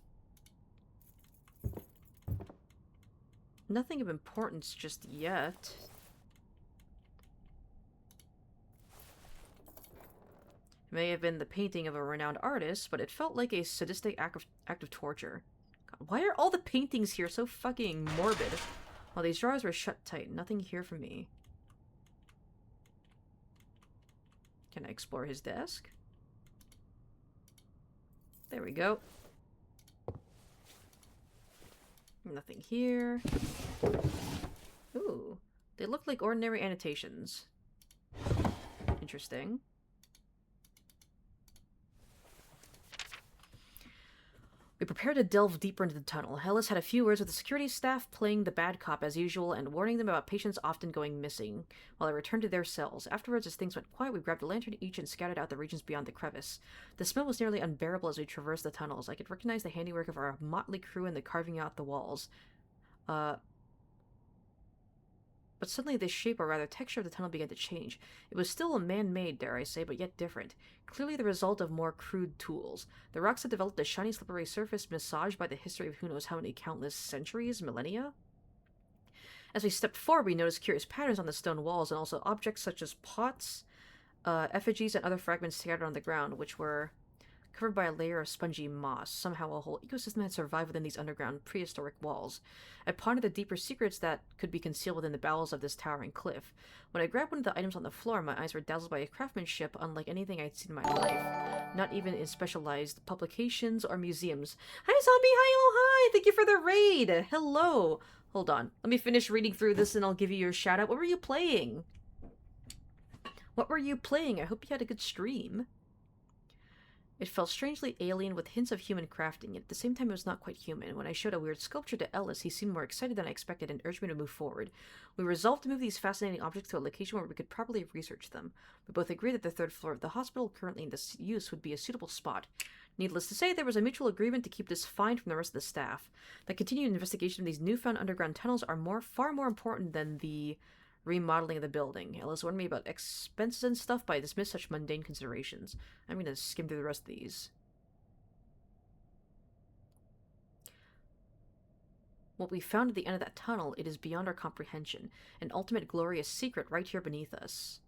S1: Nothing of importance just yet. It may have been the painting of a renowned artist, but it felt like a sadistic act of torture. God, why are all the paintings here so fucking morbid? Well, these drawers were shut tight. Nothing here for me. Can I explore his desk? There we go. Nothing here. Ooh. They look like ordinary annotations. Interesting. We prepared to delve deeper into the tunnel. Ellis had a few words with the security staff, playing the bad cop as usual, and warning them about patients often going missing, while they returned to their cells. Afterwards, as things went quiet, we grabbed a lantern each and scouted out the regions beyond the crevice. The smell was nearly unbearable as we traversed the tunnels. I could recognize the handiwork of our motley crew in the carving out the walls. But suddenly the shape, or rather texture, of the tunnel began to change. It was still a man-made, dare I say, but yet different. Clearly the result of more crude tools. The rocks had developed a shiny, slippery surface massaged by the history of who knows how many countless centuries, millennia? As we stepped forward, we noticed curious patterns on the stone walls, and also objects such as pots, effigies, and other fragments scattered on the ground, which were covered by a layer of spongy moss. Somehow a whole ecosystem had survived within these underground prehistoric walls. I pondered the deeper secrets that could be concealed within the bowels of this towering cliff. When I grabbed one of the items on the floor, my eyes were dazzled by a craftsmanship unlike anything I'd seen in my life. Not even in specialized publications or museums. Hi, Zombie! Hi, hello, hi! Thank you for the raid! Hello! Hold on. Let me finish reading through this and I'll give you your shout out. What were you playing? What were you playing? I hope you had a good stream. It felt strangely alien with hints of human crafting, yet at the same time it was not quite human. When I showed a weird sculpture to Ellis, he seemed more excited than I expected and urged me to move forward. We resolved to move these fascinating objects to a location where we could properly research them. We both agreed that the third floor of the hospital currently in use would be a suitable spot. Needless to say, there was a mutual agreement to keep this find from the rest of the staff. The continued investigation of these newfound underground tunnels are far more important than the remodeling of the building. Ellis warned me about expenses and stuff, but I dismissed such mundane considerations. I'm going to skim through the rest of these. What we found at the end of that tunnel, it is beyond our comprehension. An ultimate glorious secret right here beneath us.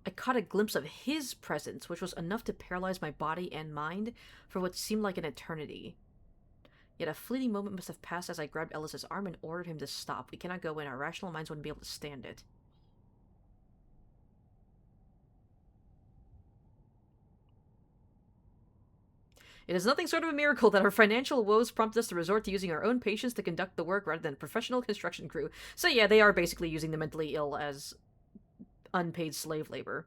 S1: I caught a glimpse of his presence, which was enough to paralyze my body and mind for what seemed like an eternity. Yet a fleeting moment must have passed as I grabbed Ellis's arm and ordered him to stop. We cannot go in. Our rational minds wouldn't be able to stand it. It is nothing short of a miracle that our financial woes prompted us to resort to using our own patients to conduct the work rather than a professional construction crew. So yeah, they are basically using the mentally ill as unpaid slave labor.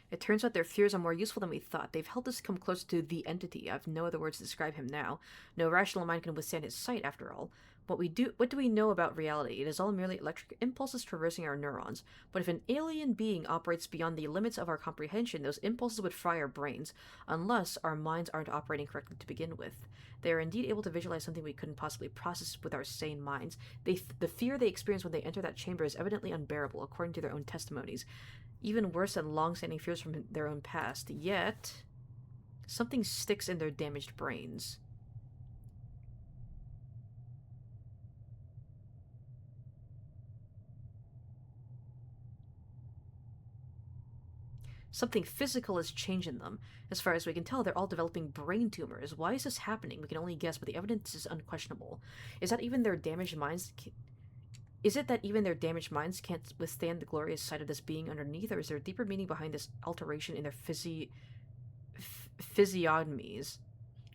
S1: It turns out their fears are more useful than we thought. They've helped us come closer to the entity. I've no other words to describe him now. No rational mind can withstand his sight, after all. What do we know about reality? It is all merely electric impulses traversing our neurons. But if an alien being operates beyond the limits of our comprehension, those impulses would fry our brains, unless our minds aren't operating correctly to begin with. They are indeed able to visualize something we couldn't possibly process with our sane minds. The fear they experience when they enter that chamber is evidently unbearable, according to their own testimonies. Even worse than long-standing fears from their own past. Yet, something sticks in their damaged brains. Something physical has changed in them. As far as we can tell, they're all developing brain tumors. Why is this happening? We can only guess, but the evidence is unquestionable. Is that even their damaged minds... Is it that even their damaged minds can't withstand the glorious sight of this being underneath, or is there a deeper meaning behind this alteration in their physiognomies?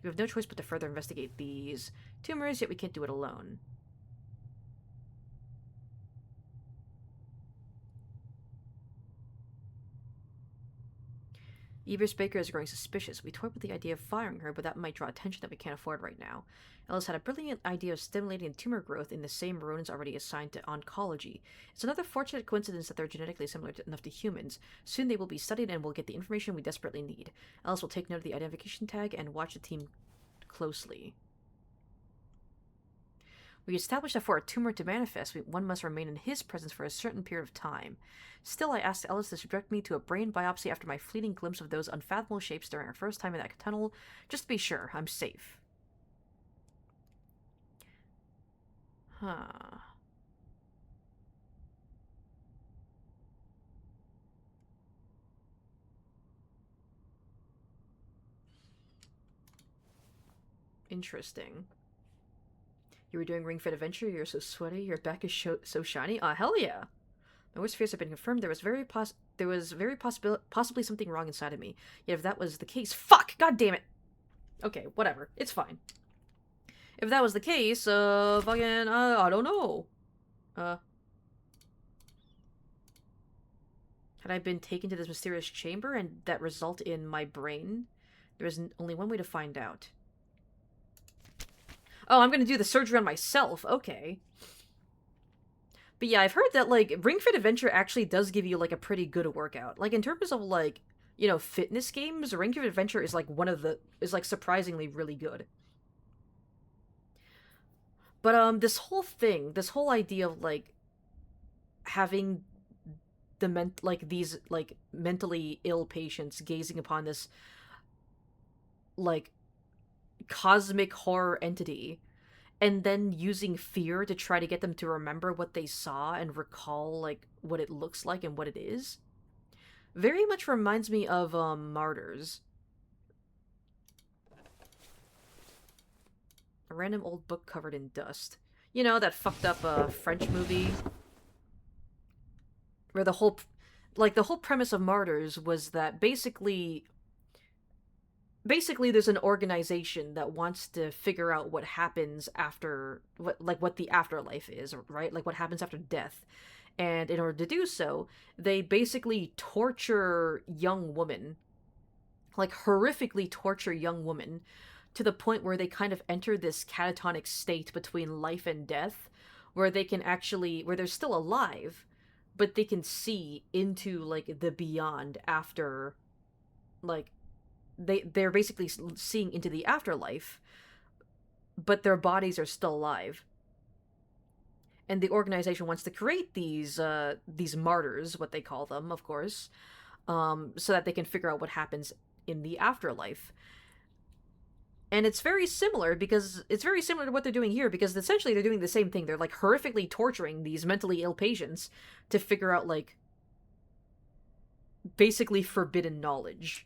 S1: We have no choice but to further investigate these tumors, yet we can't do it alone. Evers Baker is growing suspicious. We toyed with the idea of firing her, but that might draw attention that we can't afford right now. Ellis had a brilliant idea of stimulating tumor growth in the same rodents already assigned to oncology. It's another fortunate coincidence that they're genetically similar enough to humans. Soon they will be studied and we'll get the information we desperately need. Ellis will take note of the identification tag and watch the team closely. We established that for a tumor to manifest, one must remain in his presence for a certain period of time. Still, I asked Ellis to subject me to a brain biopsy after my fleeting glimpse of those unfathomable shapes during our first time in that tunnel, just to be sure I'm safe. Huh. Interesting. You were doing Ring Fit Adventure, you're so sweaty, your back is so shiny? Hell yeah! My worst fears have been confirmed. There was possibly something wrong inside of me. Yet if that was the case, fuck! God damn it! Okay, whatever. It's fine. If that was the case, fucking, I don't know. Had I been taken to this mysterious chamber and that result in my brain? There is only one way to find out. Oh, I'm gonna do the surgery on myself. Okay. But yeah, I've heard that, like, Ring Fit Adventure actually does give you, like, a pretty good workout. Like, in terms of, like, you know, fitness games, Ring Fit Adventure is, like, surprisingly really good. But, this whole idea of, like, having these mentally ill patients gazing upon this, like, cosmic horror entity, and then using fear to try to get them to remember what they saw and recall, like, what it looks like and what it is, very much reminds me of, Martyrs. A random old book covered in dust. You know, that fucked up, French movie? Where the whole premise of Martyrs was that basically there's an organization that wants to figure out what happens after, what the afterlife is, right? Like, what happens after death. And in order to do so, they basically torture young women. Like, horrifically torture young women to the point where they kind of enter this catatonic state between life and death, where they can actually, where they're still alive, but they can see into, like, the beyond after, like, they're basically seeing into the afterlife, but their bodies are still alive. And the organization wants to create these martyrs, what they call them, of course, so that they can figure out what happens in the afterlife. And it's very similar to what they're doing here, because essentially they're doing the same thing. They're, like, horrifically torturing these mentally ill patients to figure out, like, basically forbidden knowledge.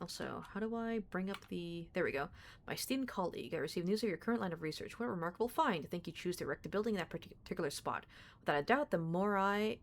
S1: Also, how do I bring up the... There we go. My esteemed colleague, I received news of your current line of research. What a remarkable find. I think you choose to erect a building in that particular spot. Without a doubt, the Moirae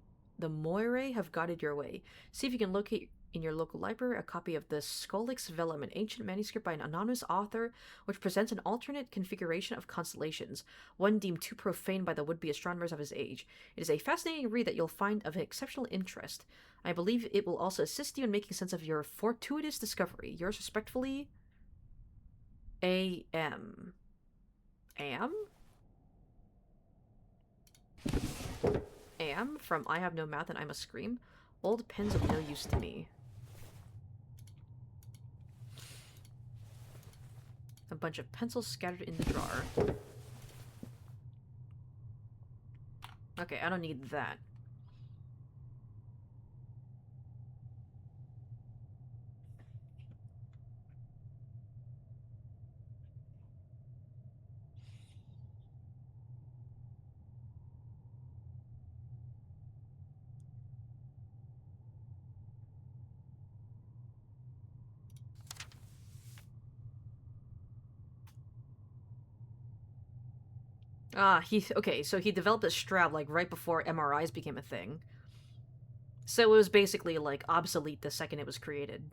S1: have guided your way. See if you can locate in your local library a copy of the Skolix Vellum, an ancient manuscript by an anonymous author which presents an alternate configuration of constellations, one deemed too profane by the would-be astronomers of his age. It is a fascinating read that you'll find of exceptional interest. I believe it will also assist you in making sense of your fortuitous discovery. Yours respectfully, A.M. A.M.? A.M. from I Have No Mouth and I Must Scream. Old pens of no use to me. A bunch of pencils scattered in the drawer. Okay, I don't need that. Okay, so he developed a strap, like, right before MRIs became a thing. So it was basically, like, obsolete the second it was created.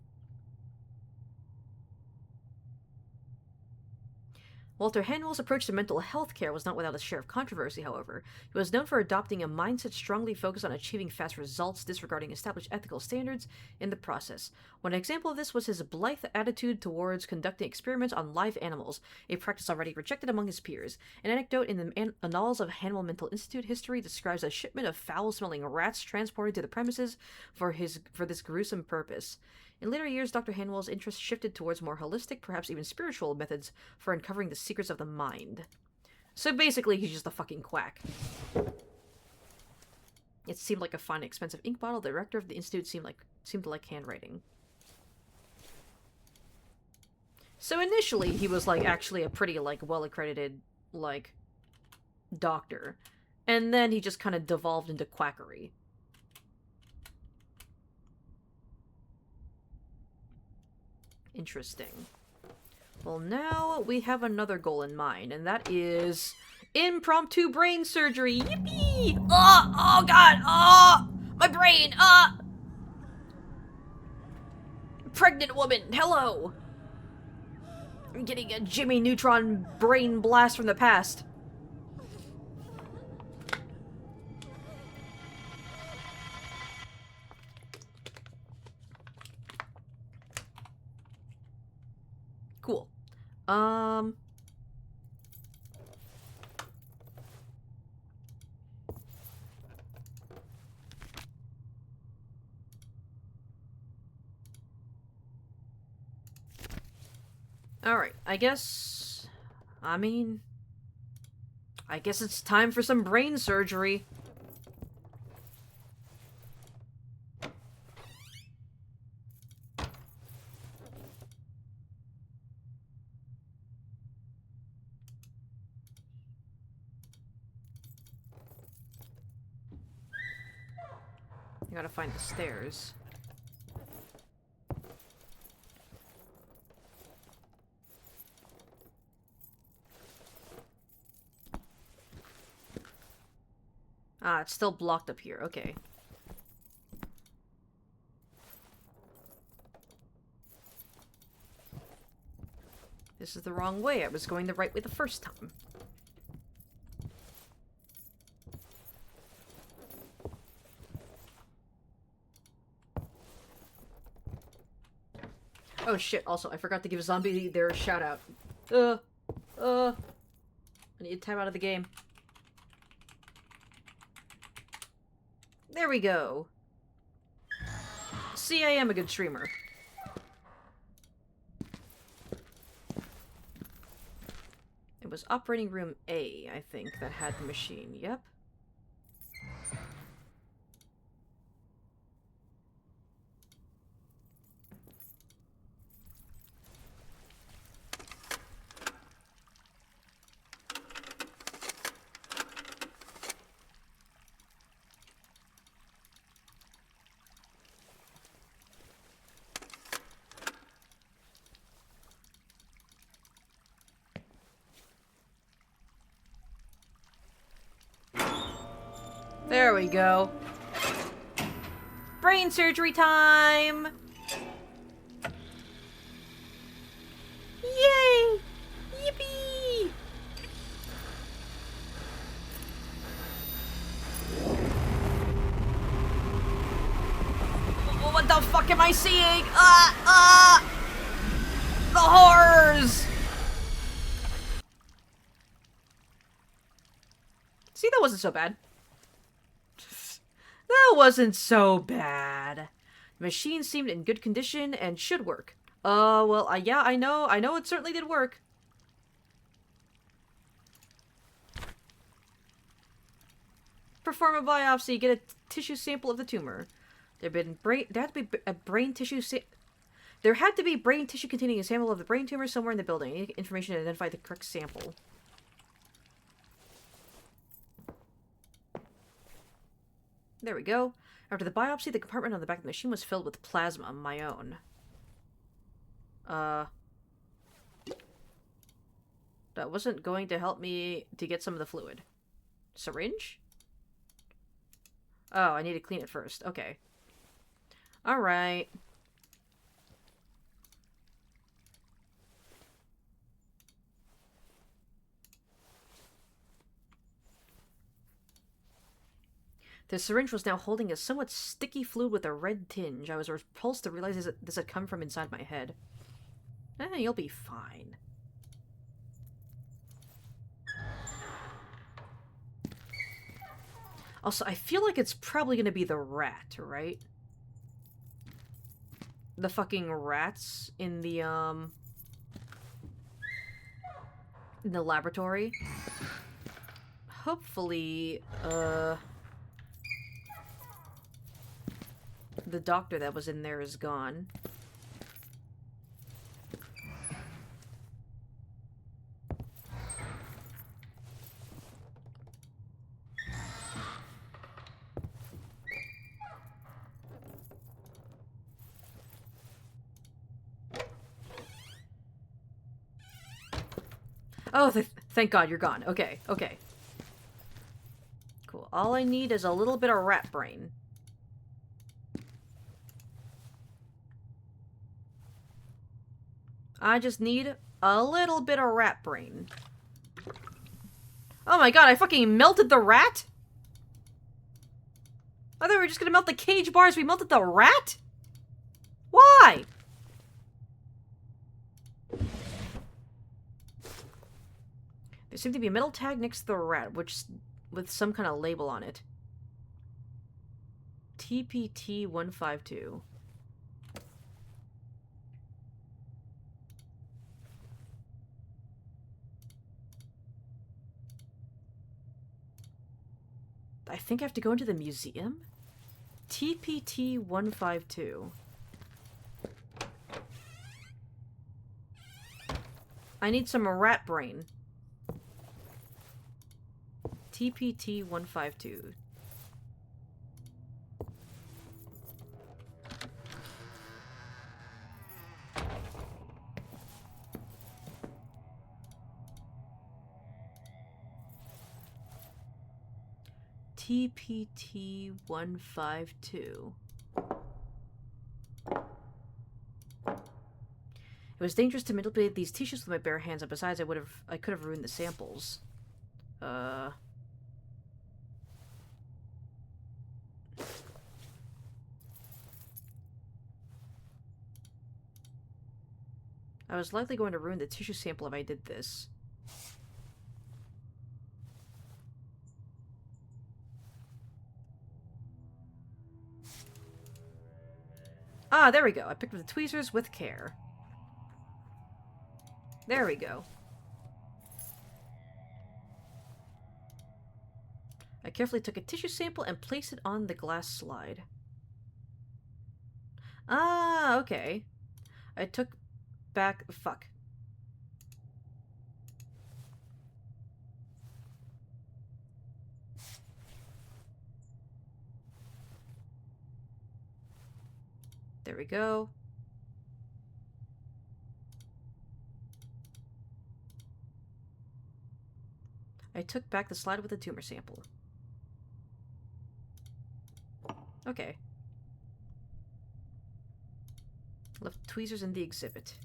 S1: Walter Hanwell's approach to mental health care was not without its share of controversy, however. He was known for adopting a mindset strongly focused on achieving fast results, disregarding established ethical standards in the process. One example of this was his blithe attitude towards conducting experiments on live animals, a practice already rejected among his peers. An anecdote in the Annals of Hanwell Mental Institute history describes a shipment of foul-smelling rats transported to the premises for this gruesome purpose. In later years, Dr. Hanwell's interest shifted towards more holistic, perhaps even spiritual methods for uncovering the secrets of the mind. So basically, he's just a fucking quack. It seemed like a fine, expensive ink bottle. The director of the institute seemed to like handwriting. So initially, he was like actually a pretty like well-accredited like doctor, and then he just kind of devolved into quackery. Interesting. Well, now we have another goal in mind, and that is impromptu brain surgery. Yippee! Oh god! Oh! My brain! Pregnant woman, hello! I'm getting a Jimmy Neutron brain blast from the past. Cool. Alright, I guess it's time for some brain surgery. I gotta find the stairs. Ah, it's still blocked up here. Okay. This is the wrong way. I was going the right way the first time. Oh shit, also, I forgot to give Zombie their shout out. I need to time out of the game. There we go. See, I am a good streamer. It was operating room A, I think, that had the machine. Yep. There we go. Brain surgery time! Yay! Yippee! What the fuck am I seeing? The horrors! See, that wasn't so bad. That wasn't so bad. The machine seemed in good condition and should work. Well, yeah, I know it certainly did work. Perform a biopsy, get a tissue sample of the tumor. There had to be brain tissue containing a sample of the brain tumor somewhere in the building. I need information to identify the correct sample. There we go. After the biopsy, the compartment on the back of the machine was filled with plasma, my own. That wasn't going to help me to get some of the fluid. Syringe? Oh, I need to clean it first. Okay. Alright. The syringe was now holding a somewhat sticky fluid with a red tinge. I was repulsed to realize this had come from inside my head. You'll be fine. Also, I feel like it's probably gonna be the rat, right? The fucking rats in the laboratory. Hopefully, the doctor that was in there is gone. Oh, thank God you're gone. Okay, okay. Cool. All I need is a little bit of rat brain. I just need a little bit of rat brain. Oh my God, I fucking melted the rat? I thought we were just gonna melt the cage bars. We melted the rat? Why? There seemed to be a metal tag next to the rat, which with some kind of label on it. TPT-152. I think I have to go into the museum? TPT-152. I need some rat brain. TPT-152. TPT-152. It was dangerous to manipulate these tissues with my bare hands, and besides, I could have ruined the samples. I was likely going to ruin the tissue sample if I did this. Ah, there we go. I picked up the tweezers with care. There we go. I carefully took a tissue sample and placed it on the glass slide. Ah, okay. I took back... Fuck. There we go. I took back the slide with the tumor sample. Okay. Left tweezers in the exhibit.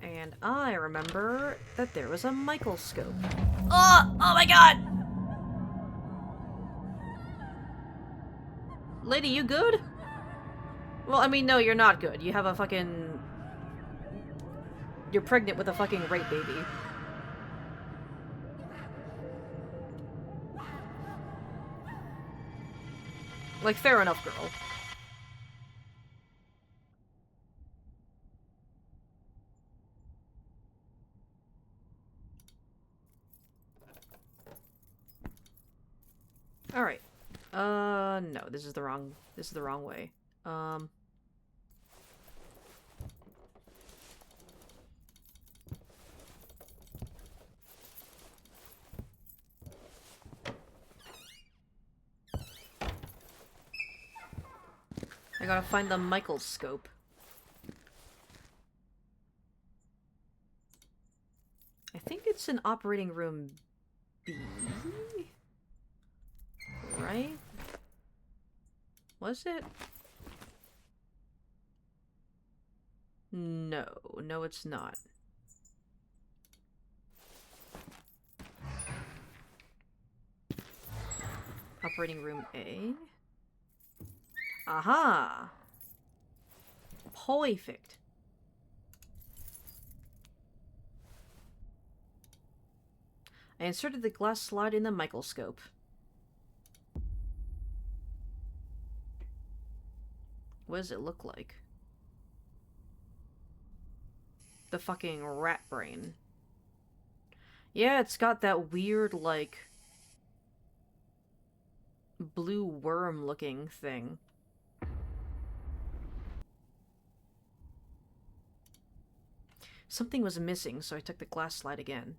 S1: And I remember that there was a microscope. Oh! Oh my God! Lady, you good? Well, I mean, no, you're not good. You have a fucking... You're pregnant with a fucking rape baby. Like, fair enough, girl. Alright. No, this is the wrong way. I gotta find the microscope. I think it's in operating room B? Right? Was it? No. No, it's not. Operating room A. Aha! Perfect. I inserted the glass slide in the microscope. What does it look like? The fucking rat brain. Yeah, it's got that weird, like, blue worm looking thing. Something was missing, so I took the glass slide again.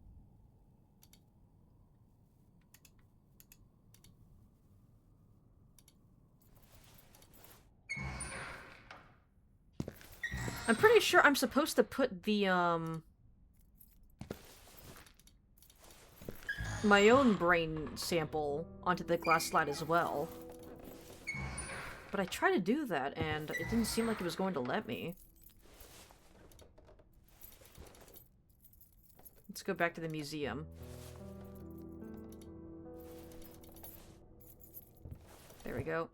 S1: I'm pretty sure I'm supposed to put the, my own brain sample onto the glass slide as well. But I tried to do that, and it didn't seem like it was going to let me. Let's go back to the museum. There we go.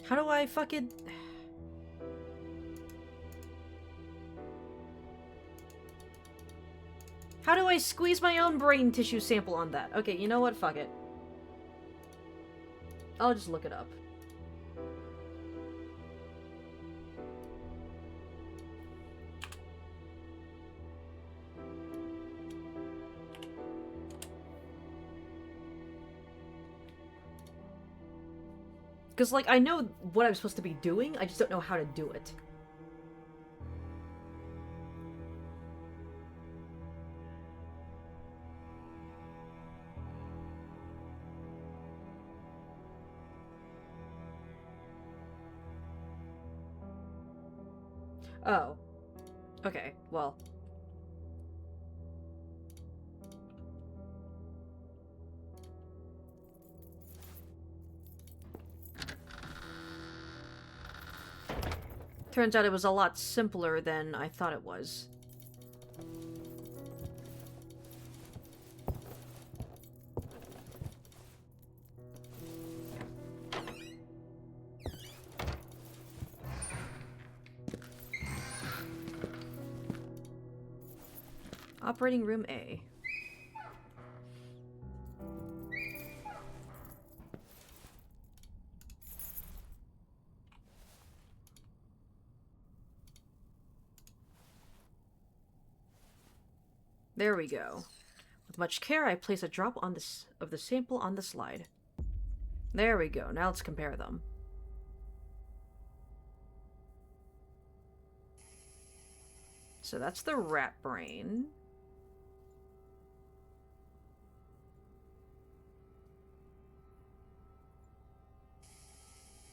S1: How do I fucking... How do I squeeze my own brain tissue sample on that? Okay, you know what? Fuck it. I'll just look it up. Because, like, I know what I'm supposed to be doing, I just don't know how to do it. Oh. Okay, well. Turns out it was a lot simpler than I thought it was. Operating room A. There we go. With much care, I place a drop on this of the sample on the slide. There we go. Now let's compare them. So that's the rat brain.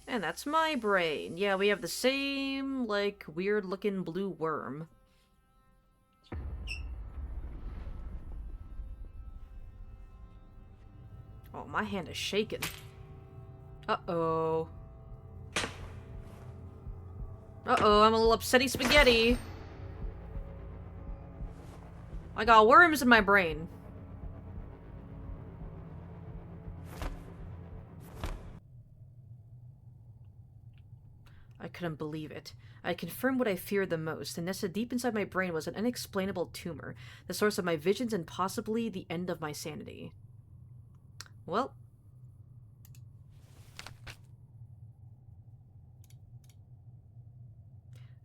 S1: And that's my brain. Yeah, we have the same, like, weird-looking blue worm. Oh, my hand is shaking. Uh-oh. Uh-oh, I'm a little upsetty spaghetti. I got worms in my brain. I couldn't believe it. I confirmed what I feared the most, and nested deep inside my brain was an unexplainable tumor, the source of my visions and possibly the end of my sanity. Well.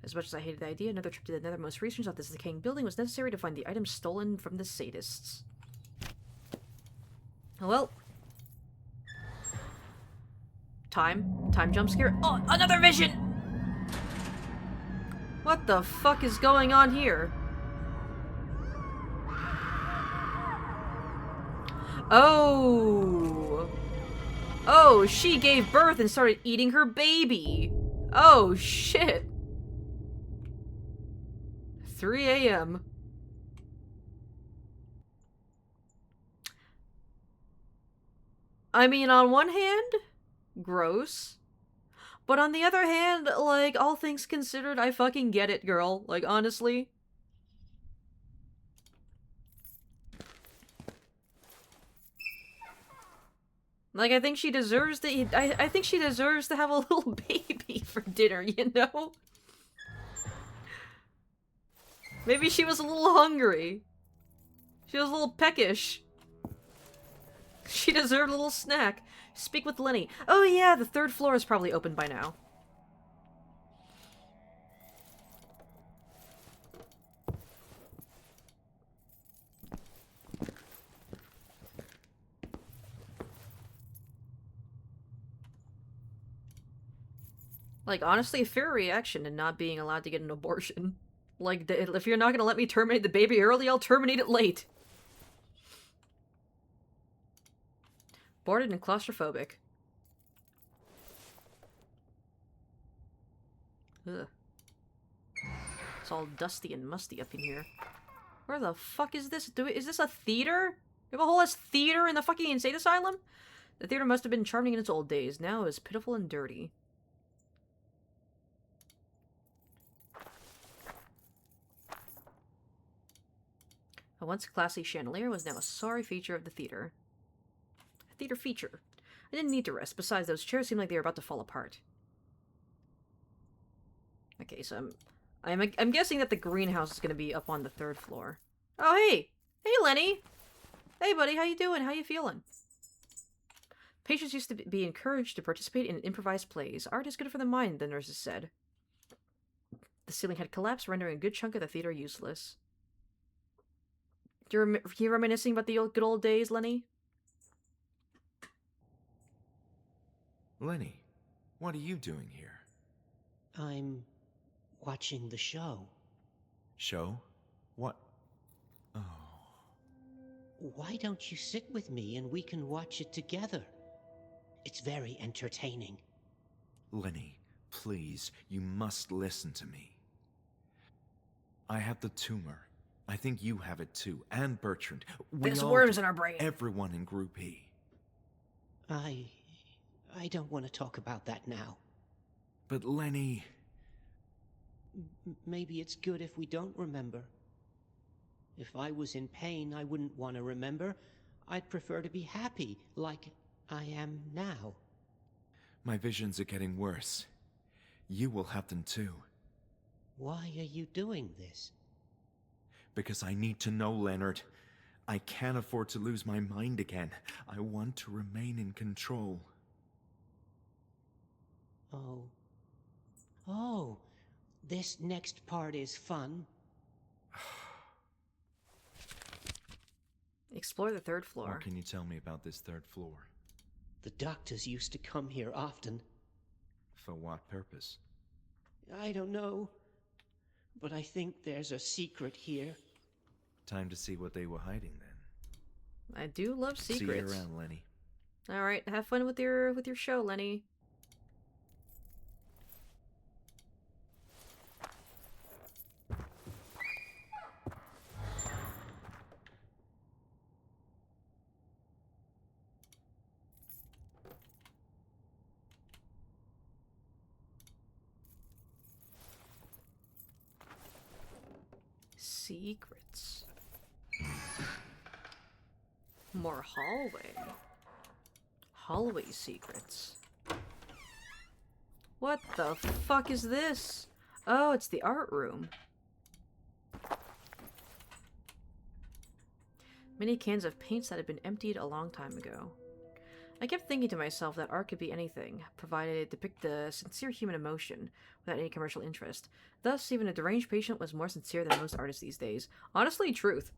S1: As much as I hated the idea, another trip to the nethermost regions of this decaying building was necessary to find the items stolen from the sadists. Well. Time jump scare. Oh, another vision! What the fuck is going on here? Oh. Oh, she gave birth and started eating her baby. Oh, shit. 3 a.m. I mean, on one hand, gross. But on the other hand, like, all things considered, I fucking get it, girl. Like, honestly. Like, I think she deserves to eat, I think she deserves to have a little baby for dinner, you know? Maybe she was a little hungry. She was a little peckish. She deserved a little snack. Speak with Lenny. Oh yeah, the 3rd floor is probably open by now. Like, honestly, a fair reaction to not being allowed to get an abortion. Like, if you're not gonna let me terminate the baby early, I'll terminate it late. Boarded and claustrophobic. Ugh. It's all dusty and musty up in here. Where the fuck is this? Is this a theater? You have a whole ass theater in the fucking insane asylum? The theater must have been charming in its old days. Now it's pitiful and dirty. A once classy chandelier was now a sorry feature of the theater. A theater feature. I didn't need to rest. Besides, those chairs seemed like they were about to fall apart. Okay, so I'm guessing that the greenhouse is going to be up on the 3rd floor. Oh, hey! Hey, Lenny! Hey, buddy, how you doing? How you feeling? Patients used to be encouraged to participate in improvised plays. Art is good for the mind, the nurses said. The ceiling had collapsed, rendering a good chunk of the theater useless. You reminiscing about the good old days, Lenny?
S2: Lenny, what are you doing here?
S4: I'm watching the show.
S2: Show? What? Oh.
S4: Why don't you sit with me and we can watch it together? It's very entertaining.
S2: Lenny, please, you must listen to me. I have the tumor. I think you have it too, and Bertrand.
S1: There's worms in our brain.
S2: Everyone in Group E.
S4: I don't want to talk about that now.
S2: But Lenny...
S4: Maybe it's good if we don't remember. If I was in pain, I wouldn't want to remember. I'd prefer to be happy, like I am now.
S2: My visions are getting worse. You will have them too.
S4: Why are you doing this?
S2: Because I need to know, Leonard. I can't afford to lose my mind again. I want to remain in control.
S4: Oh. Oh, this next part is fun.
S1: Explore the 3rd floor.
S2: What can you tell me about this 3rd floor?
S4: The doctors used to come here often.
S2: For what purpose?
S4: I don't know, but I think there's a secret here.
S2: Time to see what they were hiding then.
S1: I do love secrets.
S2: See you around, Lenny.
S1: Alright, have fun with your show, Lenny. Secrets. More hallway. Hallway secrets. What the fuck is this? Oh, it's the art room. Many cans of paints that had been emptied a long time ago. I kept thinking to myself that art could be anything, provided it depict the sincere human emotion, without any commercial interest. Thus, even a deranged patient was more sincere than most artists these days. Honestly, truth.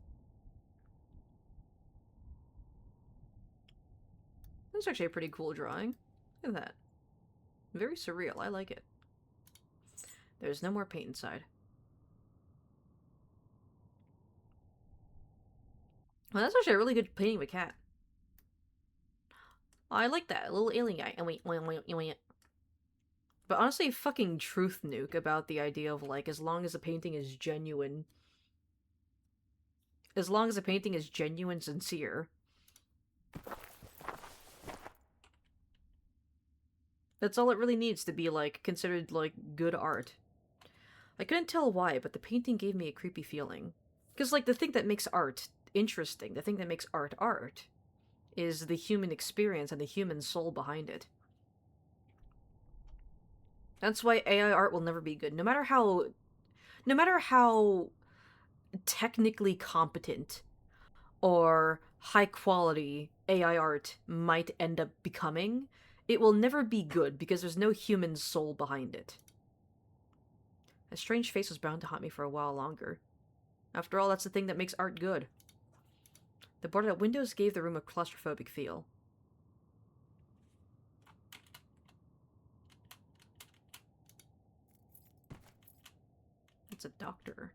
S1: That's actually a pretty cool drawing. Look at that. Very surreal. I like it. There's no more paint inside. Well, that's actually a really good painting of a cat. I like that. A little alien guy. And wait. But honestly, fucking truth nuke about the idea of, like, as long as a painting is genuine. As long as a painting is genuine, sincere. That's all it really needs to be, like, considered, like, good art. I couldn't tell why, but the painting gave me a creepy feeling. Because, like, the thing that makes art interesting, the thing that makes art art, is the human experience and the human soul behind it. That's why AI art will never be good. No matter how technically competent or high quality AI art might end up becoming, it will never be good because there's no human soul behind it. A strange face was bound to haunt me for a while longer. After all, that's the thing that makes art good. The boarded up windows gave the room a claustrophobic feel. It's a doctor.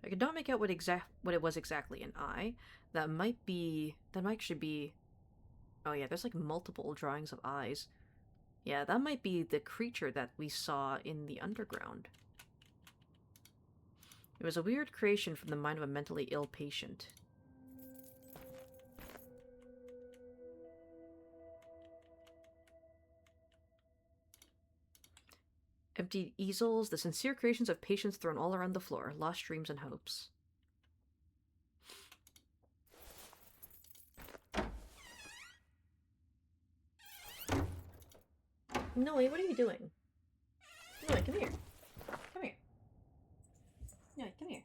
S1: I could not make out what it was exactly. An eye. That might actually be... Oh yeah, there's like multiple drawings of eyes. Yeah, that might be the creature that we saw in the underground. It was a weird creation from the mind of a mentally ill patient. Empty easels, the sincere creations of patients thrown all around the floor, lost dreams and hopes. Noe, what are you doing? Noe, come here. Come here. Noe, come here.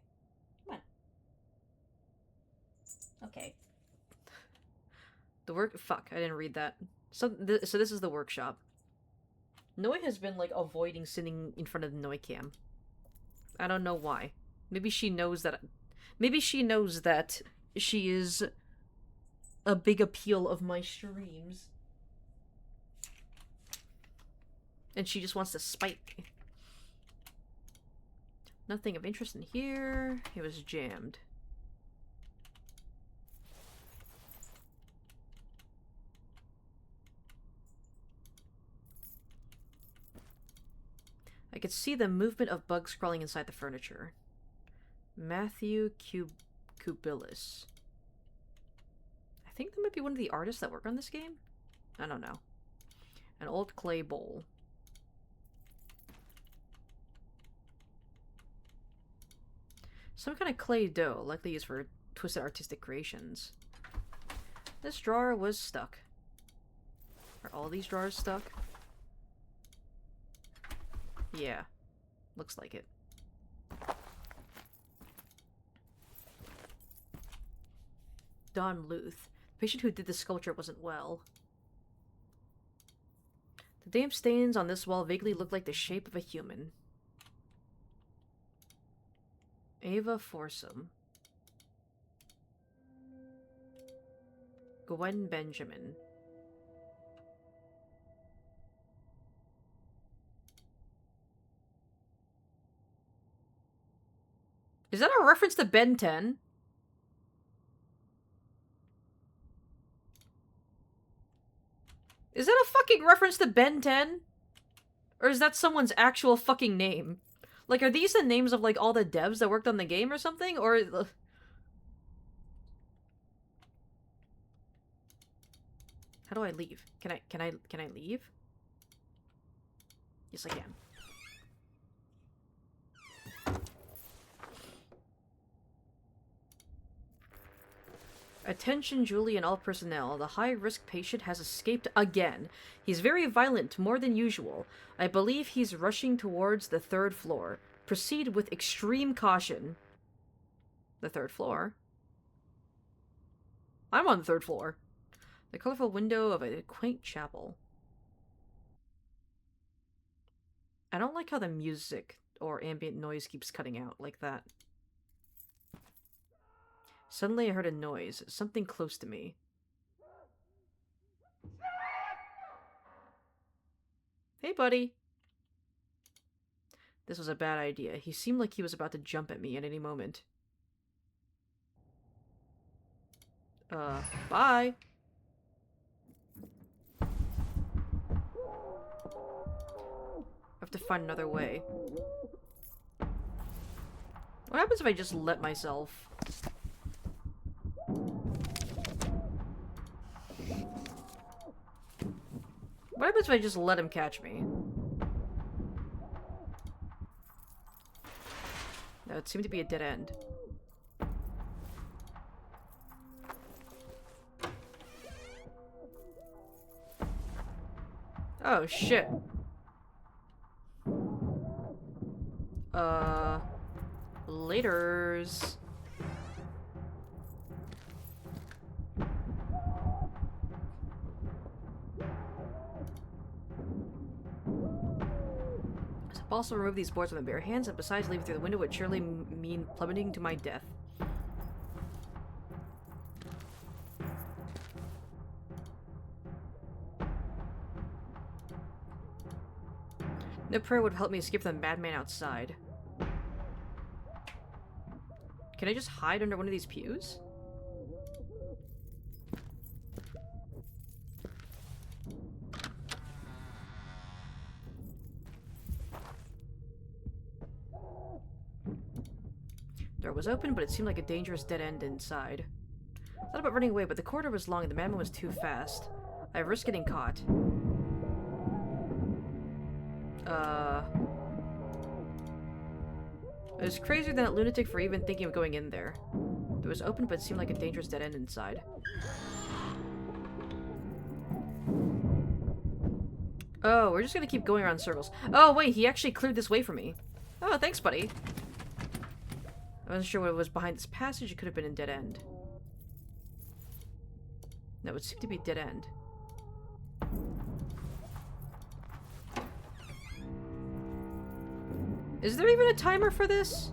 S1: Come on. Okay. Fuck, I didn't read that. So this is the workshop. Noe has been, like, avoiding sitting in front of the Noe cam. I don't know why. Maybe she knows that... Maybe she knows that she is a big appeal of my streams. And she just wants to spite me. Nothing of interest in here. It was jammed. I could see the movement of bugs crawling inside the furniture. Matthew Kubilis. I think that might be one of the artists that work on this game? I don't know. An old clay bowl. Some kind of clay dough, likely used for twisted artistic creations. This drawer was stuck. Are all these drawers stuck? Yeah. Looks like it. Don Luth. The patient who did the sculpture wasn't well. The damp stains on this wall vaguely looked like the shape of a human. Ava Forsum. Gwen Benjamin. Is that a reference to Ben 10? Is that a fucking reference to Ben 10? Or is that someone's actual fucking name? Like, are these the names of, like, all the devs that worked on the game or something? Or... How do I leave? Can I leave? Yes, I can. Attention, Julie and all personnel. The high-risk patient has escaped again. He's very violent, more than usual. I believe he's rushing towards the 3rd floor. Proceed with extreme caution. The 3rd floor? I'm on the 3rd floor. The colorful window of a quaint chapel. I don't like how the music or ambient noise keeps cutting out like that. Suddenly I heard a noise, something close to me. Hey, buddy. This was a bad idea. He seemed like he was about to jump at me at any moment. Bye. have to find another way. What happens if I just let myself? What happens if I just let him catch me? No, it seemed to be a dead end. Oh, shit. Laters. I've also removed these boards with my bare hands, and besides leaving through the window would surely mean plummeting to my death. No prayer would help me escape from the madman outside. Can I just hide under one of these pews? Door was open, but it seemed like a dangerous dead end inside. I thought about running away, but the corridor was long and the madman was too fast. I risked getting caught. It was crazier than that lunatic for even thinking of going in there. It was open, but it seemed like a dangerous dead end inside. Oh, we're just gonna keep going around in circles. Oh, wait, he actually cleared this way for me. Oh, thanks, buddy. I wasn't sure what was behind this passage. It could have been a dead end. No, it seemed to be a dead end. Is there even a timer for this?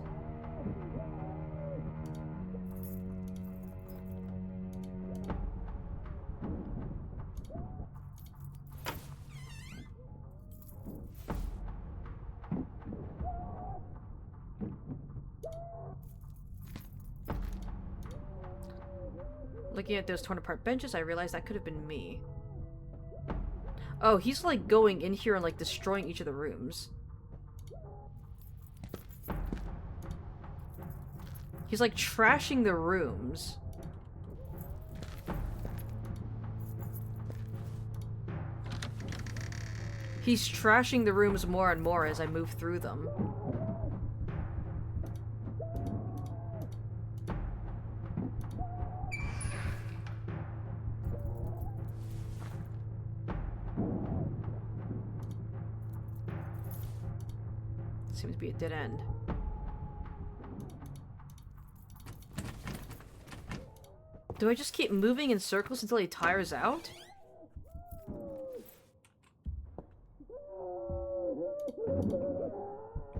S1: Looking at those torn apart benches, I realized that could have been me. Oh, he's like going in here and like destroying each of the rooms. He's like trashing the rooms. He's trashing the rooms more and more as I move through them. Seems to be a dead end. Do I just keep moving in circles until he tires out?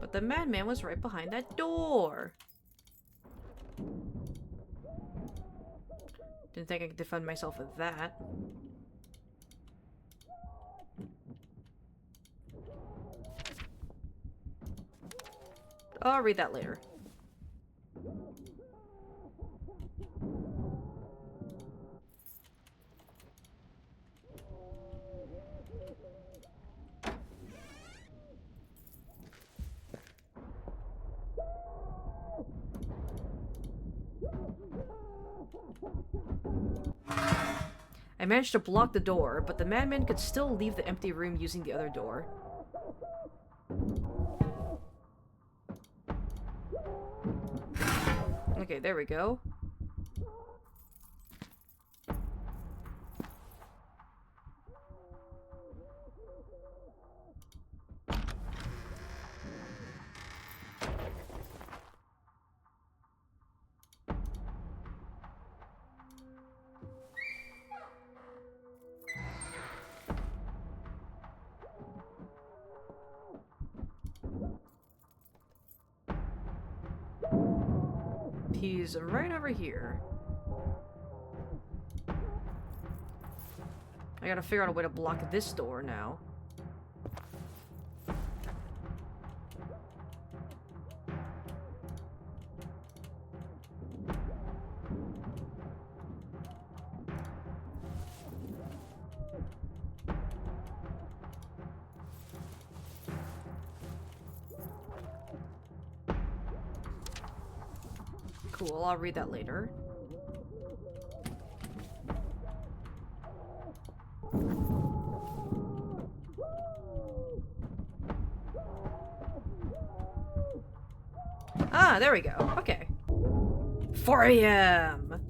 S1: But the madman was right behind that door. Didn't think I could defend myself with that. I'll read that later. I managed to block the door, but the madman could still leave the empty room using the other door. Okay, there we go. He's right over here. I gotta figure out a way to block this door now. Cool, I'll read that later. Ah, there we go. Okay. 4 a.m.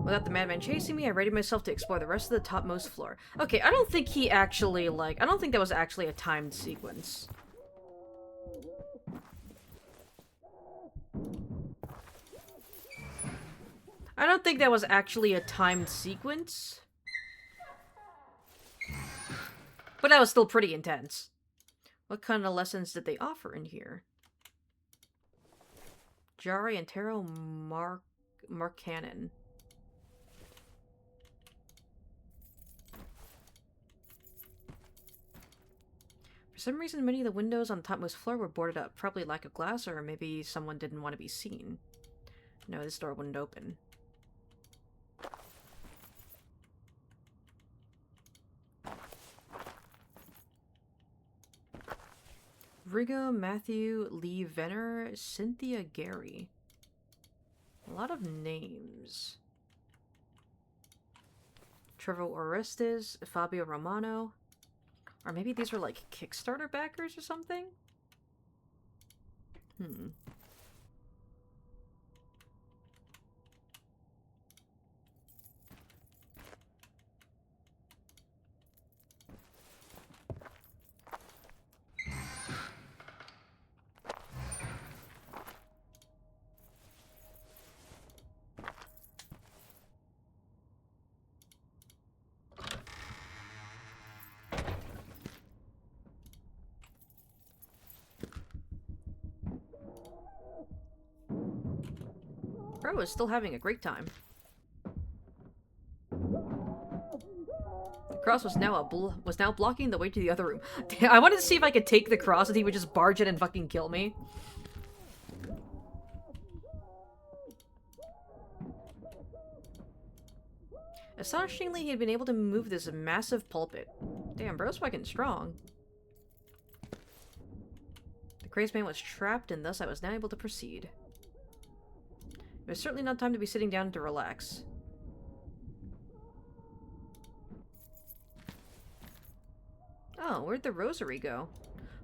S1: Without the madman chasing me, I readied myself to explore the rest of the topmost floor. Okay, I don't think he actually, like, I don't think that was actually a timed sequence. I don't think that was actually a timed sequence. But that was still pretty intense. What kind of lessons did they offer in here? Jari and Taro Markkanen. For some reason, many of the windows on the topmost floor were boarded up. Probably lack of glass, or maybe someone didn't want to be seen. No, this door wouldn't open. Rigo, Matthew, Lee Venner, Cynthia Gary. A lot of names. Trevor Orestes, Fabio Romano. Or maybe these are like Kickstarter backers or something? Bro is still having a great time. The cross was now blocking the way to the other room. Damn, I wanted to see if I could take the cross and he would just barge in and fucking kill me. Astonishingly, he had been able to move this massive pulpit. Damn, bro's fucking strong. The crazed man was trapped, and thus I was now able to proceed. It was certainly not time to be sitting down to relax. Oh, where'd the rosary go?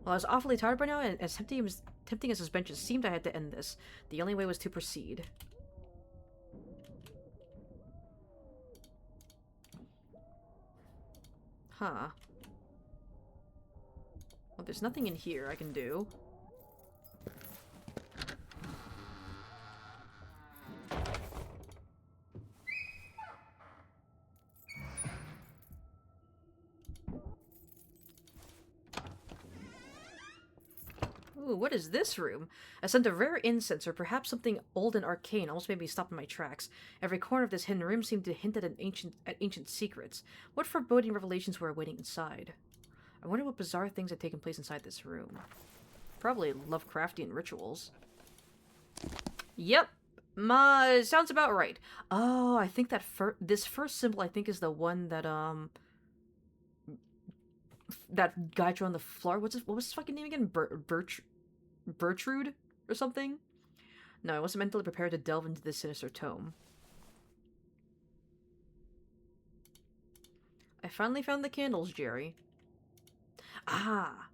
S1: Well, I was awfully tired by now, and as tempting as his benches seemed, I had to end this. The only way was to proceed. Huh. Well, there's nothing in here I can do. Ooh, what is this room? A scent of rare incense, or perhaps something old and arcane, almost made me stop in my tracks. Every corner of this hidden room seemed to hint at ancient secrets. What foreboding revelations were awaiting inside? I wonder what bizarre things had taken place inside this room. Probably Lovecraftian rituals. Yep. Sounds about right. Oh, I think that this first symbol, I think, is the one that, that guy drew on the floor. What was his fucking name again? Bertrude? Or something? No, I wasn't mentally prepared to delve into this sinister tome. I finally found the candles, Jerry. Ah!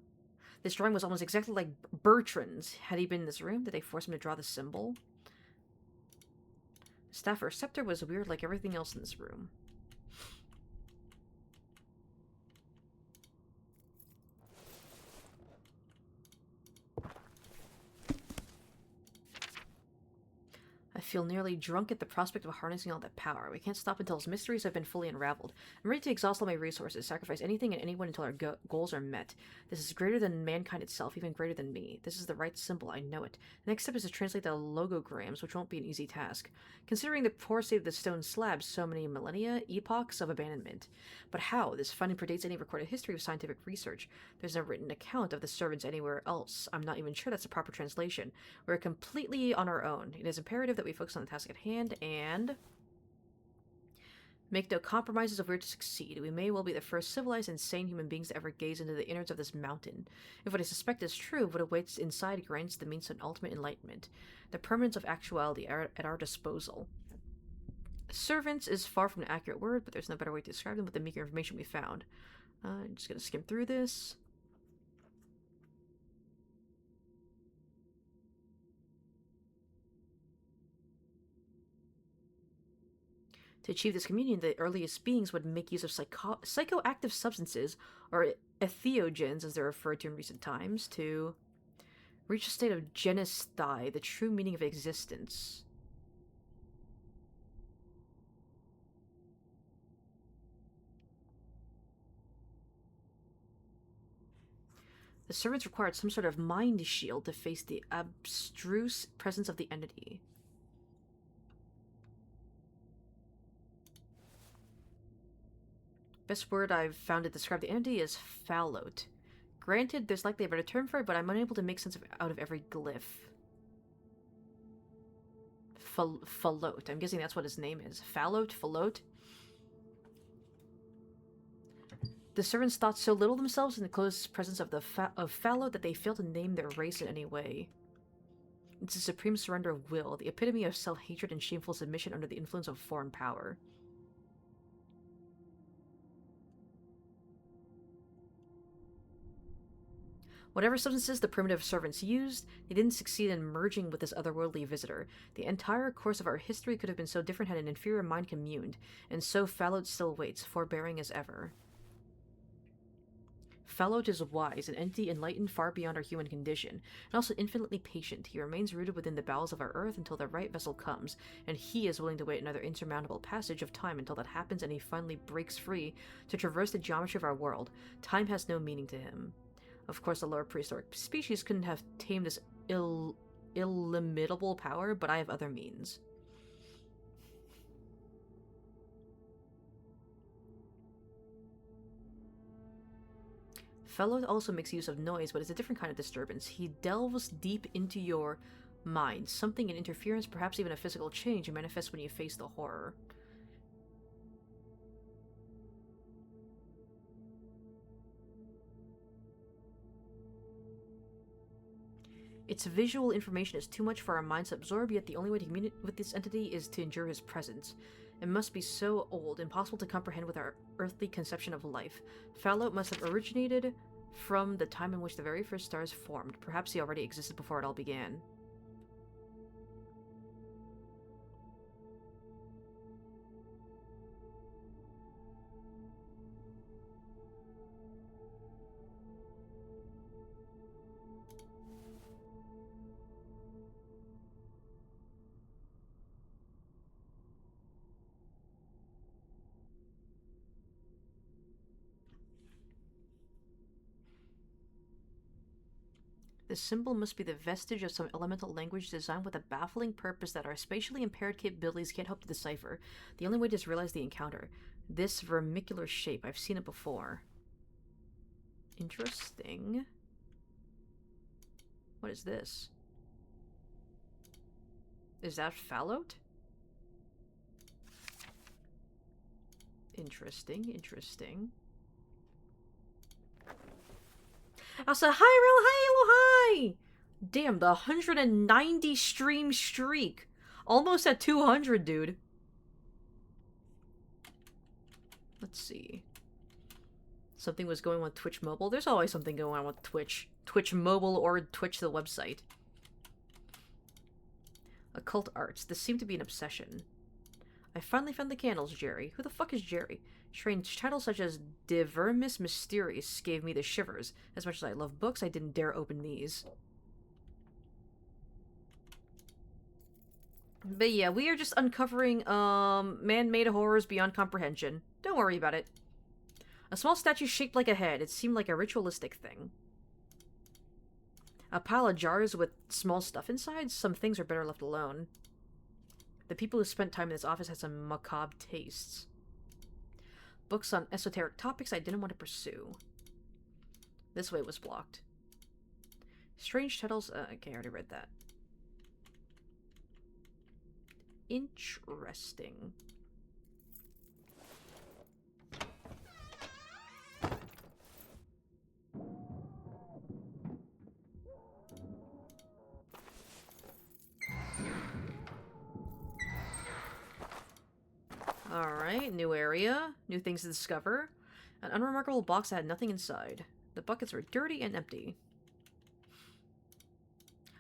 S1: This drawing was almost exactly like Bertrand's. Had he been in this room? Did they force him to draw the symbol? The staff or scepter was weird like everything else in this room. I feel nearly drunk at the prospect of harnessing all that power. We can't stop until its mysteries have been fully unraveled. I'm ready to exhaust all my resources, sacrifice anything and anyone until our goals are met. This is greater than mankind itself, even greater than me. This is the right symbol, I know it. The next step is to translate the logograms, which won't be an easy task. Considering the poor state of the stone slabs, so many millennia, epochs of abandonment. But how? This finding predates any recorded history of scientific research. There's no written account of the servants anywhere else. I'm not even sure that's a proper translation. We're completely on our own. It is imperative that we focus on the task at hand, and Make no compromises if we're to succeed. We may well be the first civilized and sane human beings to ever gaze into the innards of this mountain. If what I suspect is true, what awaits inside grants the means to an ultimate enlightenment. The permanence of actuality are at our disposal. Servants is far from an accurate word, but there's no better way to describe them with the meager information we found. I'm just gonna skim through this. To achieve this communion, the earliest beings would make use of psychoactive substances, or entheogens as they're referred to in recent times, to reach a state of genesthai, the true meaning of existence. The servants required some sort of mind shield to face the abstruse presence of the entity. Best word I've found to describe the entity is fallote. Granted, there's likely a better term for it, but I'm unable to make sense out of every glyph. Fallote. I'm guessing that's what his name is. Fallote? Fallote? The servants thought so little of themselves in the close presence of fallote that they failed to name their race in any way. It's a supreme surrender of will, the epitome of self-hatred and shameful submission under the influence of foreign power. Whatever substances the primitive servants used, they didn't succeed in merging with this otherworldly visitor. The entire course of our history could have been so different had an inferior mind communed, and so fallote still waits, forbearing as ever. Fallote is wise, an entity enlightened far beyond our human condition, and also infinitely patient. He remains rooted within the bowels of our earth until the right vessel comes, and he is willing to wait another insurmountable passage of time until that happens and he finally breaks free to traverse the geometry of our world. Time has no meaning to him. Of course, the lower prehistoric species couldn't have tamed this illimitable power, but I have other means. Fallote also makes use of noise, but it's a different kind of disturbance. He delves deep into your mind. Something, an interference, perhaps even a physical change, manifests when you face the horror. Its visual information is too much for our minds to absorb, yet the only way to communicate with this entity is to endure his presence. It must be so old, impossible to comprehend with our earthly conception of life. Fallote must have originated from the time in which the very first stars formed. Perhaps he already existed before it all began. The symbol must be the vestige of some elemental language designed with a baffling purpose that our spatially impaired capabilities can't hope to decipher. The only way to realize the encounter. This vermicular shape. I've seen it before. Interesting. What is this? Is that fallote? Interesting, interesting. Also, hi, real hi, damn, the 190 stream streak. Almost at 200, dude. Let's see. Something was going on with Twitch Mobile. There's always something going on with Twitch. Twitch Mobile or Twitch the website. Occult arts. This seemed to be an obsession. I finally found the candles, Jerry. Who the fuck is Jerry? Strange titles such as De Vermis Mysterious gave me the shivers. As much as I love books, I didn't dare open these. But yeah, we are just uncovering, man-made horrors beyond comprehension. Don't worry about it. A small statue shaped like a head. It seemed like a ritualistic thing. A pile of jars with small stuff inside? Some things are better left alone. The people who spent time in this office had some macabre tastes. Books on esoteric topics I didn't want to pursue. This way was blocked. Strange titles. Okay, I already read that. Interesting. Alright, new area. New things to discover. An unremarkable box that had nothing inside. The buckets were dirty and empty.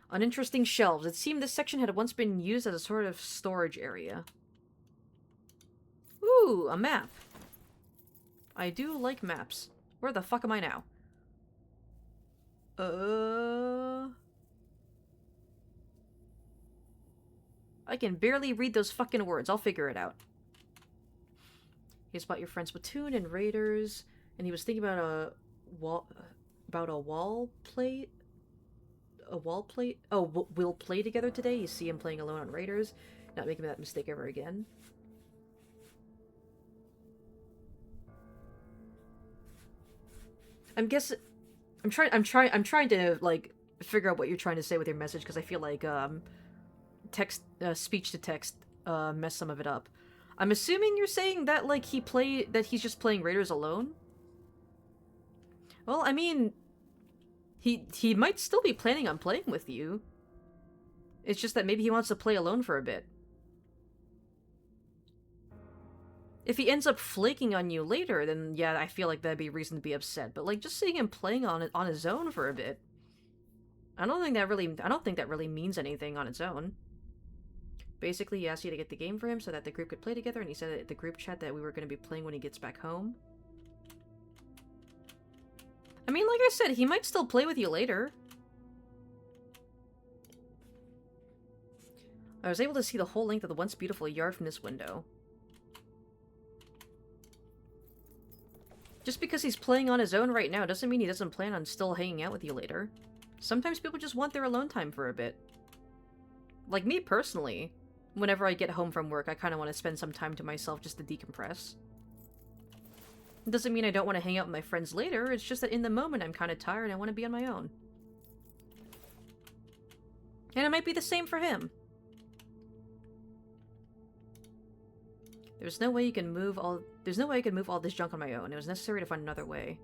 S1: Uninteresting shelves. It seemed this section had once been used as a sort of storage area. Ooh, a map. I do like maps. Where the fuck am I now? I can barely read those fucking words. I'll figure it out. He spot your friend's platoon and raiders, and he was thinking about a wall plate. A wall plate? Oh, we'll play together today. You see him playing alone on raiders. Not making that mistake ever again. I'm trying to like figure out what you're trying to say with your message, because I feel like speech to text messed some of it up. I'm assuming you're saying that like he's just playing raiders alone. Well, I mean, he might still be planning on playing with you. It's just that maybe he wants to play alone for a bit. If he ends up flaking on you later, then yeah, I feel like that'd be reason to be upset. But like, just seeing him playing on his own for a bit, I don't think that really means anything on its own. Basically, he asked you to get the game for him so that the group could play together, and he said at the group chat that we were going to be playing when he gets back home. I mean, like I said, he might still play with you later. I was able to see the whole length of the once beautiful yard from this window. Just because he's playing on his own right now doesn't mean he doesn't plan on still hanging out with you later. Sometimes people just want their alone time for a bit. Like me personally, whenever I get home from work, I kind of want to spend some time to myself just to decompress. It doesn't mean I don't want to hang out with my friends later, it's just that in the moment I'm kind of tired and I want to be on my own. And it might be the same for him. There's no way I can move all this junk on my own. It was necessary to find another way.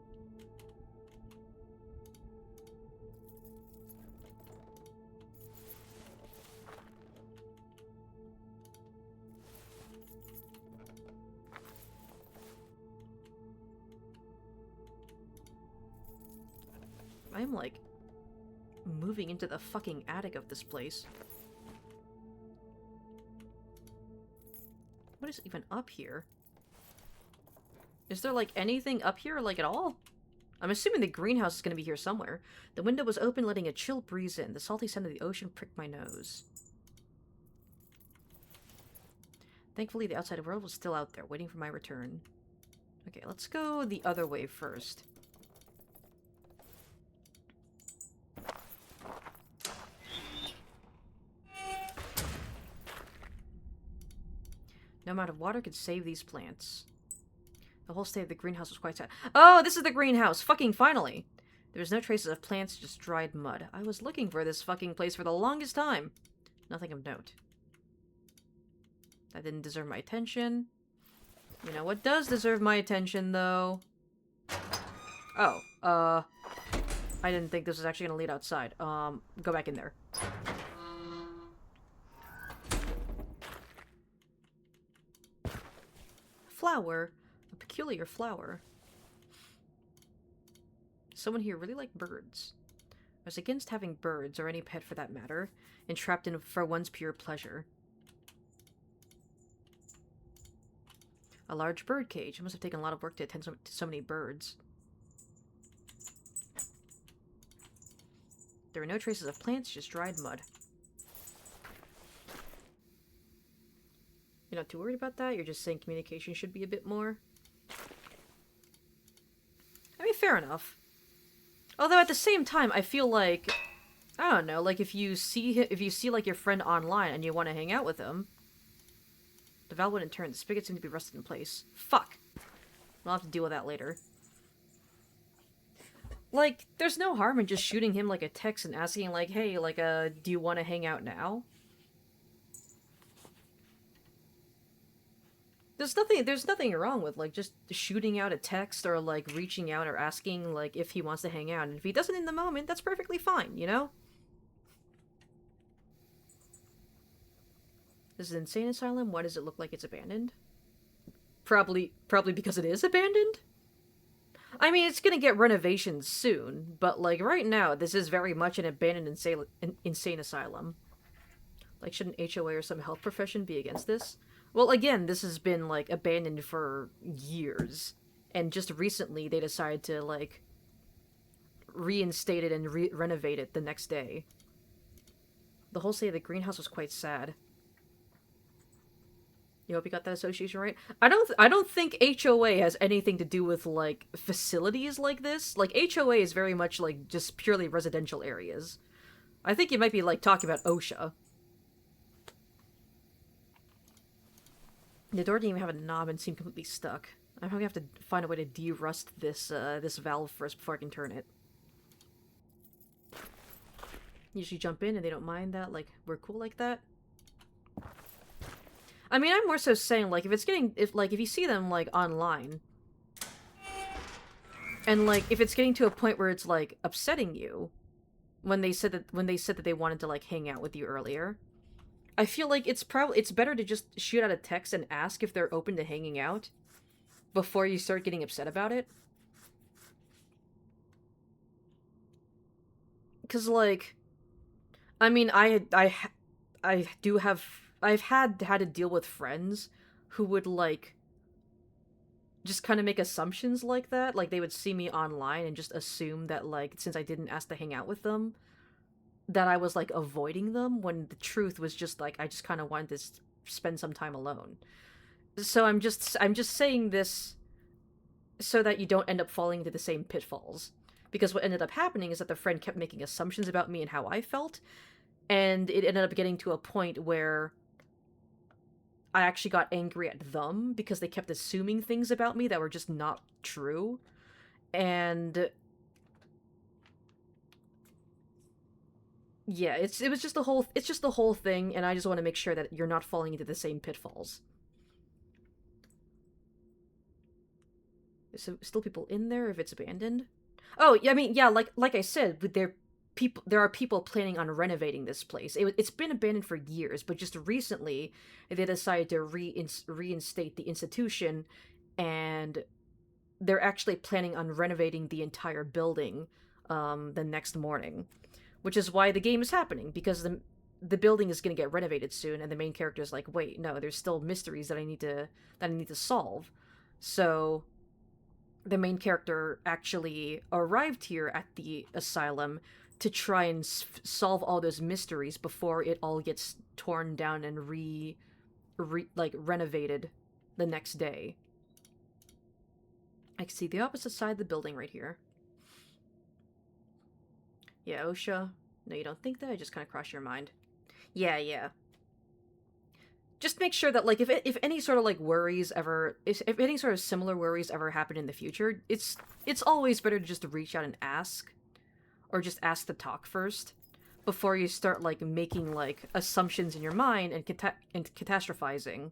S1: I'm like moving into the fucking attic of this place. What is even up here? Is there like anything up here, like at all? I'm assuming the greenhouse is going to be here somewhere. The window was open, letting a chill breeze in. The salty scent of the ocean pricked my nose. Thankfully, the outside world was still out there, waiting for my return. Okay, let's go the other way first. No amount of water could save these plants. The whole state of the greenhouse was quite sad. Oh, this is the greenhouse! Fucking finally! There was no traces of plants, just dried mud. I was looking for this fucking place for the longest time. Nothing of note. That didn't deserve my attention. You know what does deserve my attention, though? Oh, I didn't think this was actually gonna lead outside. Go back in there. Flower. A peculiar flower. Someone here really liked birds. I was against having birds, or any pet for that matter, entrapped in for one's pure pleasure. A large bird cage. It must have taken a lot of work to attend to so many birds. There were no traces of plants, just dried mud. You're not too worried about that? You're just saying communication should be a bit more? I mean, fair enough. Although at the same time, I feel like, I don't know, like if you see like your friend online and you want to hang out with him, the valve wouldn't turn. The spigot seemed to be rusted in place. Fuck. I'll have to deal with that later. Like, there's no harm in just shooting him like a text and asking like, hey, like, do you want to hang out now? There's nothing wrong with, like, just shooting out a text or, like, reaching out or asking, like, if he wants to hang out. And if he doesn't in the moment, that's perfectly fine, you know? This is an insane asylum. Why does it look like it's abandoned? Probably because it is abandoned? I mean, it's gonna get renovations soon, but, like, right now, this is very much an abandoned insane asylum. Like, shouldn't HOA or some health profession be against this? Well, again, this has been, like, abandoned for years. And just recently, they decided to, like, reinstate it and renovate it the next day. The whole state of the greenhouse was quite sad. You hope you got that association right? I don't think HOA has anything to do with, like, facilities like this. Like, HOA is very much, like, just purely residential areas. I think you might be, like, talking about OSHA. The door didn't even have a knob and seemed completely stuck. I'm gonna have to find a way to de-rust this, this valve first before I can turn it. Usually jump in and they don't mind that, like, we're cool like that. I mean, I'm more so saying, like, if you see them, like, online, and, like, if it's getting to a point where it's, like, upsetting you, when they said that they wanted to, like, hang out with you earlier, I feel like it's better to just shoot out a text and ask if they're open to hanging out before you start getting upset about it. Because, like, I mean, I've had to deal with friends who would, like, just kind of make assumptions like that. Like, they would see me online and just assume that, like, since I didn't ask to hang out with them, that I was, like, avoiding them, when the truth was just, like, I just kind of wanted to spend some time alone. So I'm just saying this so that you don't end up falling into the same pitfalls. Because what ended up happening is that the friend kept making assumptions about me and how I felt, and it ended up getting to a point where I actually got angry at them because they kept assuming things about me that were just not true. And yeah, it's just the whole thing, and I just want to make sure that you're not falling into the same pitfalls. Is there still people in there if it's abandoned? Oh, I mean, yeah, like I said, there are people planning on renovating this place. It's been abandoned for years, but just recently they decided to reinstate the institution, and they're actually planning on renovating the entire building the next morning, which is why the game is happening, because the building is going to get renovated soon, and the main character is like, wait, no, there's still mysteries that I need to solve. So the main character actually arrived here at the asylum to try and solve all those mysteries before it all gets torn down and renovated the next day. I can see the opposite side of the building right here. Yeah, OSHA. No, you don't think that? I just kind of crossed your mind. Yeah. Just make sure that, like, if any sort of, like, worries ever, if any sort of similar worries ever happen in the future, it's always better to just reach out and ask, or just ask to talk first, before you start, like, making, like, assumptions in your mind and catastrophizing.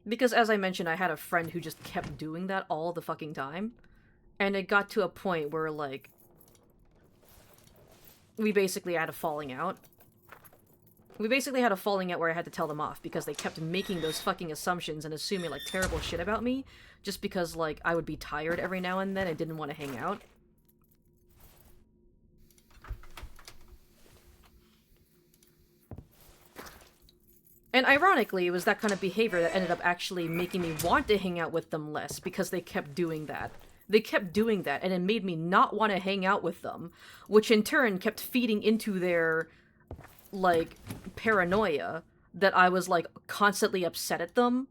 S1: Because, as I mentioned, I had a friend who just kept doing that all the fucking time, and it got to a point where, like, we basically had a falling out. We basically had a falling out where I had to tell them off because they kept making those fucking assumptions and assuming, like, terrible shit about me just because, like, I would be tired every now and then and didn't want to hang out. And ironically, it was that kind of behavior that ended up actually making me want to hang out with them less, because they kept doing that. They kept doing that, and it made me not want to hang out with them, which in turn kept feeding into their, like, paranoia that I was, like, constantly upset at them.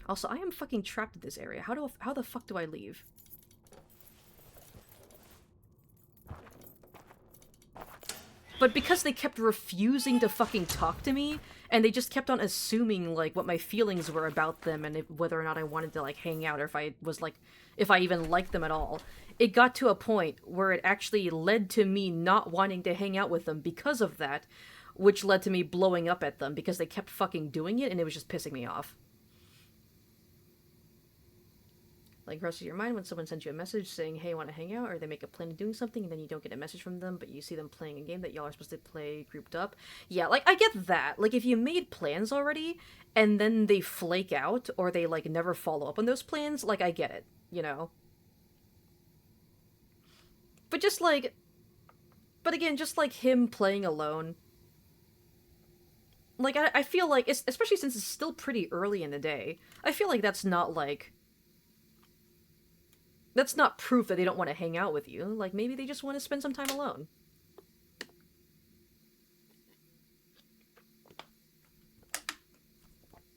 S1: Also, I am fucking trapped in this area. How the fuck do I leave? But because they kept refusing to fucking talk to me, and they just kept on assuming, like, what my feelings were about them, and whether or not I wanted to, like, hang out, or if I even liked them at all, it got to a point where it actually led to me not wanting to hang out with them because of that, which led to me blowing up at them because they kept fucking doing it, and it was just pissing me off. Like, crosses your mind when someone sends you a message saying, hey, want to hang out? Or they make a plan of doing something and then you don't get a message from them, but you see them playing a game that y'all are supposed to play grouped up. Yeah, like, I get that. Like, if you made plans already and then they flake out or they, like, never follow up on those plans, like, I get it, you know? But just, like... But again, just, like, him playing alone... Like, I feel like, especially since it's still pretty early in the day, I feel like that's not, like... That's not proof that they don't want to hang out with you. Like, maybe they just want to spend some time alone.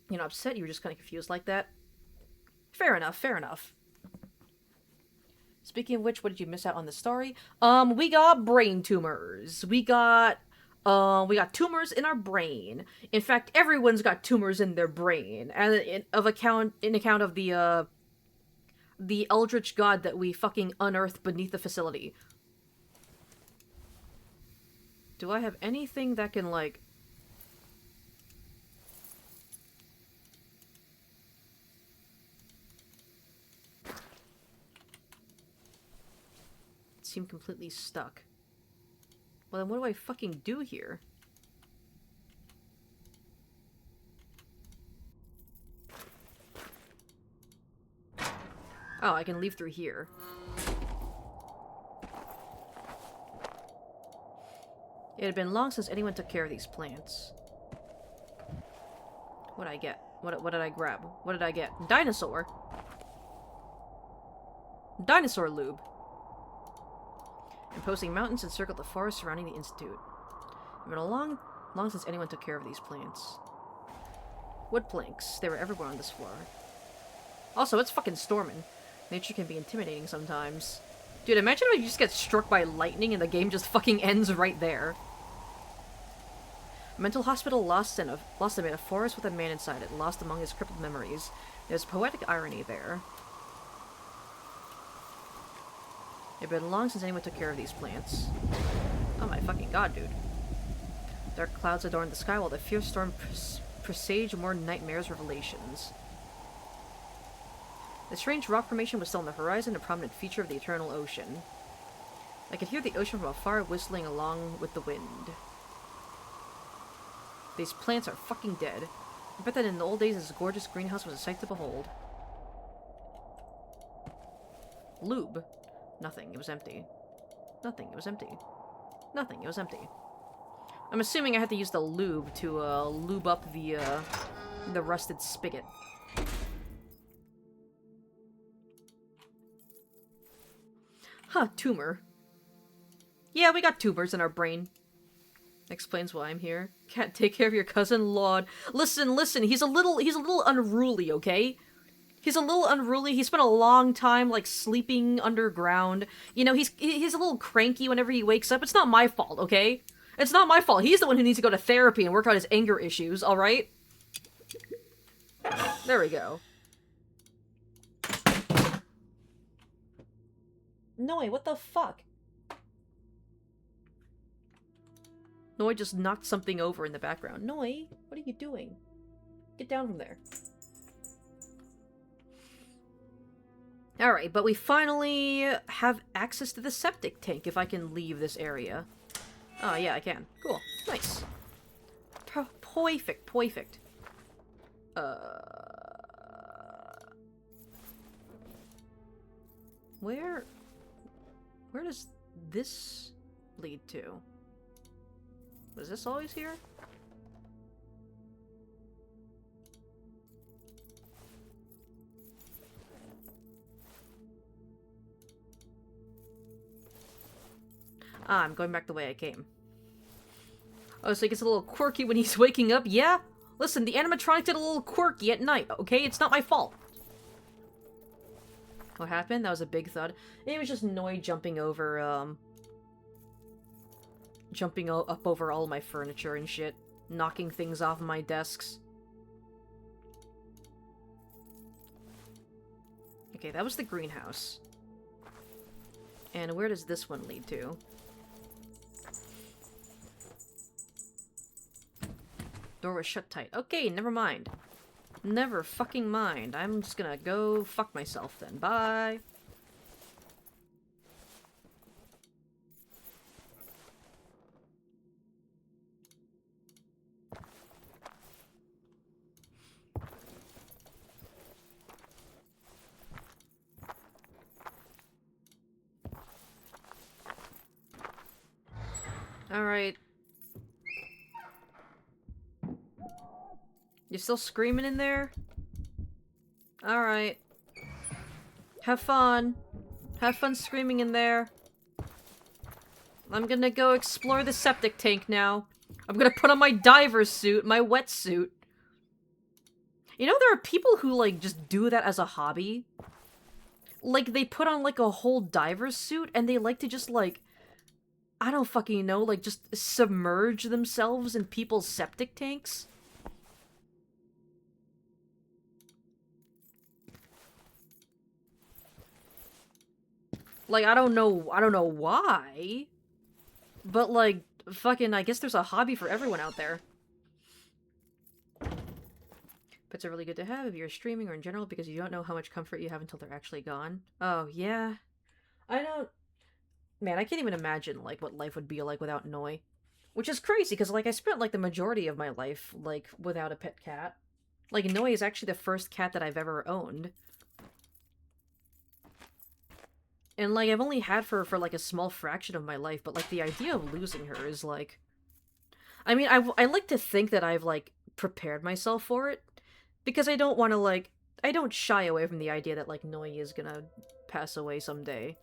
S1: You're not upset, you were just kind of confused like that. Fair enough, fair enough. Speaking of which, what did you miss out on the story? We got brain tumors. We got tumors in our brain. In fact, everyone's got tumors in their brain. And in account of the eldritch god that we fucking unearthed beneath the facility. Do I have anything that can, like... Seem completely stuck. Well, then what do I fucking do here? Oh, I can leave through here. It had been long since anyone took care of these plants. What did I get? What did I grab? What did I get? Dinosaur! Dinosaur lube! Imposing mountains encircled the forest surrounding the Institute. It had been long since anyone took care of these plants. Wood planks. They were everywhere on this floor. Also, it's fucking storming. Nature can be intimidating sometimes. Dude, imagine if you just get struck by lightning and the game just fucking ends right there. A mental hospital lost in a forest with a man inside it, lost among his crippled memories. There's poetic irony there. It had been long since anyone took care of these plants. Oh my fucking god, dude. Dark clouds adorned the sky while the fierce storm presaged more nightmares revelations. The strange rock formation was still on the horizon, a prominent feature of the eternal ocean. I could hear the ocean from afar whistling along with the wind. These plants are fucking dead. I bet that in the old days this gorgeous greenhouse was a sight to behold. Lube. Nothing, it was empty. Nothing, it was empty. Nothing, it was empty. I'm assuming I had to use the lube to, lube up the rusted spigot. Huh, tumor. Yeah, we got tumors in our brain. Explains why I'm here. Can't take care of your cousin, Lord. Listen, he's a little unruly, okay? He's a little unruly. He spent a long time, like, sleeping underground. You know, he's a little cranky whenever he wakes up. It's not my fault, okay? It's not my fault. He's the one who needs to go to therapy and work out his anger issues, alright? There we go. Noi, what the fuck? Noi just knocked something over in the background. Noi, what are you doing? Get down from there. Alright, but we finally have access to the septic tank if I can leave this area. Oh, yeah, I can. Cool. Nice. Perfect. Perfect. Where does this lead to? Was this always here? Ah, I'm going back the way I came. Oh, so he gets a little quirky when he's waking up? Yeah? Listen, the animatronic did a little quirky at night, okay? It's not my fault. What happened? That was a big thud. It was just Noi jumping over, jumping up over all my furniture and shit. Knocking things off my desks. Okay, that was the greenhouse. And where does this one lead to? Door was shut tight. Okay, never mind. Never fucking mind. I'm just gonna go fuck myself then. Bye. Alright. You still screaming in there? Alright. Have fun. Have fun screaming in there. I'm gonna go explore the septic tank now. I'm gonna put on my diver's suit, my wetsuit. You know, there are people who, like, just do that as a hobby. Like, they put on, like, a whole diver's suit, and they like to just, like, I don't fucking know, like, just submerge themselves in people's septic tanks. Like, I don't know why. But, like, fucking, I guess there's a hobby for everyone out there. Pets are really good to have if you're streaming or in general because you don't know how much comfort you have until they're actually gone. Oh, yeah. I don't... Man, I can't even imagine, like, what life would be like without Noi. Which is crazy, because, like, I spent, like, the majority of my life, like, without a pet cat. Like, Noi is actually the first cat that I've ever owned. And, like, I've only had her for, like, a small fraction of my life, but, like, the idea of losing her is, like... I mean, I like to think that I've, like, prepared myself for it. Because I don't want to, like... I don't shy away from the idea that, like, Noi is gonna pass away someday.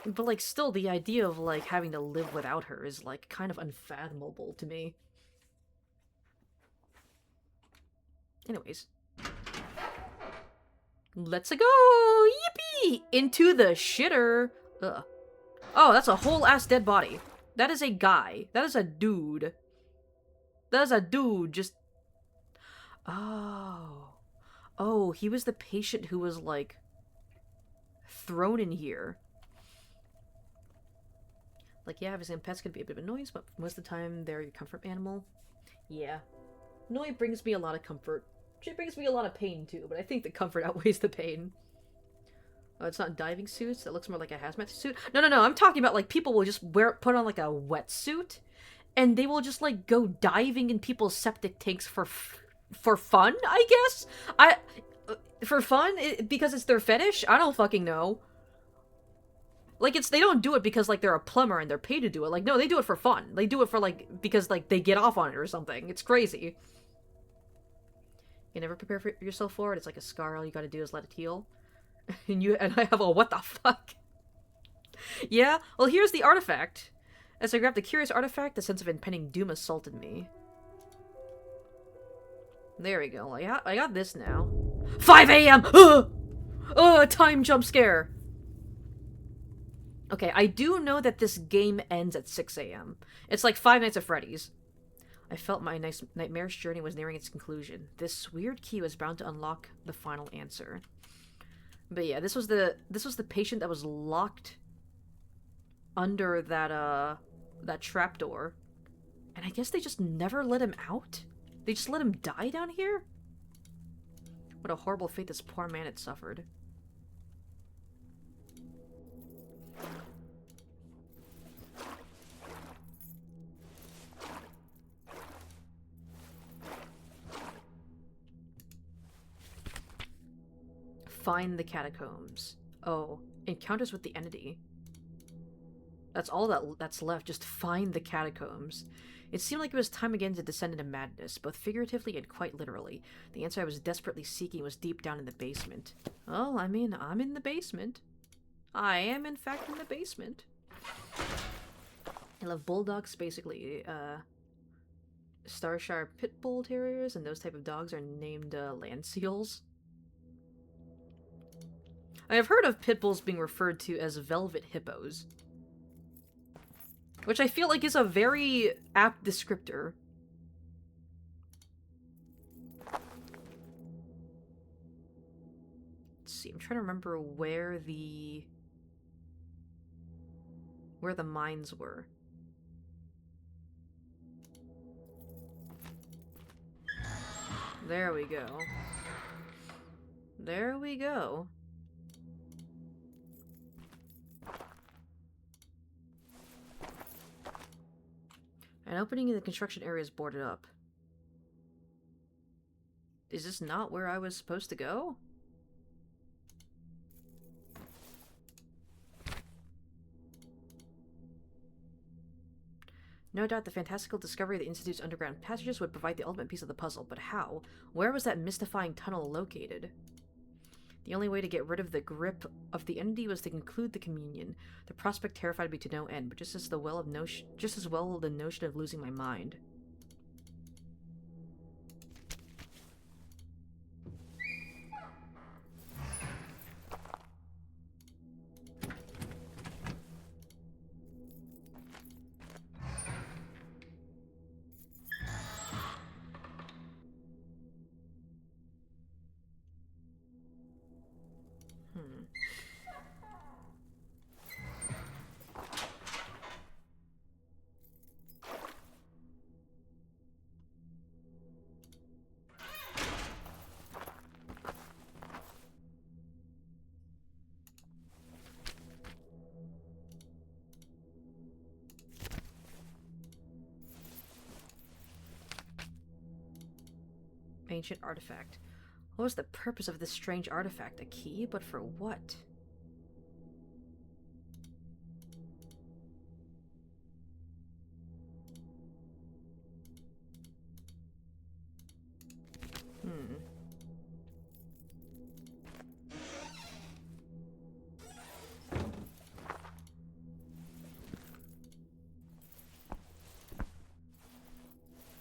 S1: But, like, still, the idea of, like, having to live without her is, like, kind of unfathomable to me. Anyways. Let's-a go! Yippee! Into the shitter! Ugh. Oh, that's a whole-ass dead body. That is a guy. That is a dude. That is a dude, just... Oh. Oh, he was the patient who was, like, thrown in here. Like, yeah, obviously pets could be a bit of a noise, but most of the time they're your comfort animal. Yeah. Noi brings me a lot of comfort. She brings me a lot of pain, too, but I think the comfort outweighs the pain. Oh, it's not diving suits? That looks more like a hazmat suit? No, I'm talking about, like, people will just put on, like, a wetsuit, and they will just, like, go diving in people's septic tanks for fun, I guess? For fun? Because it's their fetish? I don't fucking know. Like, they don't do it because, like, they're a plumber and they're paid to do it. Like, no, they do it for fun. They do it for, like, because, like, they get off on it or something. It's crazy. You never prepare for yourself for it. It's like a scar. All you gotta do is let it heal. And I have a what the fuck? Yeah? Well, here's the artifact. As I grabbed the curious artifact, a sense of impending doom assaulted me. There we go. I got this now. 5 a.m! Oh, a time jump scare! Okay, I do know that this game ends at 6 a.m. It's like Five Nights at Freddy's. I felt my nightmarish journey was nearing its conclusion. This weird key was bound to unlock the final answer. But yeah, this was the patient that was locked under that trapdoor. And I guess they just never let him out? They just let him die down here? What a horrible fate this poor man had suffered. Find the catacombs. Oh, encounters with the entity. That's all that's left. Just find the catacombs. It seemed like it was time again to descend into madness, both figuratively and quite literally. The answer I was desperately seeking was deep down in the basement. Well, I mean, I'm in the basement. I am, in fact, in the basement. I love bulldogs, basically. Starshire pit bull terriers and those type of dogs are named land seals. I have heard of pit bulls being referred to as velvet hippos. Which I feel like is a very apt descriptor. Let's see, I'm trying to remember where the mines were. There we go. There we go. An opening in the construction area is boarded up. Is this not where I was supposed to go? No doubt the fantastical discovery of the Institute's underground passages would provide the ultimate piece of the puzzle, but how? Where was that mystifying tunnel located? The only way to get rid of the grip of the entity was to conclude the communion. The prospect terrified me to no end, but just as well the notion of losing my mind. Ancient artifact. What was the purpose of this strange artifact? A key? But for what?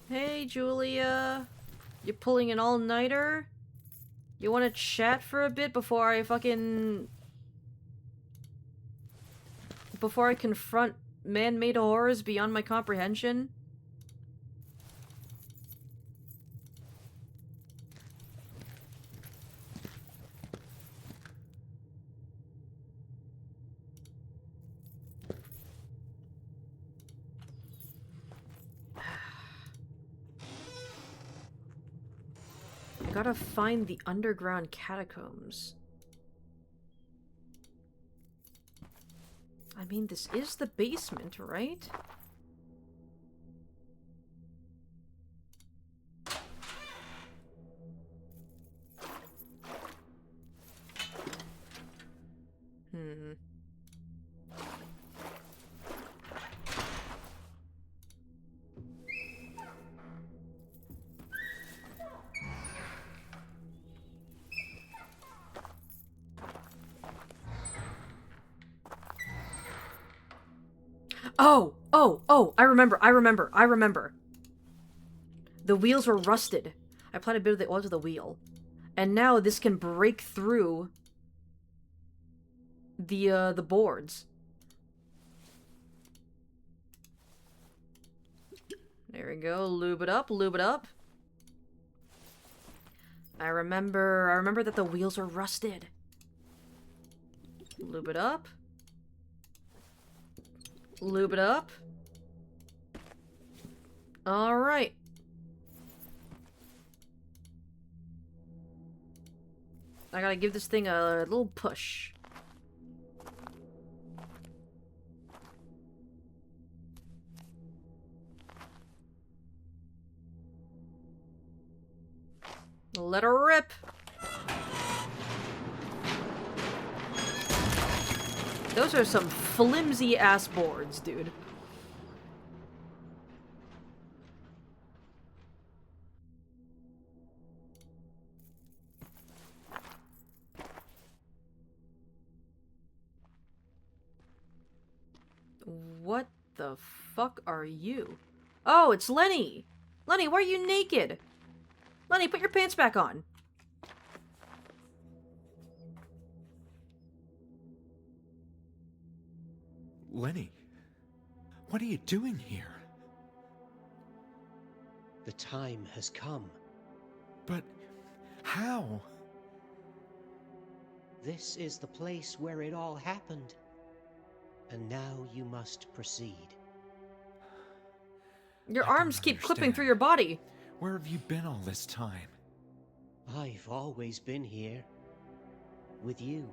S1: Hey, Julia. You pulling an all-nighter? You want to chat for a bit before I confront man-made horrors beyond my comprehension? Gotta find the underground catacombs. I mean, this is the basement, right? Oh, I remember. The wheels were rusted. I applied a bit of the oil to the wheel. And now this can break through the boards. There we go, lube it up. I remember that the wheels were rusted. Lube it up. Alright. I gotta give this thing a little push. Let her rip. Those are some flimsy ass boards, dude. What the fuck are you? Oh, it's Lenny! Lenny, why are you naked? Lenny, put your pants back on.
S2: Lenny, what are you doing here?
S4: The time has come.
S2: But how?
S4: This is the place where it all happened. And now you must proceed.
S1: Your
S2: I don't
S1: arms keep clipping
S2: understand.
S1: through your body.
S2: Where have you been all this time?
S4: I've always been here. With you.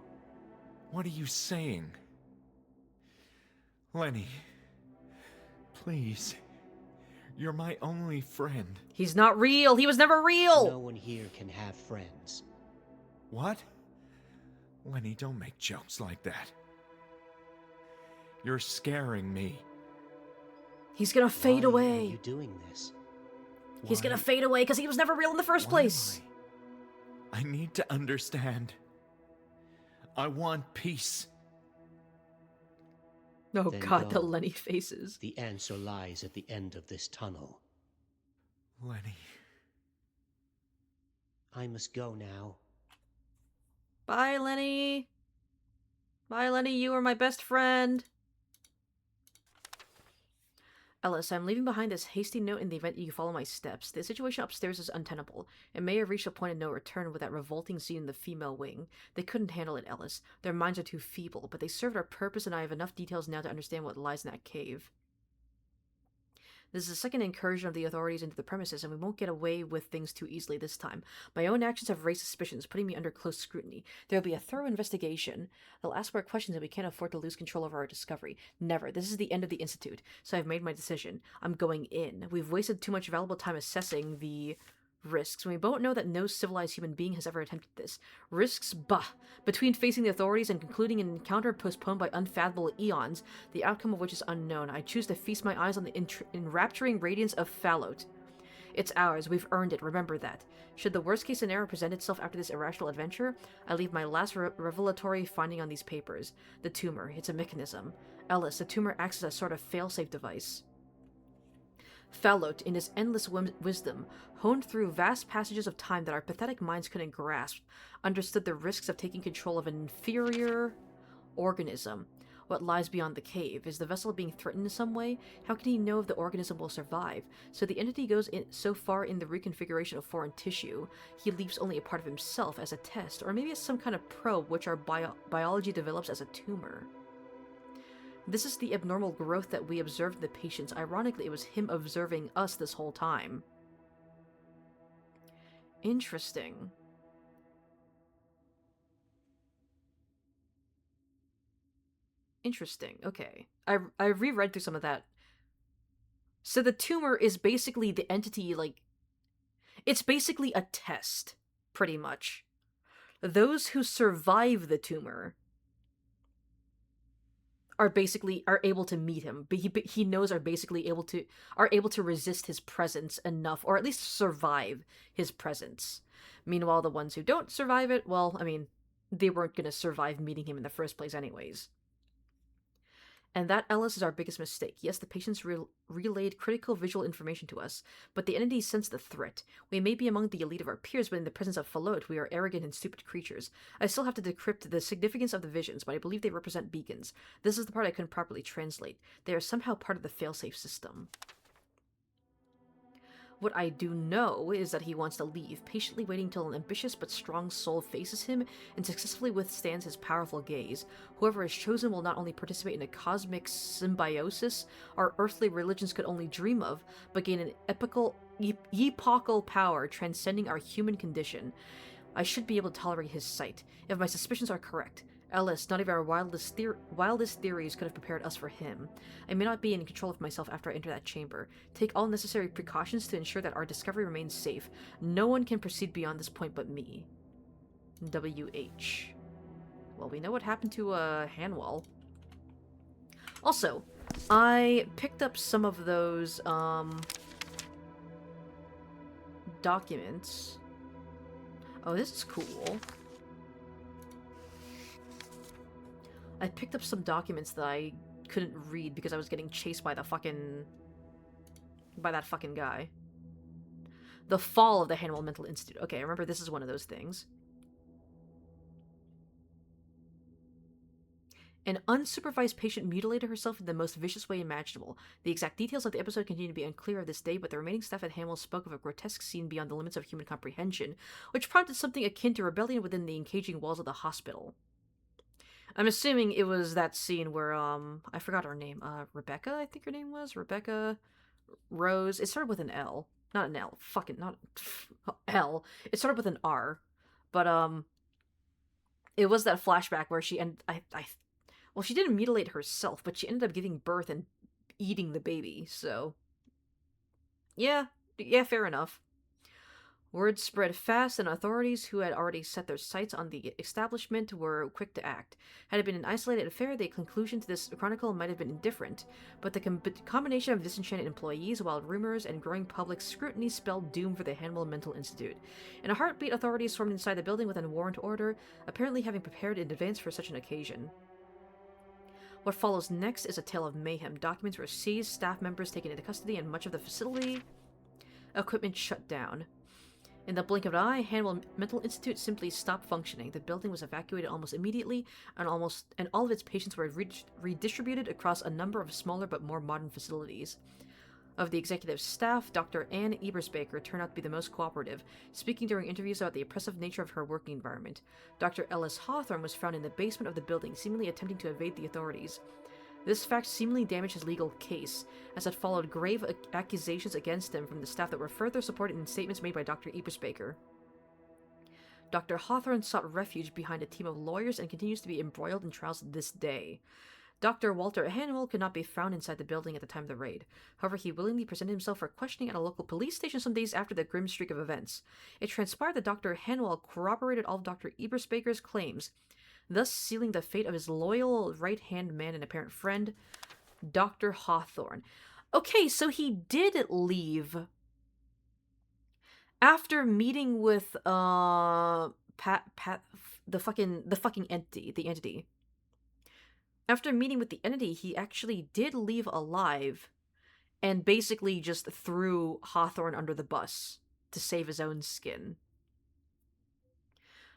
S2: What are you saying? Lenny, please. You're my only friend.
S1: He's not real. He was never
S4: No
S1: real.
S4: one here can have friends.
S2: What? Lenny, don't make jokes like that. You're scaring me.
S1: He's gonna fade
S4: Why
S1: away.
S4: are you doing this?
S1: He's
S2: Why-
S1: gonna fade away because he was never real in the first
S2: why am
S1: place.
S2: I need to understand. I want peace.
S1: Oh
S4: Then
S1: god, the
S4: go.
S1: Lenny faces.
S4: The answer lies at the end of this tunnel.
S2: Lenny.
S4: I must go now.
S1: Bye, Lenny. Bye, Lenny. You are my best friend. Ellis, I'm leaving behind this hasty note in the event you follow my steps. The situation upstairs is untenable. It may have reached a point of no return with that revolting scene in the female wing. They couldn't handle it, Ellis. Their minds are too feeble, but they served our purpose, and I have enough details now to understand what lies in that cave. This is the second incursion of the authorities into the premises, and we won't get away with things too easily this time. My own actions have raised suspicions, putting me under close scrutiny. There will be a thorough investigation. They'll ask more questions, and we can't afford to lose control over our discovery. Never. This is the end of the Institute, so I've made my decision. I'm going in. We've wasted too much valuable time assessing the risks, when we both know that no civilized human being has ever attempted this. Risks? Bah! Between facing the authorities and concluding an encounter postponed by unfathomable eons, the outcome of which is unknown, I choose to feast my eyes on the enrapturing radiance of Fallout. It's ours. We've earned it. Remember that. Should the worst-case scenario present itself after this irrational adventure, I leave my last revelatory finding on these papers. The tumor. It's a mechanism. Ellis, the tumor acts as a sort of fail-safe device. Fallout, in his endless wisdom, honed through vast passages of time that our pathetic minds couldn't grasp, understood the risks of taking control of an inferior organism. What lies beyond the cave? Is the vessel being threatened in some way? How can he know if the organism will survive? So the entity goes so far in the reconfiguration of foreign tissue, he leaves only a part of himself as a test, or maybe as some kind of probe which our biology develops as a tumor. This is the abnormal growth that we observed in the patients. Ironically, it was him observing us this whole time. Interesting. Interesting. Okay. I reread through some of that. So the tumor is basically the entity, like... It's basically a test, pretty much. Those who survive the tumor are able to meet him, but he knows are able to resist his presence enough, or at least survive his presence. Meanwhile, the ones who don't survive it, well, I mean, they weren't going to survive meeting him in the first place anyways. And that, Ellis, is our biggest mistake. Yes, the patients relayed critical visual information to us, but the entities sense the threat. We may be among the elite of our peers, but in the presence of Fallout, we are arrogant and stupid creatures. I still have to decrypt the significance of the visions, but I believe they represent beacons. This is the part I couldn't properly translate. They are somehow part of the failsafe system. What I do know is that he wants to leave, patiently waiting till an ambitious but strong soul faces him and successfully withstands his powerful gaze. Whoever is chosen will not only participate in a cosmic symbiosis our earthly religions could only dream of, but gain an epochal power transcending our human condition. I should be able to tolerate his sight, if my suspicions are correct. Ellis, not even our wildest theories could have prepared us for him. I may not be in control of myself after I enter that chamber. Take all necessary precautions to ensure that our discovery remains safe. No one can proceed beyond this point but me. W.H. Well, we know what happened to, Hanwell. Also, I picked up some of those, documents. Oh, this is cool. I picked up some documents that I couldn't read because I was getting chased by that fucking guy. The fall of the HANWELL Mental Institute. Okay, I remember this is one of those things. An unsupervised patient mutilated herself in the most vicious way imaginable. The exact details of the episode continue to be unclear this day, but the remaining staff at HANWELL spoke of a grotesque scene beyond the limits of human comprehension, which prompted something akin to rebellion within the encaging walls of the hospital. I'm assuming it was that scene where, I forgot her name. Rebecca, I think her name was? Rebecca Rose. It started with an L. Not an L. Fucking not L. It started with an R, but it was that flashback where she well, she didn't mutilate herself, but she ended up giving birth and eating the baby. So yeah, fair enough. Word spread fast, and authorities who had already set their sights on the establishment were quick to act. Had it been an isolated affair, the conclusion to this chronicle might have been indifferent, but the combination of disenchanted employees, wild rumors, and growing public scrutiny spelled doom for the HANWELL Mental Institute. In a heartbeat, authorities swarmed inside the building with a warrant order, apparently having prepared in advance for such an occasion. What follows next is a tale of mayhem. Documents were seized, staff members taken into custody, and much of the facility equipment shut down. In the blink of an eye, HANWELL Mental Institute simply stopped functioning. The building was evacuated almost immediately, and all of its patients were redistributed across a number of smaller but more modern facilities. Of the executive staff, Dr. Anne Ebersbaker turned out to be the most cooperative, speaking during interviews about the oppressive nature of her working environment. Dr. Ellis Hawthorne was found in the basement of the building, seemingly attempting to evade the authorities. This fact seemingly damaged his legal case, as it followed grave accusations against him from the staff that were further supported in statements made by Dr. Ebersbaker. Dr. Hawthorne sought refuge behind a team of lawyers and continues to be embroiled in trials to this day. Dr. Walter HANWELL could not be found inside the building at the time of the raid. However, he willingly presented himself for questioning at a local police station some days after the grim streak of events. It transpired that Dr. HANWELL corroborated all of Dr. Ebersbaker's claims, thus sealing the fate of his loyal right-hand man and apparent friend, Dr. Hawthorne. Okay, so he did leave after meeting with the fucking entity. After meeting with the entity, he actually did leave alive and basically just threw Hawthorne under the bus to save his own skin.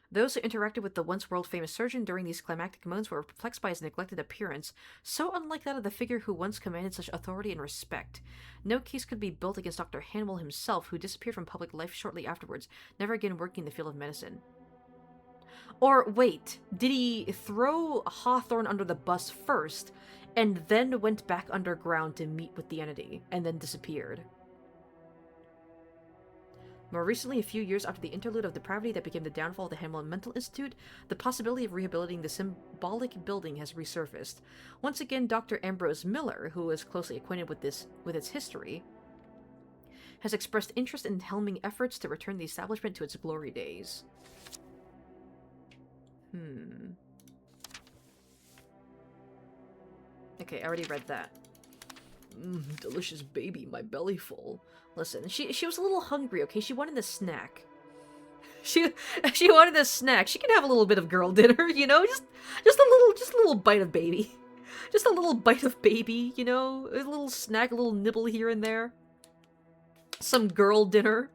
S1: Those who interacted with the once world-famous surgeon during these climactic moments were perplexed by his neglected appearance, so unlike that of the figure who once commanded such authority and respect. No case could be built against Dr. HANWELL himself, who disappeared from public life shortly afterwards, never again working in the field of medicine. Or, wait, did he throw Hawthorne under the bus first, and then went back underground to meet with the entity, and then disappeared? More recently, a few years after the interlude of depravity that became the downfall of the HANWELL Mental Institute, the possibility of rehabilitating the symbolic building has resurfaced. Once again, Dr. Ambrose Miller, who is closely acquainted with its history, has expressed interest in helming efforts to return the establishment to its glory days. Okay, I already read that. Delicious baby, my belly full. Listen, she was a little hungry, okay? She wanted a snack. She wanted a snack. She can have a little bit of girl dinner, you know? Just a little bite of baby. Just a little bite of baby, you know? A little snack, a little nibble here and there. Some girl dinner.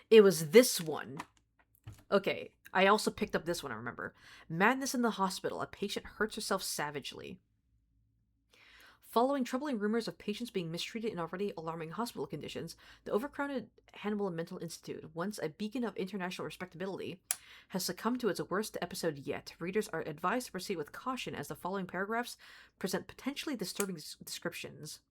S1: It was this one. Okay, I also picked up this one, I remember. Madness in the hospital. A patient hurts herself savagely. Following troubling rumors of patients being mistreated in already alarming hospital conditions, the overcrowded HANWELL Mental Institute, once a beacon of international respectability, has succumbed to its worst episode yet. Readers are advised to proceed with caution as the following paragraphs present potentially disturbing descriptions.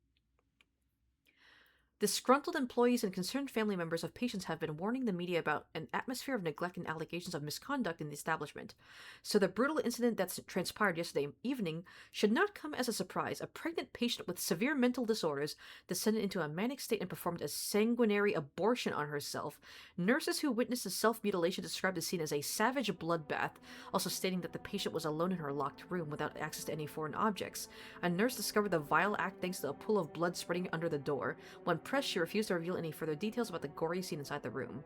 S1: Disgruntled employees and concerned family members of patients have been warning the media about an atmosphere of neglect and allegations of misconduct in the establishment. So the brutal incident that transpired yesterday evening should not come as a surprise. A pregnant patient with severe mental disorders descended into a manic state and performed a sanguinary abortion on herself. Nurses who witnessed the self-mutilation described the scene as a savage bloodbath, also stating that the patient was alone in her locked room without access to any foreign objects. A nurse discovered the vile act thanks to a pool of blood spreading under the door. When pressed, she refused to reveal any further details about the gory scene inside the room.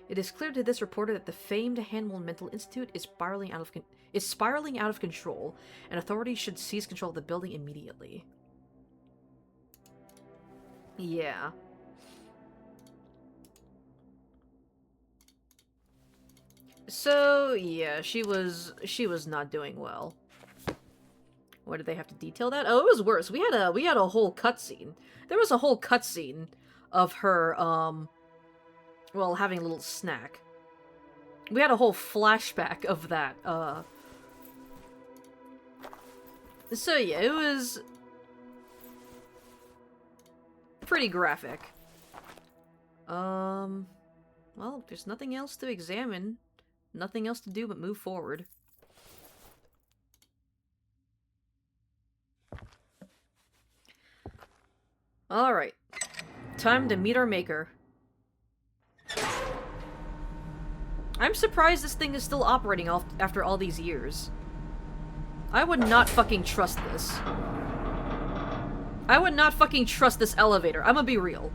S1: It is clear to this reporter that the famed HANWELL Mental Institute is spiraling out of control, and authorities should seize control of the building immediately. Yeah. So, yeah, she was not doing well. Why did they have to detail that? Oh, it was worse. We had a whole cutscene. There was a whole cutscene of her, well, having a little snack. We had a whole flashback of that, So yeah, it was pretty graphic. Well, there's nothing else to examine. Nothing else to do but move forward. Alright. Time to meet our maker. I'm surprised this thing is still operating after all these years. I would not fucking trust this. I would not fucking trust this elevator. I'm gonna be real.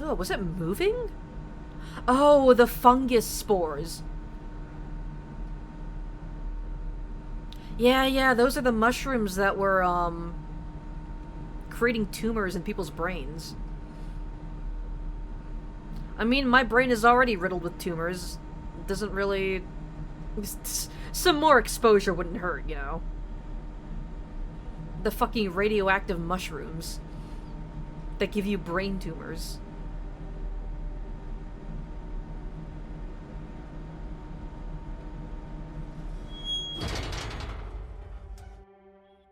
S1: Oh, was it moving? Oh, the fungus spores. Yeah, those are the mushrooms that were, creating tumors in people's brains. I mean, my brain is already riddled with tumors. It doesn't really... Some more exposure wouldn't hurt, you know? The fucking radioactive mushrooms that give you brain tumors.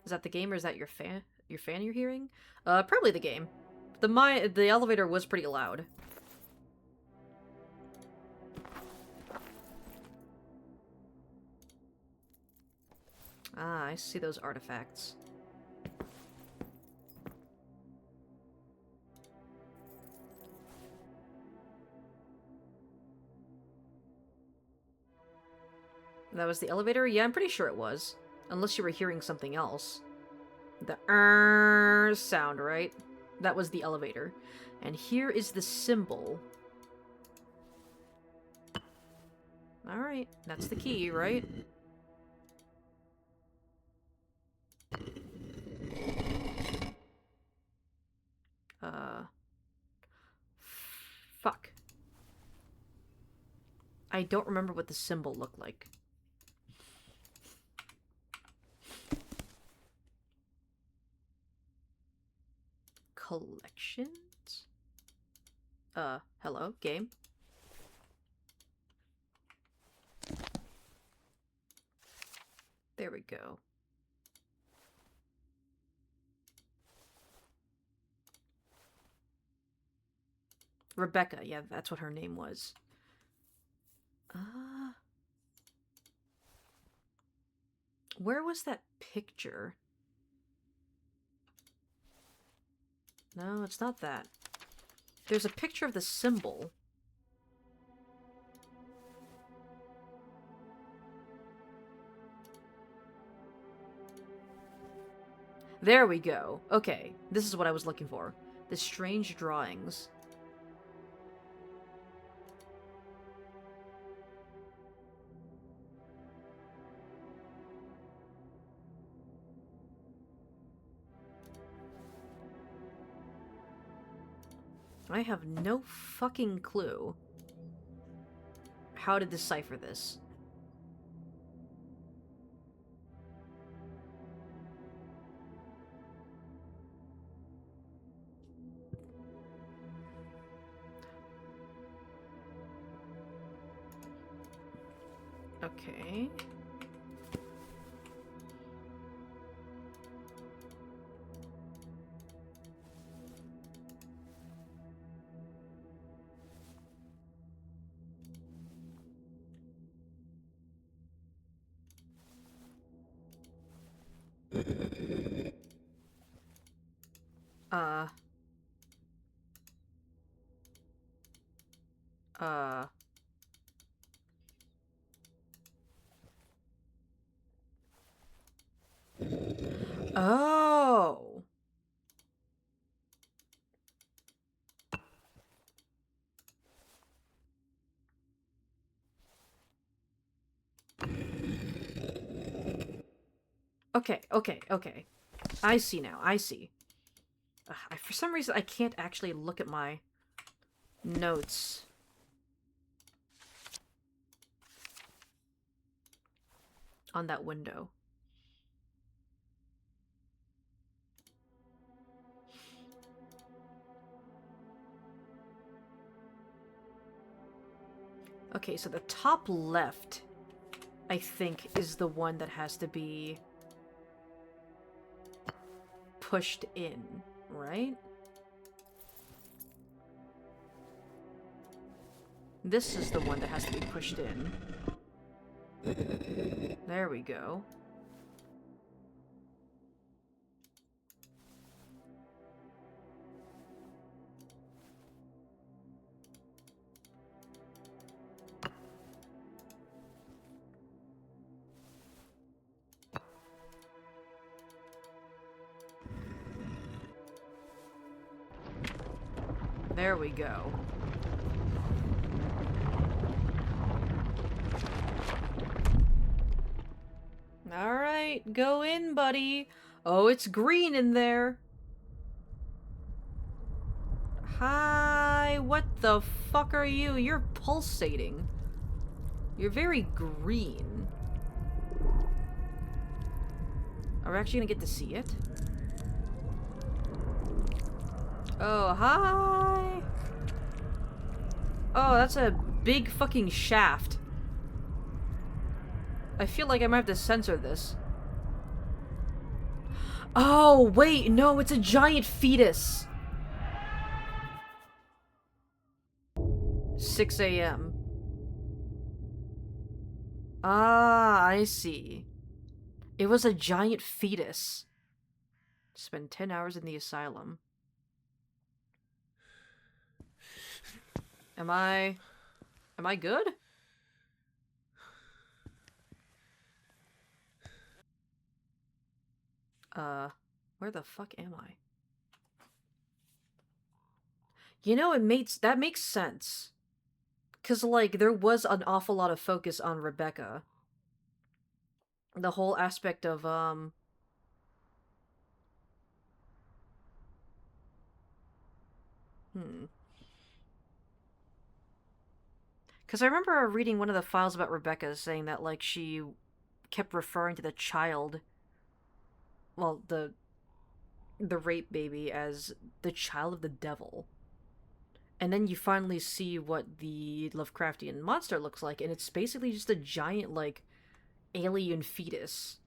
S1: Is that the game or is that your fan? Your fan you're hearing? Probably the game. The elevator was pretty loud. Ah, I see those artifacts. That was the elevator? Yeah, I'm pretty sure it was. Unless you were hearing something else. The sound, right? That was the elevator. And here is the symbol. Alright, that's the key, right? Fuck. I don't remember what the symbol looked like. Collections? Hello? Game? There we go. Rebecca, yeah, that's what her name was. Where was that picture? No, it's not that. There's a picture of the symbol. There we go. Okay, this is what I was looking for. The strange drawings. I have no fucking clue how to decipher this. Okay. Uh. Oh. Okay. I see now, I see. For some reason, I can't actually look at my notes. On that window. Okay, so the top left, I think, is the one that has to be pushed in, right? This is the one that has to be pushed in. There we go. There we go. Alright, go in, buddy. Oh, it's green in there. Hi, what the fuck are you? You're pulsating. You're very green. Are we actually gonna get to see it? Oh, hi! Oh, that's a big fucking shaft. I feel like I might have to censor this. Oh, wait, no, it's a giant fetus. 6 a.m. Ah, I see. It was a giant fetus. Spend 10 hours in the asylum. Am I good? Where the fuck am I? You know, that makes sense. 'Cause, like, there was an awful lot of focus on Rebecca. The whole aspect of, Because I remember reading one of the files about Rebecca saying that, like, she kept referring to the child, well, the rape baby, as the child of the devil. And then you finally see what the Lovecraftian monster looks like, and it's basically just a giant, like, alien fetus.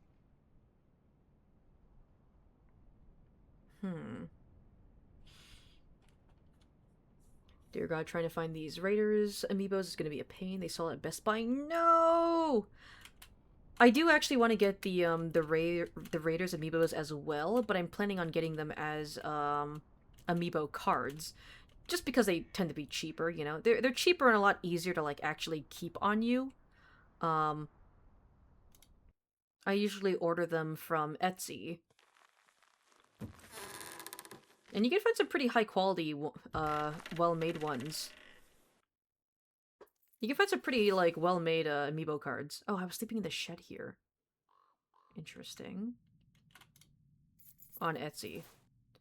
S1: Dear God, trying to find these Raiders amiibos is going to be a pain. They sell at Best Buy. No! I do actually want to get the Raiders amiibos as well, but I'm planning on getting them as amiibo cards, just because they tend to be cheaper. You know, they're cheaper and a lot easier to, like, actually keep on you. I usually order them from Etsy, and you can find some pretty high quality, well-made ones. You can find some pretty, like, well-made amiibo cards. Oh, I was sleeping in the shed here. Interesting. On Etsy.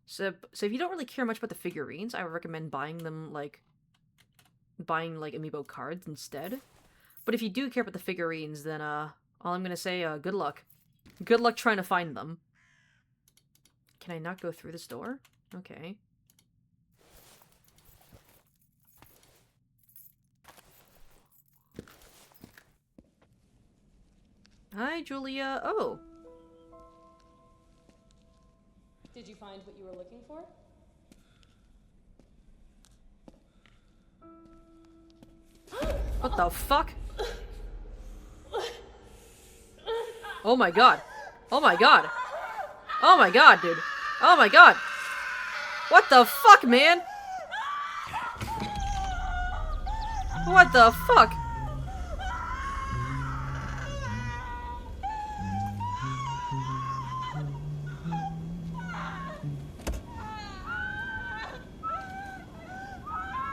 S1: So if you don't really care much about the figurines, I would recommend buying them, like, amiibo cards instead. But if you do care about the figurines, then, all I'm gonna say, good luck. Good luck trying to find them. Can I not go through this door? Okay. Hi, Julia. Oh.
S5: Did you find what you were looking for?
S1: What the fuck? Oh my god. Oh my god. Oh my god, dude. Oh my god. What the fuck, man? What the fuck?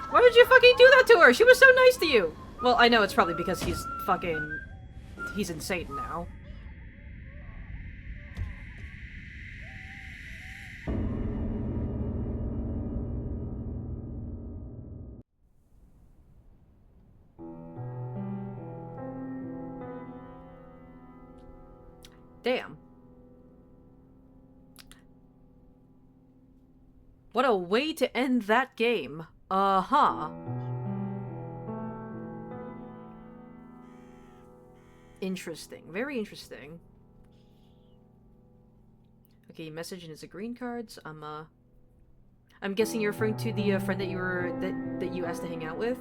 S1: Why did you fucking do that to her? She was so nice to you. Well, I know it's probably because he's insane now. Damn. What a way to end that game. Uh-huh. Interesting. Very interesting. Okay, message and it's a green cards. I'm guessing you're referring to the friend that that you asked to hang out with.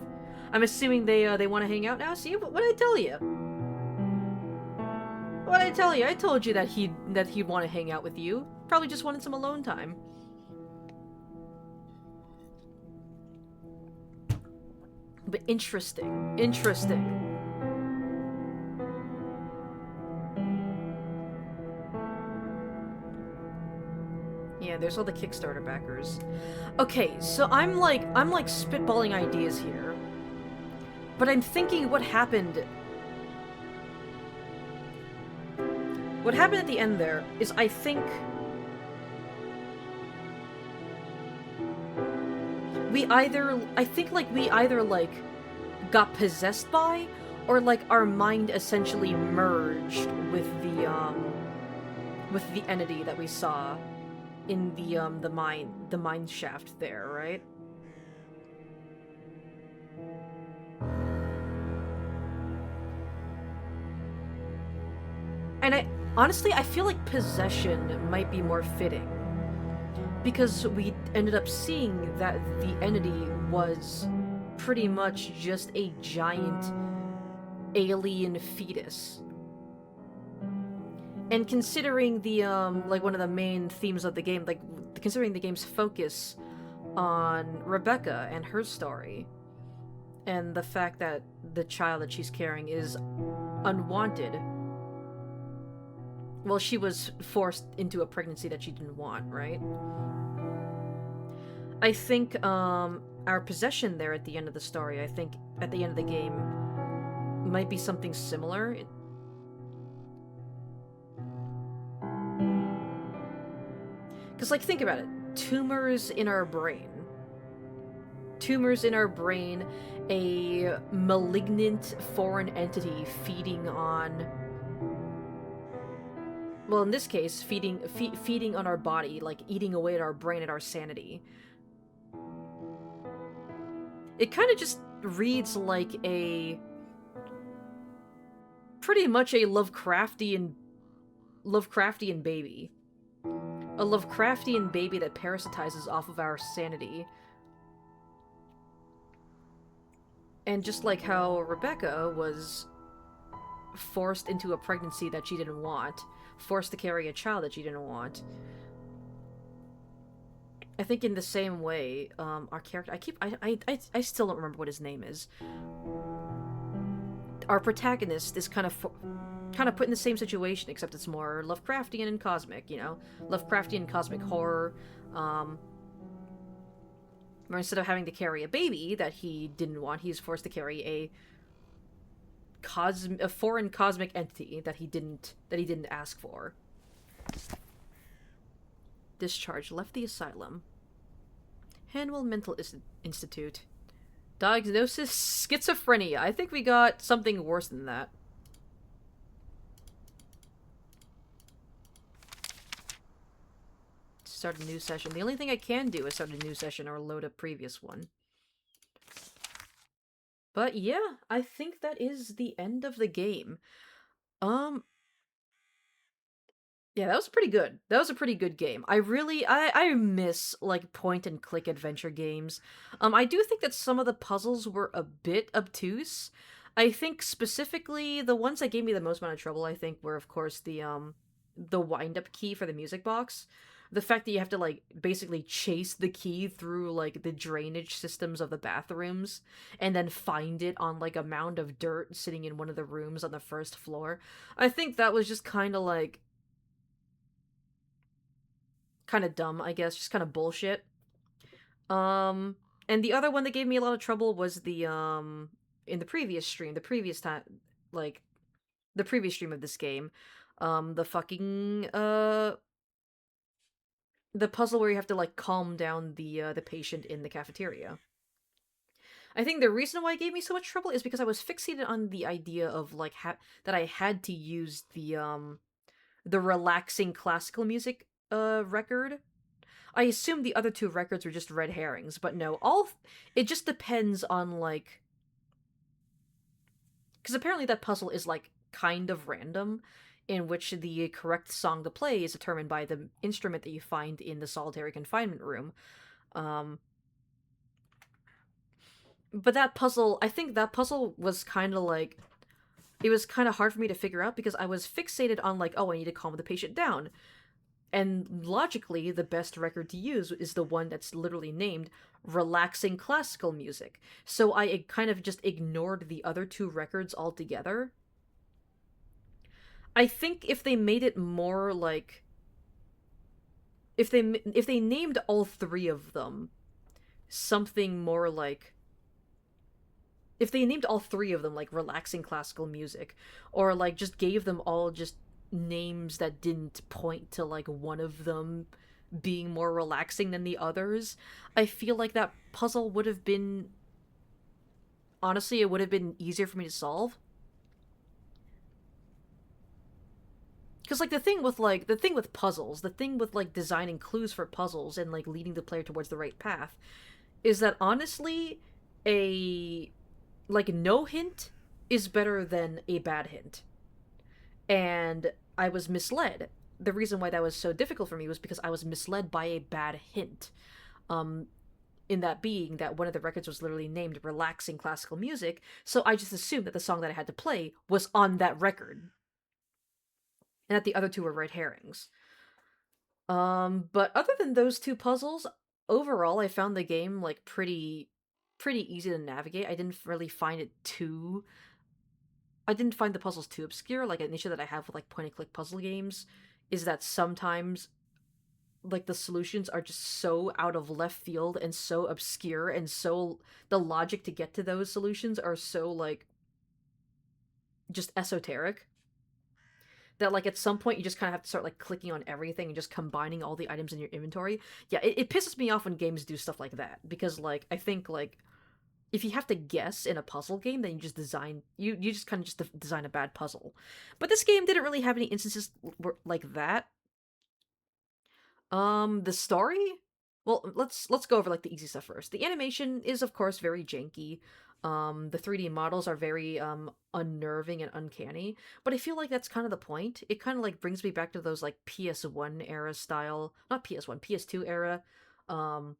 S1: I'm assuming they want to hang out now. See, what did I tell you? What did I tell you? I told you that he'd want to hang out with you. Probably just wanted some alone time. But interesting. Interesting. Yeah, there's all the Kickstarter backers. Okay, so I'm like spitballing ideas here. But I'm thinking what happened at the end there is I think we either got possessed by, or like our mind essentially merged with the entity that we saw in the mine shaft there, right? And I feel like possession might be more fitting, because we ended up seeing that the entity was pretty much just a giant alien fetus. And considering the like one of the main themes of the game, like considering the game's focus on Rebecca and her story, and the fact that the child that she's carrying is unwanted. Well, she was forced into a pregnancy that she didn't want, right? I think our possession there at the end of the story, I think at the end of the game, might be something similar. Because, like, think about it. Tumors in our brain. Tumors in our brain, a malignant foreign entity feeding on... Well, in this case, feeding on our body, like eating away at our brain and our sanity. It kind of just reads like a... pretty much a Lovecraftian baby. A Lovecraftian baby that parasitizes off of our sanity. And just like how Rebecca was forced into a pregnancy that she didn't want, forced to carry a child that she didn't want, I think in the same way, our character, I still don't remember what his name is. Our protagonist is kind of put in the same situation, except it's more Lovecraftian and cosmic, you know? Lovecraftian cosmic horror, where instead of having to carry a baby that he didn't want, he's forced to carry a foreign cosmic entity that he didn't ask for. Discharge. Left the asylum. HANWELL Mental Institute. Diagnosis: schizophrenia. I think we got something worse than that. Start a new session. The only thing I can do is start a new session or load a previous one. But yeah, I think that is the end of the game. Yeah, that was pretty good. That was a pretty good game. I miss, like, point-and-click adventure games. I do think that some of the puzzles were a bit obtuse. I think specifically the ones that gave me the most amount of trouble, I think, were, of course, the wind-up key for the music box. The fact that you have to, like, basically chase the key through, like, the drainage systems of the bathrooms, and then find it on, like, a mound of dirt sitting in one of the rooms on the first floor. I think that was just kind of, like... kind of dumb, I guess. Just kind of bullshit. And the other one that gave me a lot of trouble was the, in the previous stream, the previous time, like, the previous stream of this game, the fucking, the puzzle where you have to, like, calm down the patient in the cafeteria. I think the reason why it gave me so much trouble is because I was fixated on the idea of, like, that I had to use the relaxing classical music, record. I assumed the other two records were just red herrings, but no, it just depends on, like... Because apparently that puzzle is, like, kind of random, in which the correct song to play is determined by the instrument that you find in the solitary confinement room. Um, but that puzzle, I think that puzzle was kind of like, it was kind of hard for me to figure out because I was fixated on like, oh, I need to calm the patient down. And logically, the best record to use is the one that's literally named relaxing classical music. So I kind of just ignored the other two records altogether. I think if they made it more like, if they named all three of them something more like, if they named all three of them like relaxing classical music, or like just gave them all just names that didn't point to like one of them being more relaxing than the others, I feel like that puzzle would have been, honestly, it would have been easier for me to solve. Because like the thing with puzzles, the thing with like designing clues for puzzles and like leading the player towards the right path is that honestly a like no hint is better than a bad hint. And I was misled. The reason why that was so difficult for me was because I was misled by a bad hint. Um, in that being that one of the records was literally named relaxing classical music, so I just assumed that the song that I had to play was on that record, and that the other two were red herrings. But other than those two puzzles, overall I found the game like pretty easy to navigate. I didn't find the puzzles too obscure. Like an issue that I have with like point and click puzzle games is that sometimes like the solutions are just so out of left field and so obscure, and so the logic to get to those solutions are so like just esoteric that like at some point you just kind of have to start like clicking on everything and just combining all the items in your inventory. Yeah, it pisses me off when games do stuff like that, because like I think like if you have to guess in a puzzle game, then you just kind of just design a bad puzzle. But this game didn't really have any instances like that. The story? Well, let's go over like the easy stuff first. The animation is of course very janky. The 3D models are very unnerving and uncanny, but I feel like that's kind of the point. It kind of like brings me back to those like PS1 era style, not PS1, PS2 era um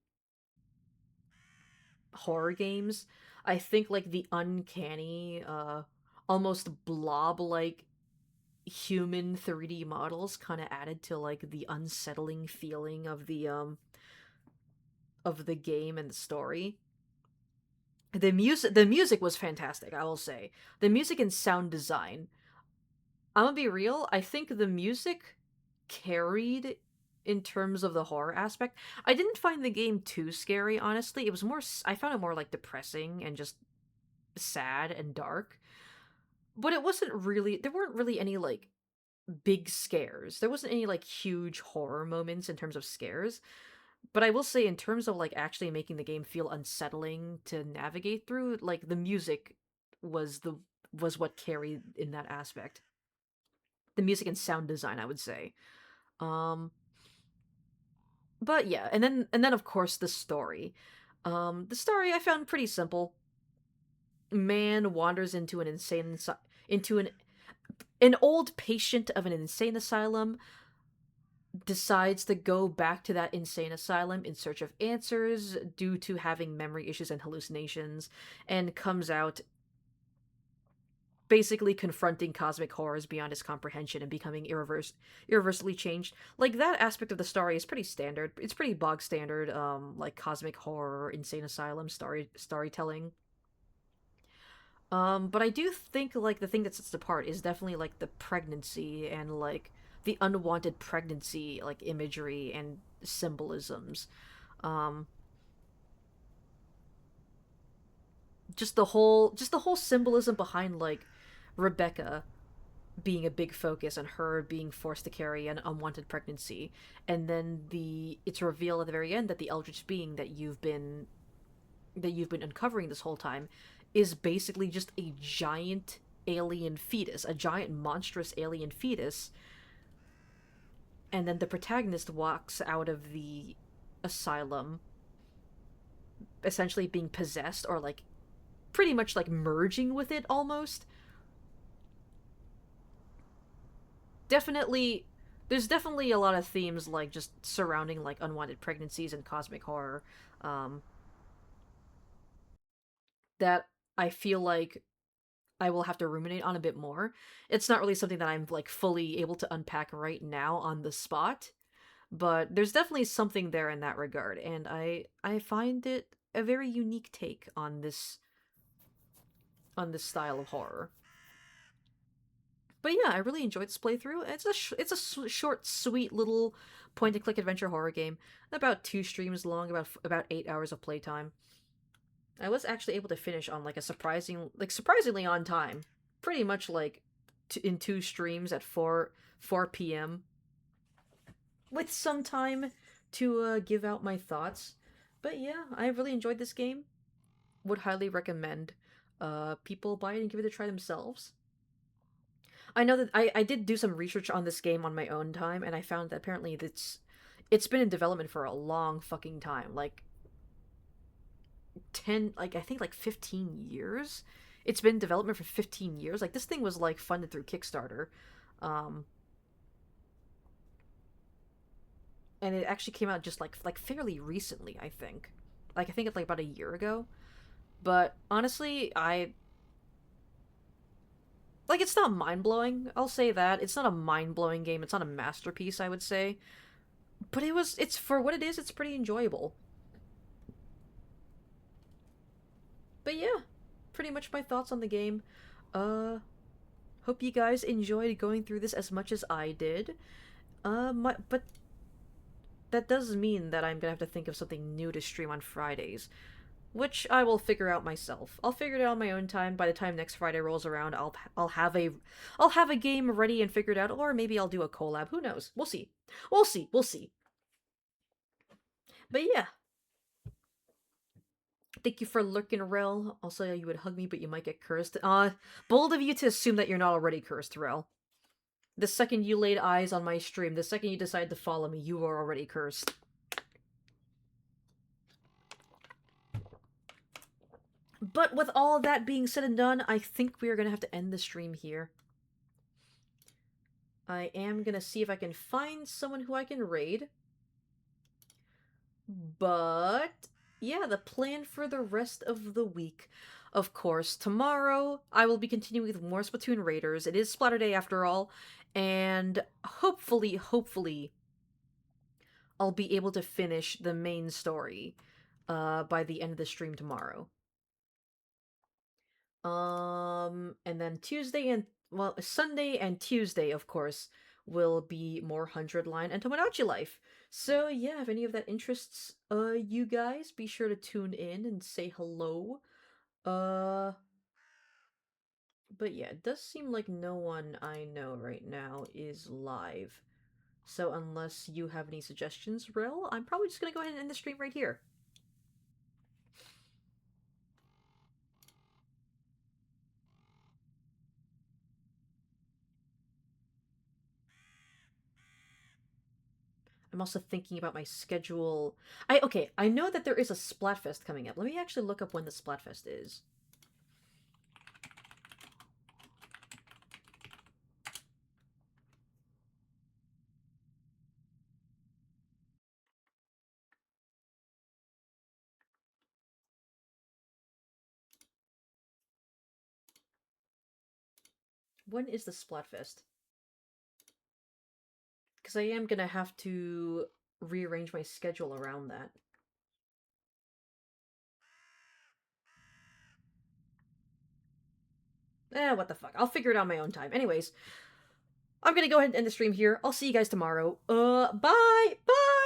S1: horror games. I think like the uncanny almost blob like human 3D models kind of added to like the unsettling feeling of the game and the story. The music was fantastic, I will say. The music and sound design. I'm gonna be real, I think the music carried in terms of the horror aspect. I didn't find the game too scary, honestly. It was more I found it more like depressing and just sad and dark. But it wasn't really there weren't really any like big scares. There wasn't any like huge horror moments in terms of scares. But I will say, in terms of like actually making the game feel unsettling to navigate through, like the music was the was what carried in that aspect. The music and sound design, I would say. Um but yeah, and then of course the story. The story I found pretty simple. Man wanders into into an old patient of an insane asylum, decides to go back to that insane asylum in search of answers due to having memory issues and hallucinations, and comes out basically confronting cosmic horrors beyond his comprehension and becoming irreversibly changed. Like that aspect of the story is pretty standard. It's pretty bog standard, like cosmic horror, insane asylum storytelling. But I do think like the thing that sets it apart is definitely like the pregnancy and like the unwanted pregnancy like imagery and symbolisms. Um, just the whole symbolism behind like Rebecca being a big focus and her being forced to carry an unwanted pregnancy, and then it's revealed at the very end that the eldritch being that you've been uncovering this whole time is basically just a giant alien fetus, a giant monstrous alien fetus. And then the protagonist walks out of the asylum essentially being possessed, or like pretty much like merging with it almost. definitely there's definitely a lot of themes like just surrounding like unwanted pregnancies and cosmic horror, um, that I feel like I will have to ruminate on a bit more. It's not really something that I'm like fully able to unpack right now on the spot, but there's definitely something there in that regard, and I find it a very unique take on this style of horror. But yeah, I really enjoyed this playthrough. Short, sweet little point and click adventure horror game, about 2 streams long, about 8 hours of playtime. I was actually able to finish on like a surprisingly on time, pretty much like in 2 streams at 4 p.m. with some time to give out my thoughts. But yeah, I really enjoyed this game. Would highly recommend people buy it and give it a try themselves. I know that I did do some research on this game on my own time, and I found that apparently it's been in development for a long fucking time, like 10, like I think like 15 years. It's been in development for 15 years. Like this thing was like funded through Kickstarter, um, and it actually came out just like fairly recently. I think it's like about a year ago. But honestly, I like it's not mind blowing. I'll say that it's not a mind blowing game. It's not a masterpiece, I would say. But it's for what it is. It's pretty enjoyable. But yeah, pretty much my thoughts on the game. Uh, Hope you guys enjoyed going through this as much as I did. But that does mean that I'm gonna have to think of something new to stream on Fridays, which I will figure out myself. I'll figure it out on my own time. By the time next Friday rolls around, I'll have a game ready and figured out, or maybe I'll do a collab. Who knows? We'll see. We'll see. We'll see. But yeah, thank you for lurking, Rel. Also, you would hug me, but you might get cursed. Bold of you to assume that you're not already cursed, Rel. The second you laid eyes on my stream, the second you decided to follow me, you were already cursed. But with all that being said and done, I think we are going to have to end the stream here. I am going to see if I can find someone who I can raid. But yeah, the plan for the rest of the week. Of course, tomorrow I will be continuing with more Splatoon Raiders. It is Splatter Day after all, and hopefully, I'll be able to finish the main story by the end of the stream tomorrow. And then Sunday and Tuesday, of course, will be more 100 line and Tomodachi Life. So yeah, if any of that interests you guys, be sure to tune in and say hello. Uh but yeah, it does seem like no one I know right now is live. So unless you have any suggestions, Rel, I'm probably just gonna go ahead and end the stream right here. I'm also thinking about my schedule. I know that there is a Splatfest coming up. Let me actually look up when the Splatfest is. When is the Splatfest? Because I am gonna have to rearrange my schedule around that. What the fuck. I'll figure it out on my own time. Anyways, I'm gonna go ahead and end the stream here. I'll see you guys tomorrow. Bye! Bye!